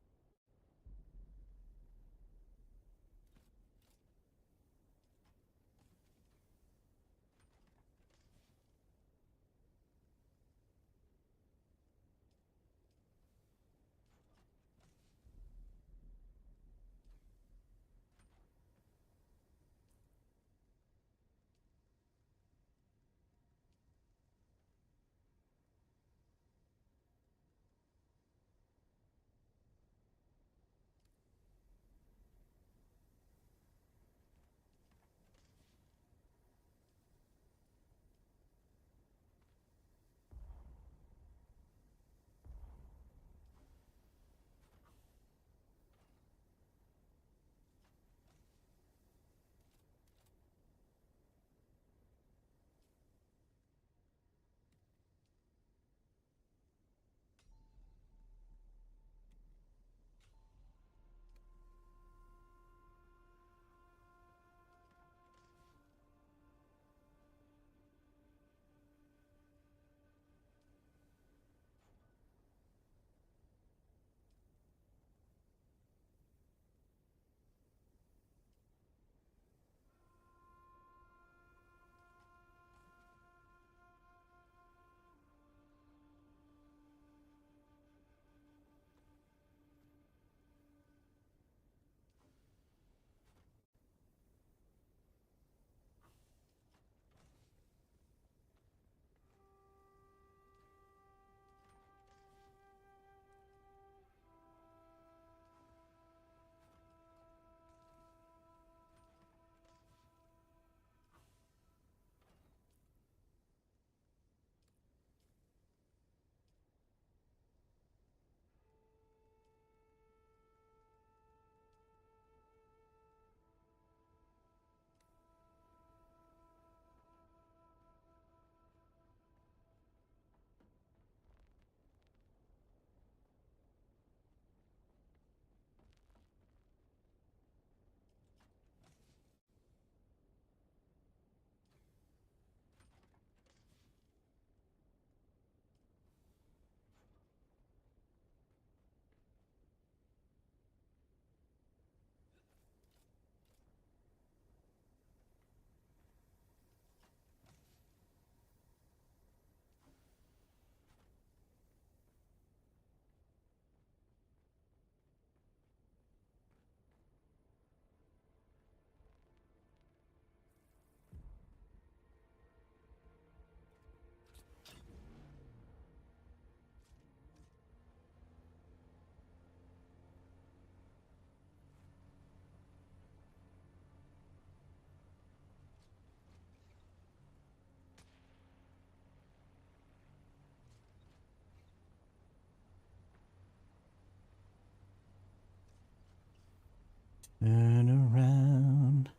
Turn around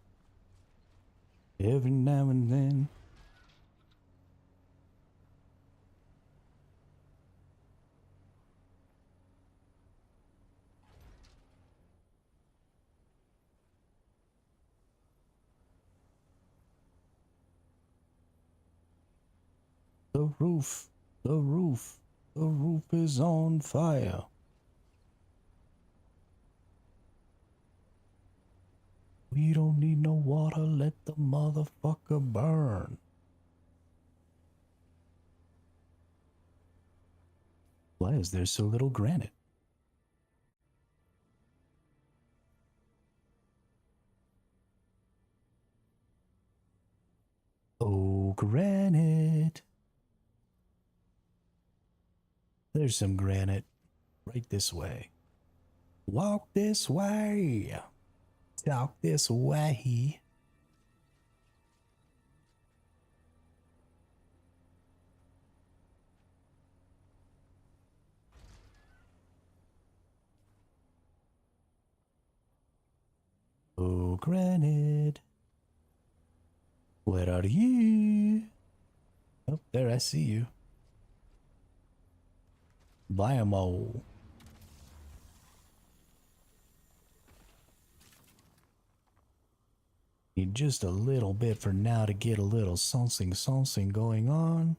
every now and then. The roof, the roof, the roof is on fire. We don't need no water, let the motherfucker burn. Why is there so little granite? Oh, granite. There's some granite right this way. Walk this way. Talk this way. Oh, granite. Where are you? Oh, there, I see you. Buy 'em all. Need just a little bit for now to get a little something going on.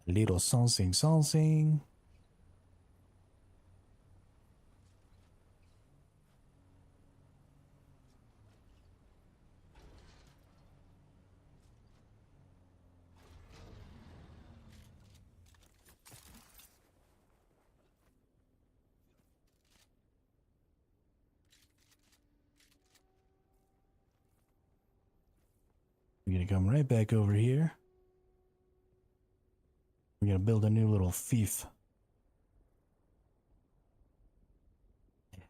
A little something. We're gonna come right back over here. We're gonna build a new little fief.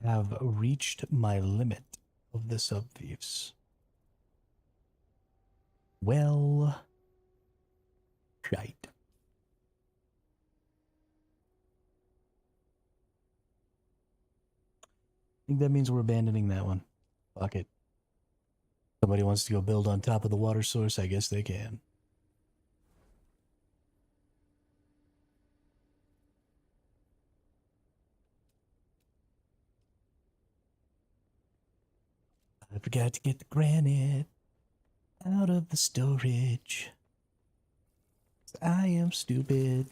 I have reached my limit of the sub fiefs. Well, shite. I think that means we're abandoning that one. Fuck it. Somebody wants to go build on top of the water source, I guess they can. I forgot to get the granite out of the storage. I am stupid.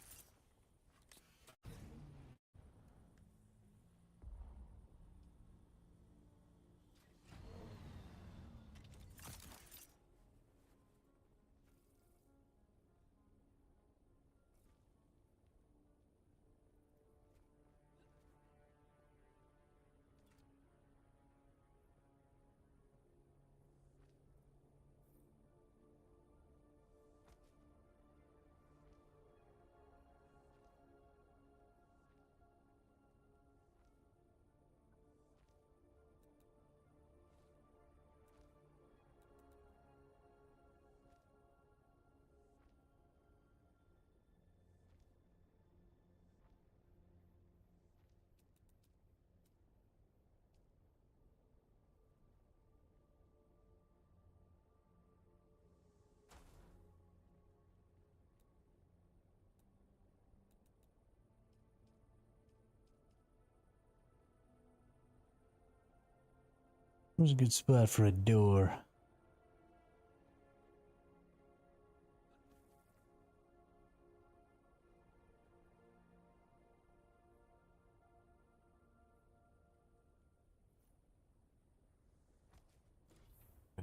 Where's a good spot for a door?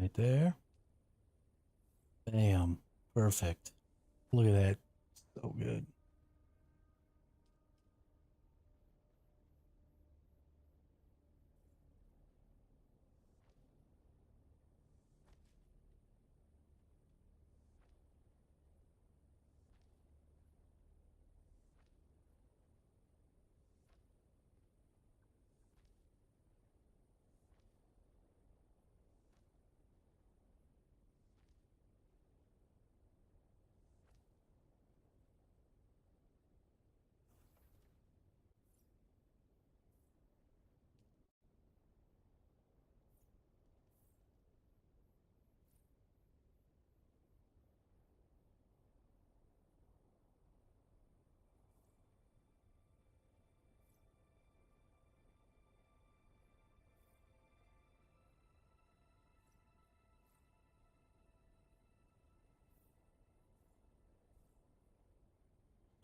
Right there. Bam. Perfect. Look at that. So good.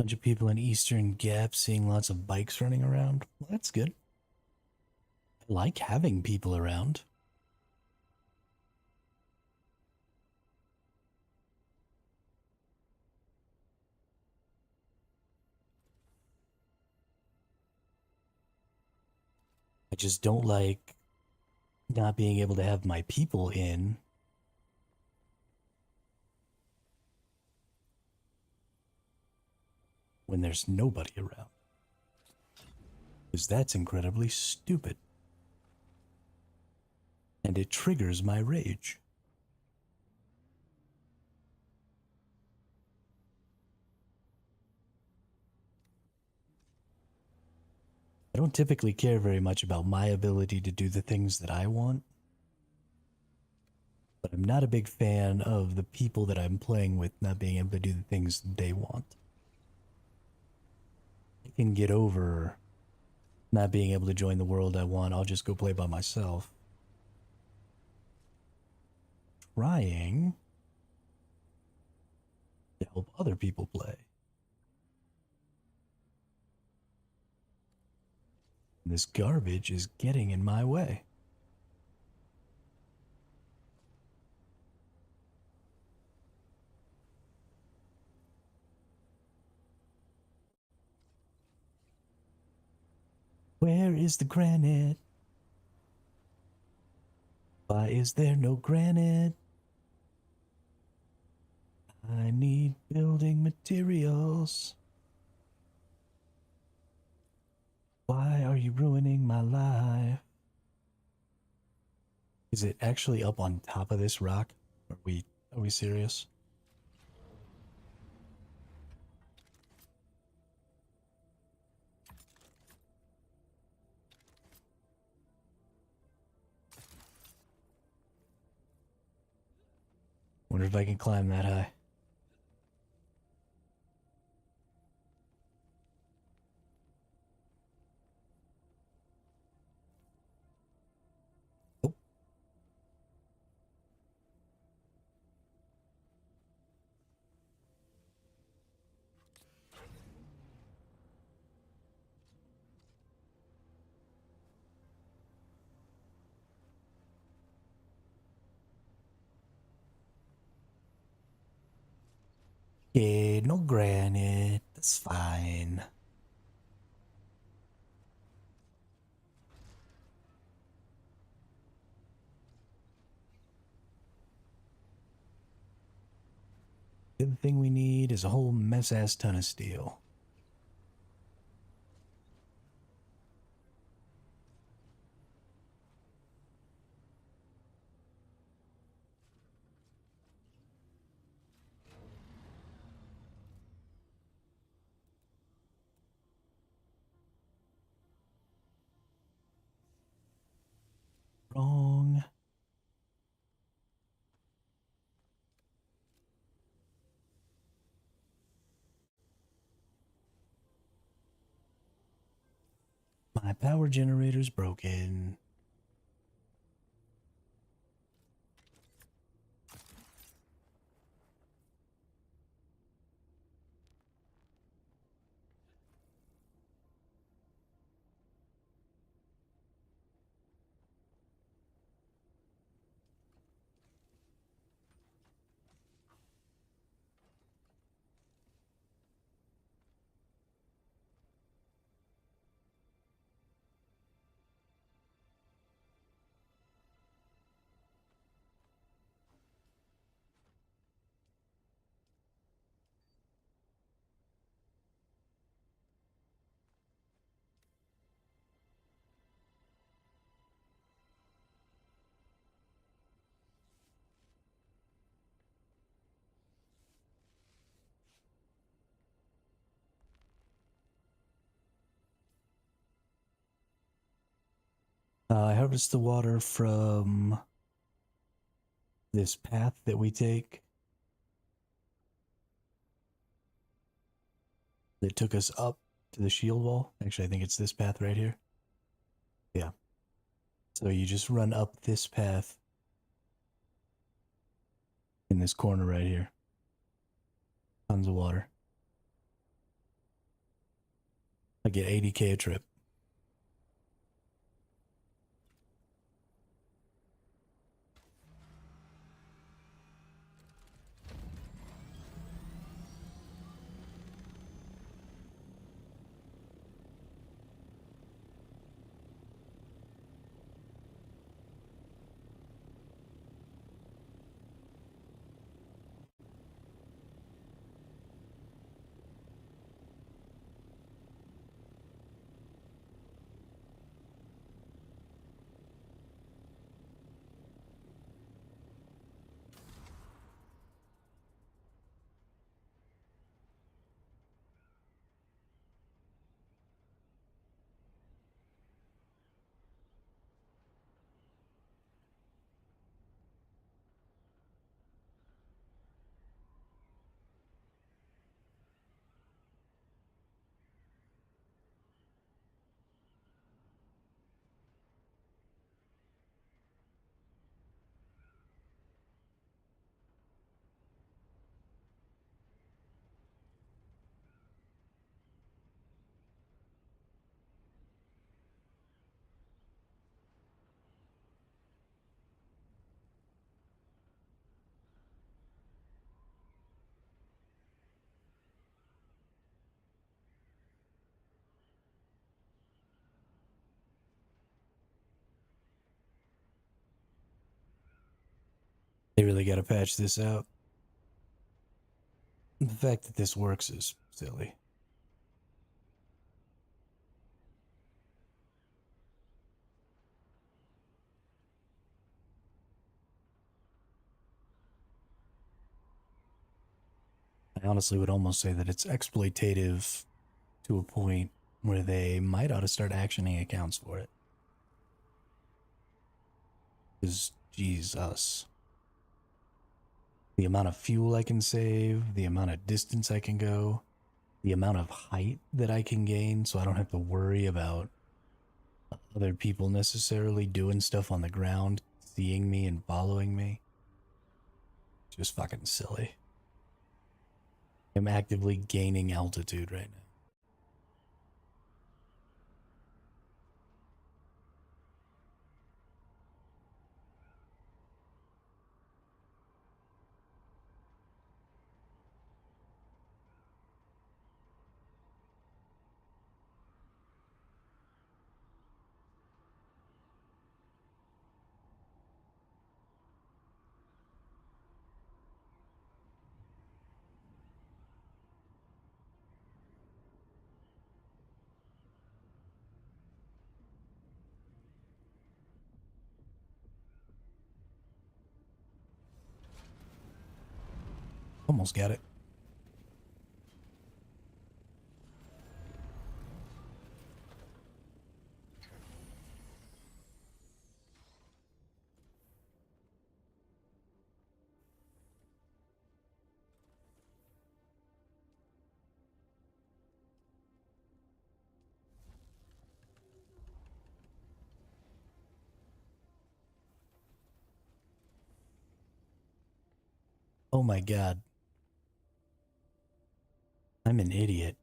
Bunch of people in Eastern Gap seeing lots of bikes running around. Well, that's good. I like having people around. I just don't like not being able to have my people in when there's nobody around. Because that's incredibly stupid. And it triggers my rage. I don't typically care very much about my ability to do the things that I want. But I'm not a big fan of the people that I'm playing with not being able to do the things they want. I can get over not being able to join the world I want. I'll just go play by myself. Trying to help other people play. This garbage is getting in my way. Where is the granite? Why is there no granite? I need building materials. Why are you ruining my life? Is it actually up on top of this rock? Are we serious? Wonder if I can climb that high. Nope. Okay, no granite. That's fine. The other thing we need is a whole mess-ass ton of steel. Wrong. My power generator's broken. I harvest the water from this path that we take that took us up to the shield wall. Actually, I think it's this path right here. Yeah. So you just run up this path in this corner right here. Tons of water. I get 80K a trip. They really got to patch this out. The fact that this works is silly. I honestly would almost say that it's exploitative to a point where they might ought to start actioning accounts for it. Because, Jesus. The amount of fuel I can save, the amount of distance I can go, the amount of height that I can gain so I don't have to worry about other people necessarily doing stuff on the ground, seeing me and following me. Just fucking silly. I'm actively gaining altitude right now. Almost got it. Oh my god. I'm an idiot.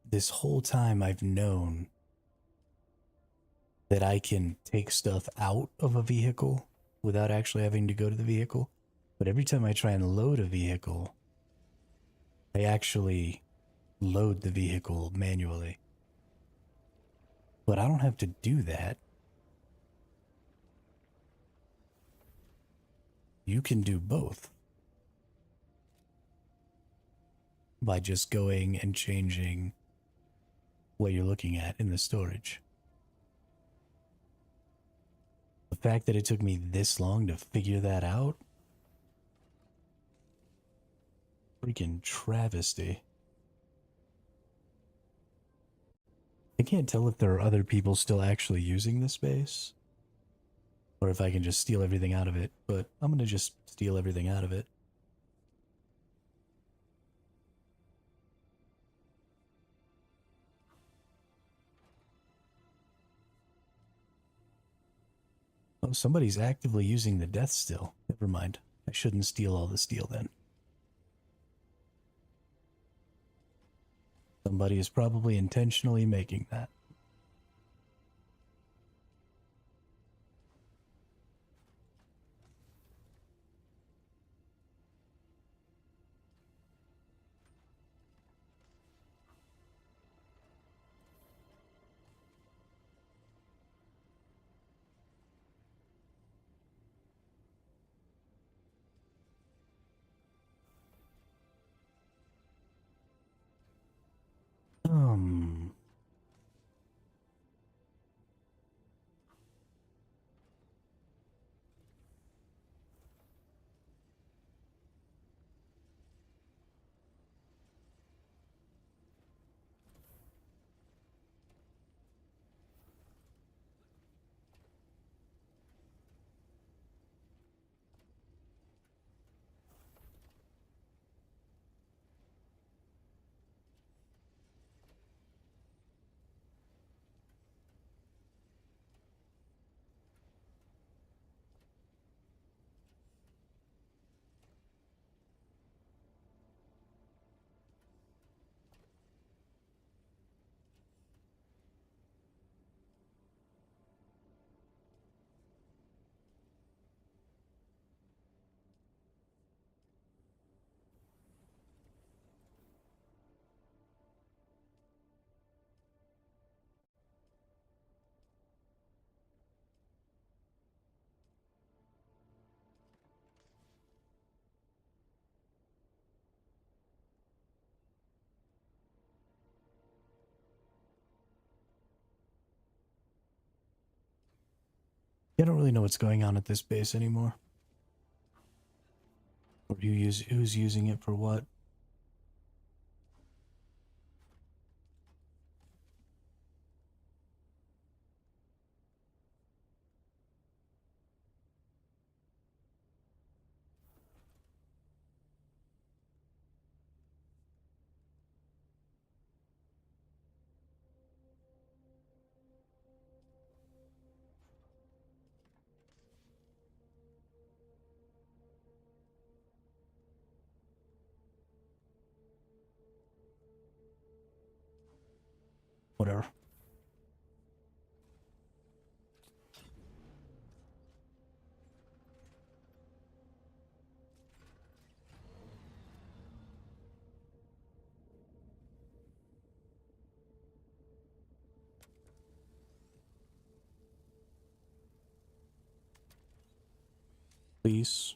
This whole time I've known that I can take stuff out of a vehicle without actually having to go to the vehicle. But every time I try and load a vehicle, I actually load the vehicle manually. But I don't have to do that. You can do both by just going and changing what you're looking at in the storage. The fact that it took me this long to figure that out, freaking travesty. I can't tell if there are other people still actually using this space, or if I can just steal everything out of it, but I'm gonna just steal everything out of it. Oh, somebody's actively using the death still. Never mind. I shouldn't steal all the steel then. Somebody is probably intentionally making that. Um, I don't really know what's going on at this base anymore. Or who's using it for what? Whatever. Please.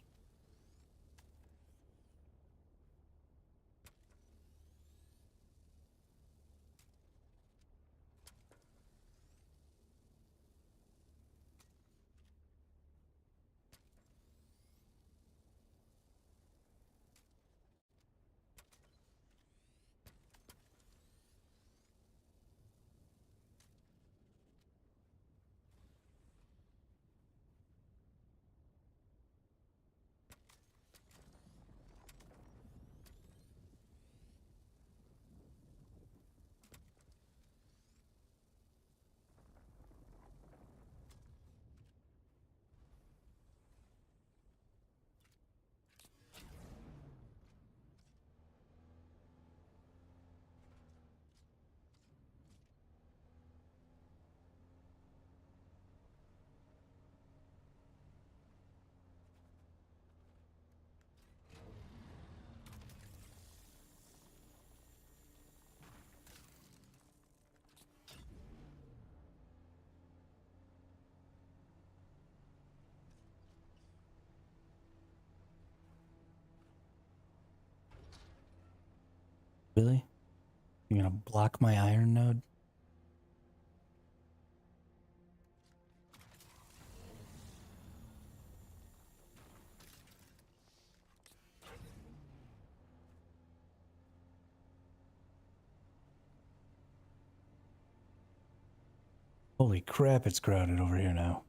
Really? You're gonna block my iron node? Holy crap, it's crowded over here now.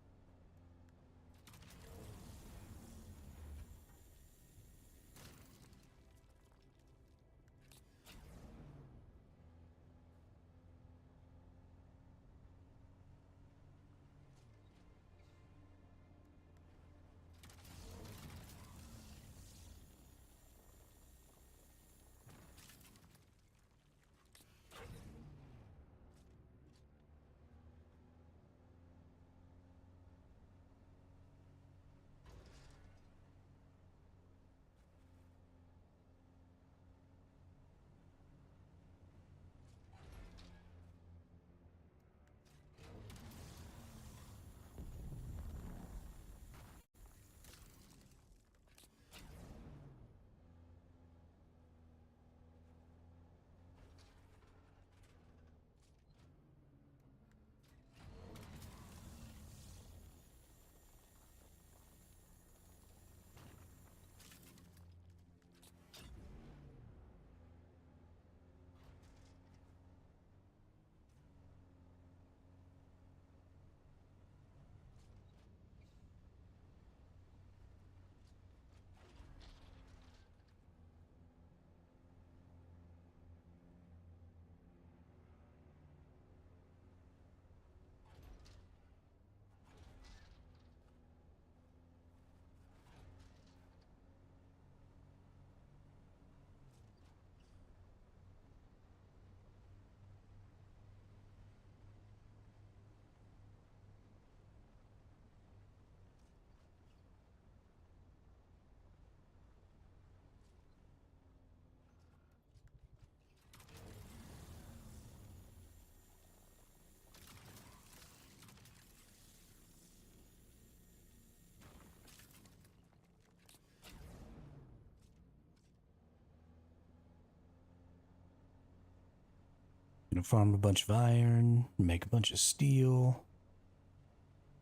Gonna farm a bunch of iron, make a bunch of steel.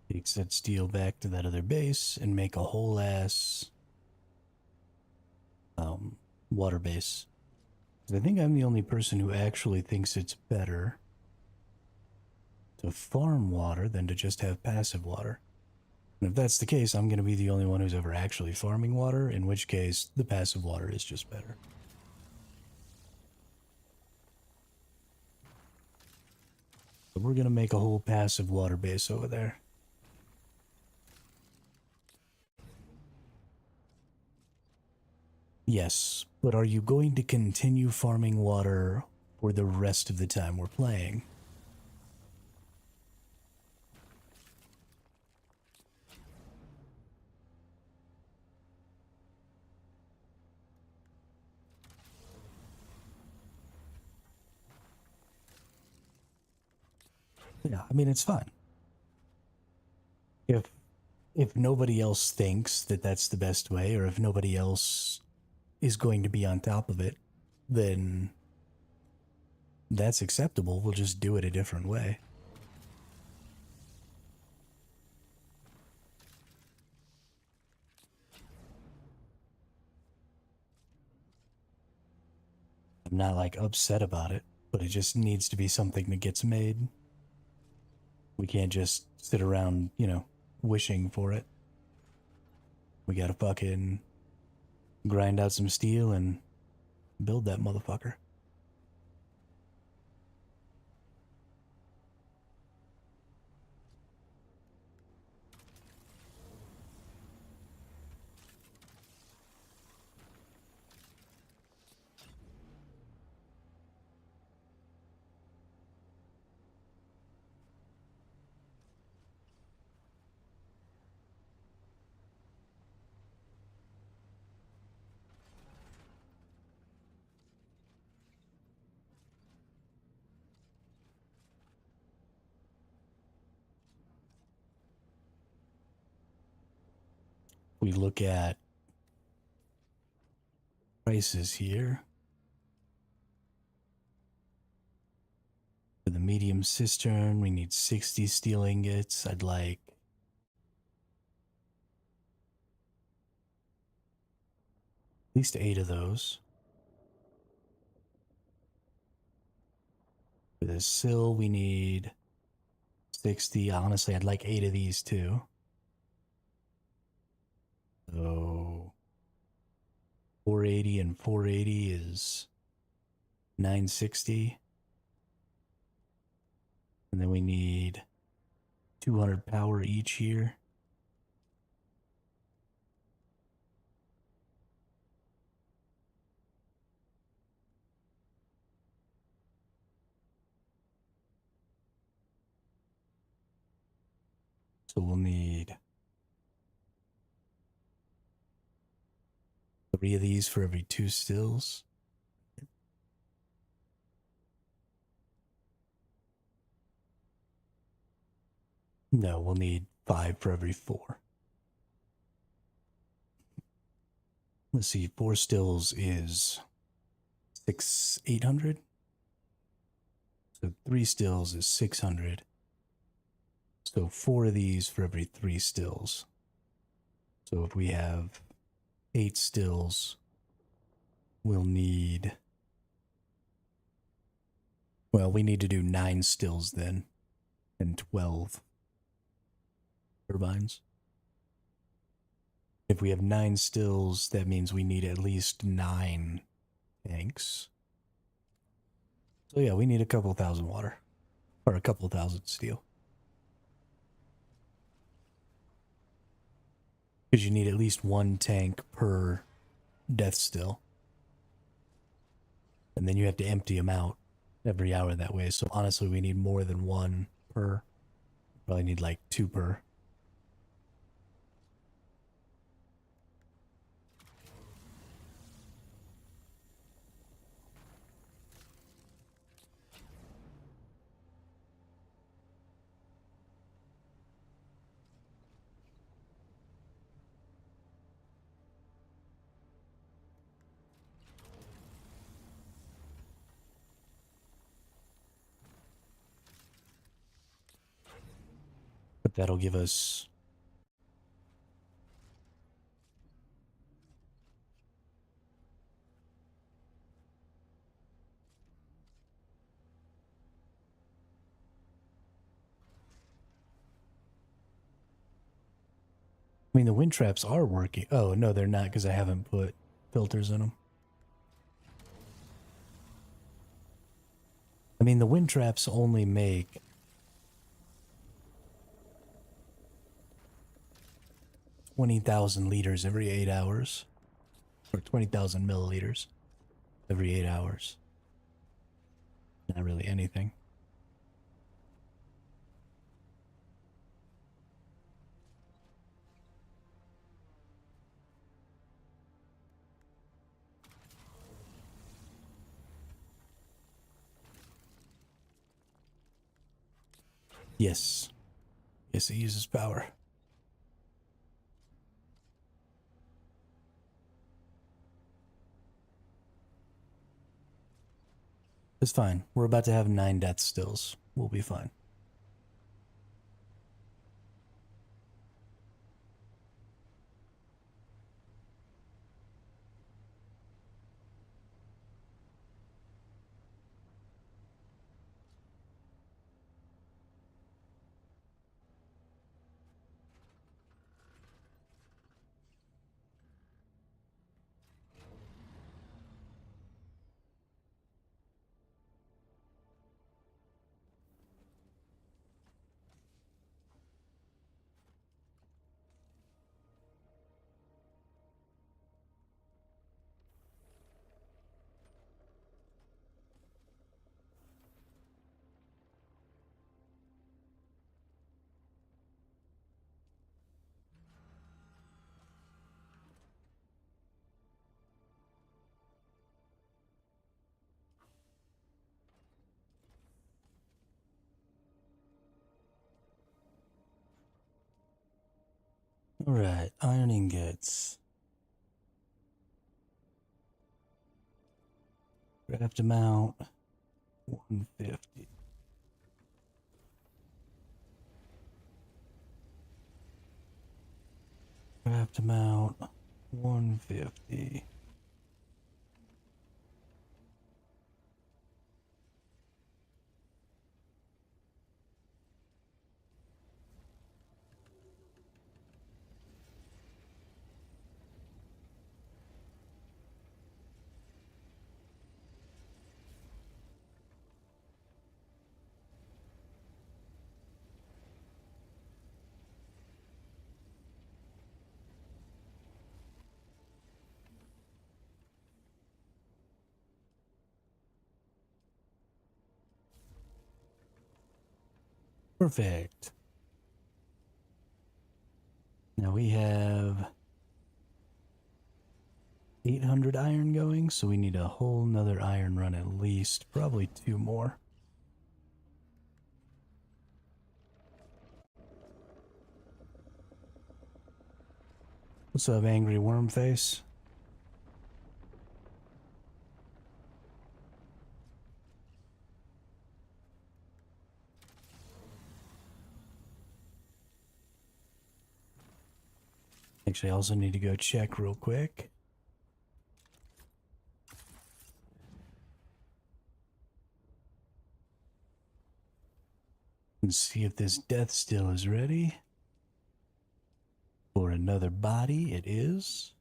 Take that steel back to that other base and make a whole ass water base. I think I'm the only person who actually thinks it's better to farm water than to just have passive water. And if that's the case, I'm going to be the only one who's ever actually farming water, in which case the passive water is just better. But we're going to make a whole passive water base over there. Yes, but are you going to continue farming water for the rest of the time we're playing? Yeah, I mean, it's fine. If nobody else thinks that that's the best way, or if nobody else is going to be on top of it, then that's acceptable. We'll just do it a different way. I'm not like upset about it, but it just needs to be something that gets made. We can't just sit around, you know, wishing for it. We gotta fucking grind out some steel and build that motherfucker. We look at prices here. For the medium cistern, we need 60 steel ingots. I'd like at least 8 of those. For the sill, we need 60. Honestly, I'd like 8 of these too. So 480 and 480 is 960. And then we need 200 power each here. So we'll need 3 of these for every 2 stills. No, we'll need 5 for every 4. Let's see, 4 stills is 800. So 3 stills is 600. So 4 of these for every 3 stills. So if we have 8 stills, we'll need... Well, we need to do 9 stills then, and 12 turbines. If we have 9 stills, that means we need at least 9 tanks. So yeah, we need a couple thousand water. Or a couple thousand steel. Because you need at least 1 tank per death still. And then you have to empty them out every hour that way. So honestly, we need more than 1 per. Probably need like 2 per. But that'll give us... I mean, the wind traps are working. Oh, no, they're not because I haven't put filters in them. I mean, the wind traps only make 20,000 liters every 8 hours. Or 20,000 milliliters every 8 hours. Not really anything. Yes. Yes, it uses power. It's fine. We're about to have 9 death stills. We'll be fine. Alright, iron ingots. Craft amount 150. Craft amount 150. Perfect. Now we have 800 iron going, so we need a whole nother iron run at least, probably 2 more. What's up, angry worm face? Actually, I also need to go check real quick. And see if this death still is ready. For another body, it is.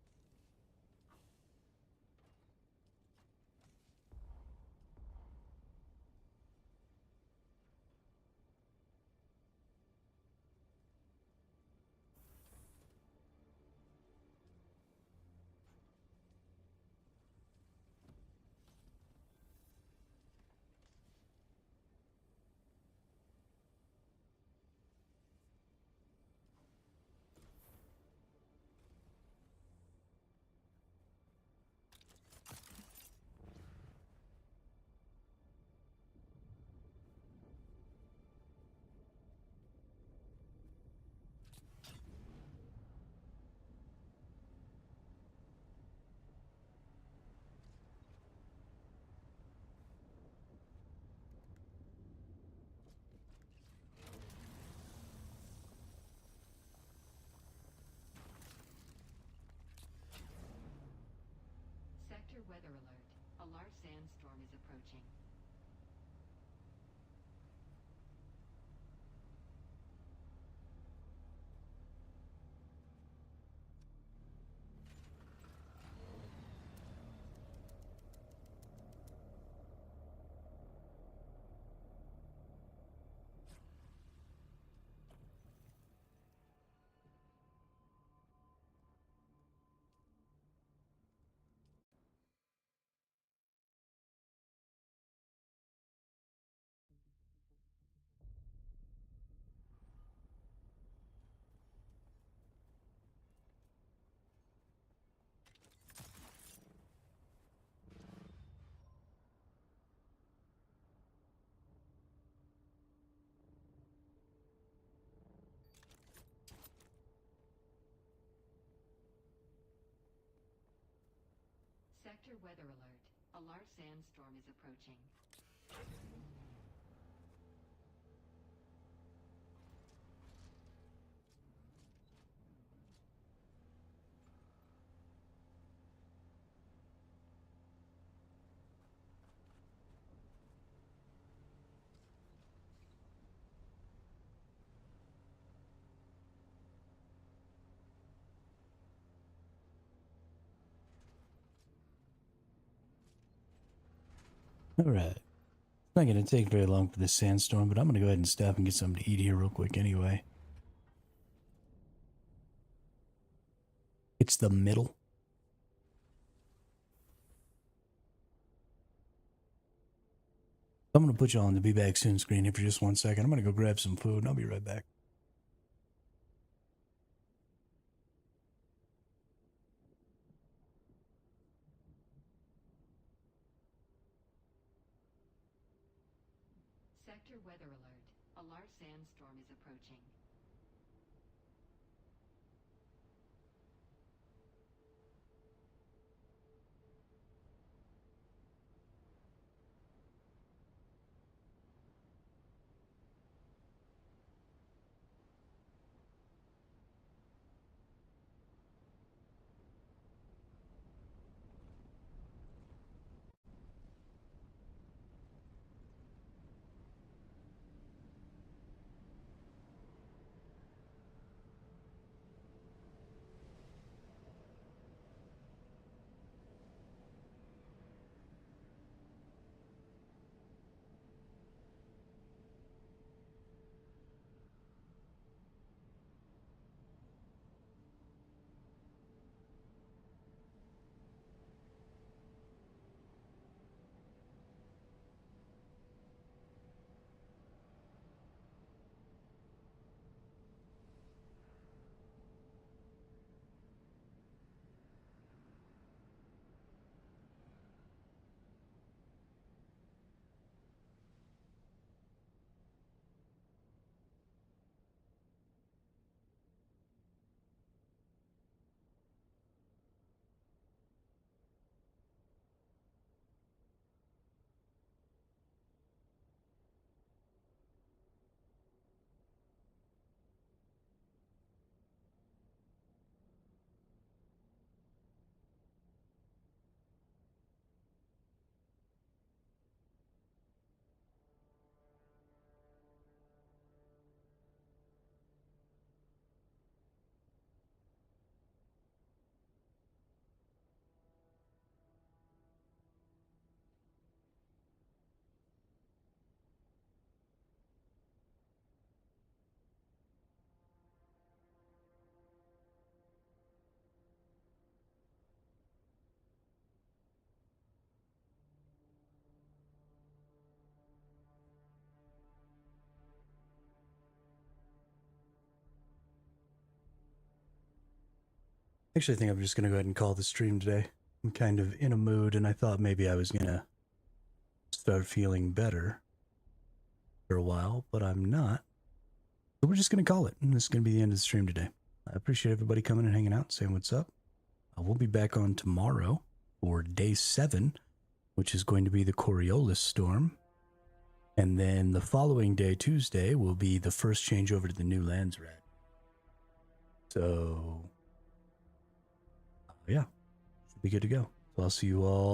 Sector weather alert. A large sandstorm is approaching. Sector weather alert. A large sandstorm is approaching. All right. It's not going to take very long for this sandstorm, but I'm going to go ahead and stop and get something to eat here real quick anyway. It's the middle. I'm going to put you on the be back soon screen here for just 1 second. I'm going to go grab some food and I'll be right back. Sector weather alert. A large sandstorm is approaching. Actually, I think I'm just going to go ahead and call the stream today. I'm kind of in a mood, and I thought maybe I was going to start feeling better for a while, but I'm not. So we're just going to call it, and this is going to be the end of the stream today. I appreciate everybody coming and hanging out, saying what's up. We'll be back on tomorrow for day 7, which is going to be the Coriolis storm. And then the following day, Tuesday, will be the first changeover to the new lands rat. So, yeah, should be good to go. So I'll see you all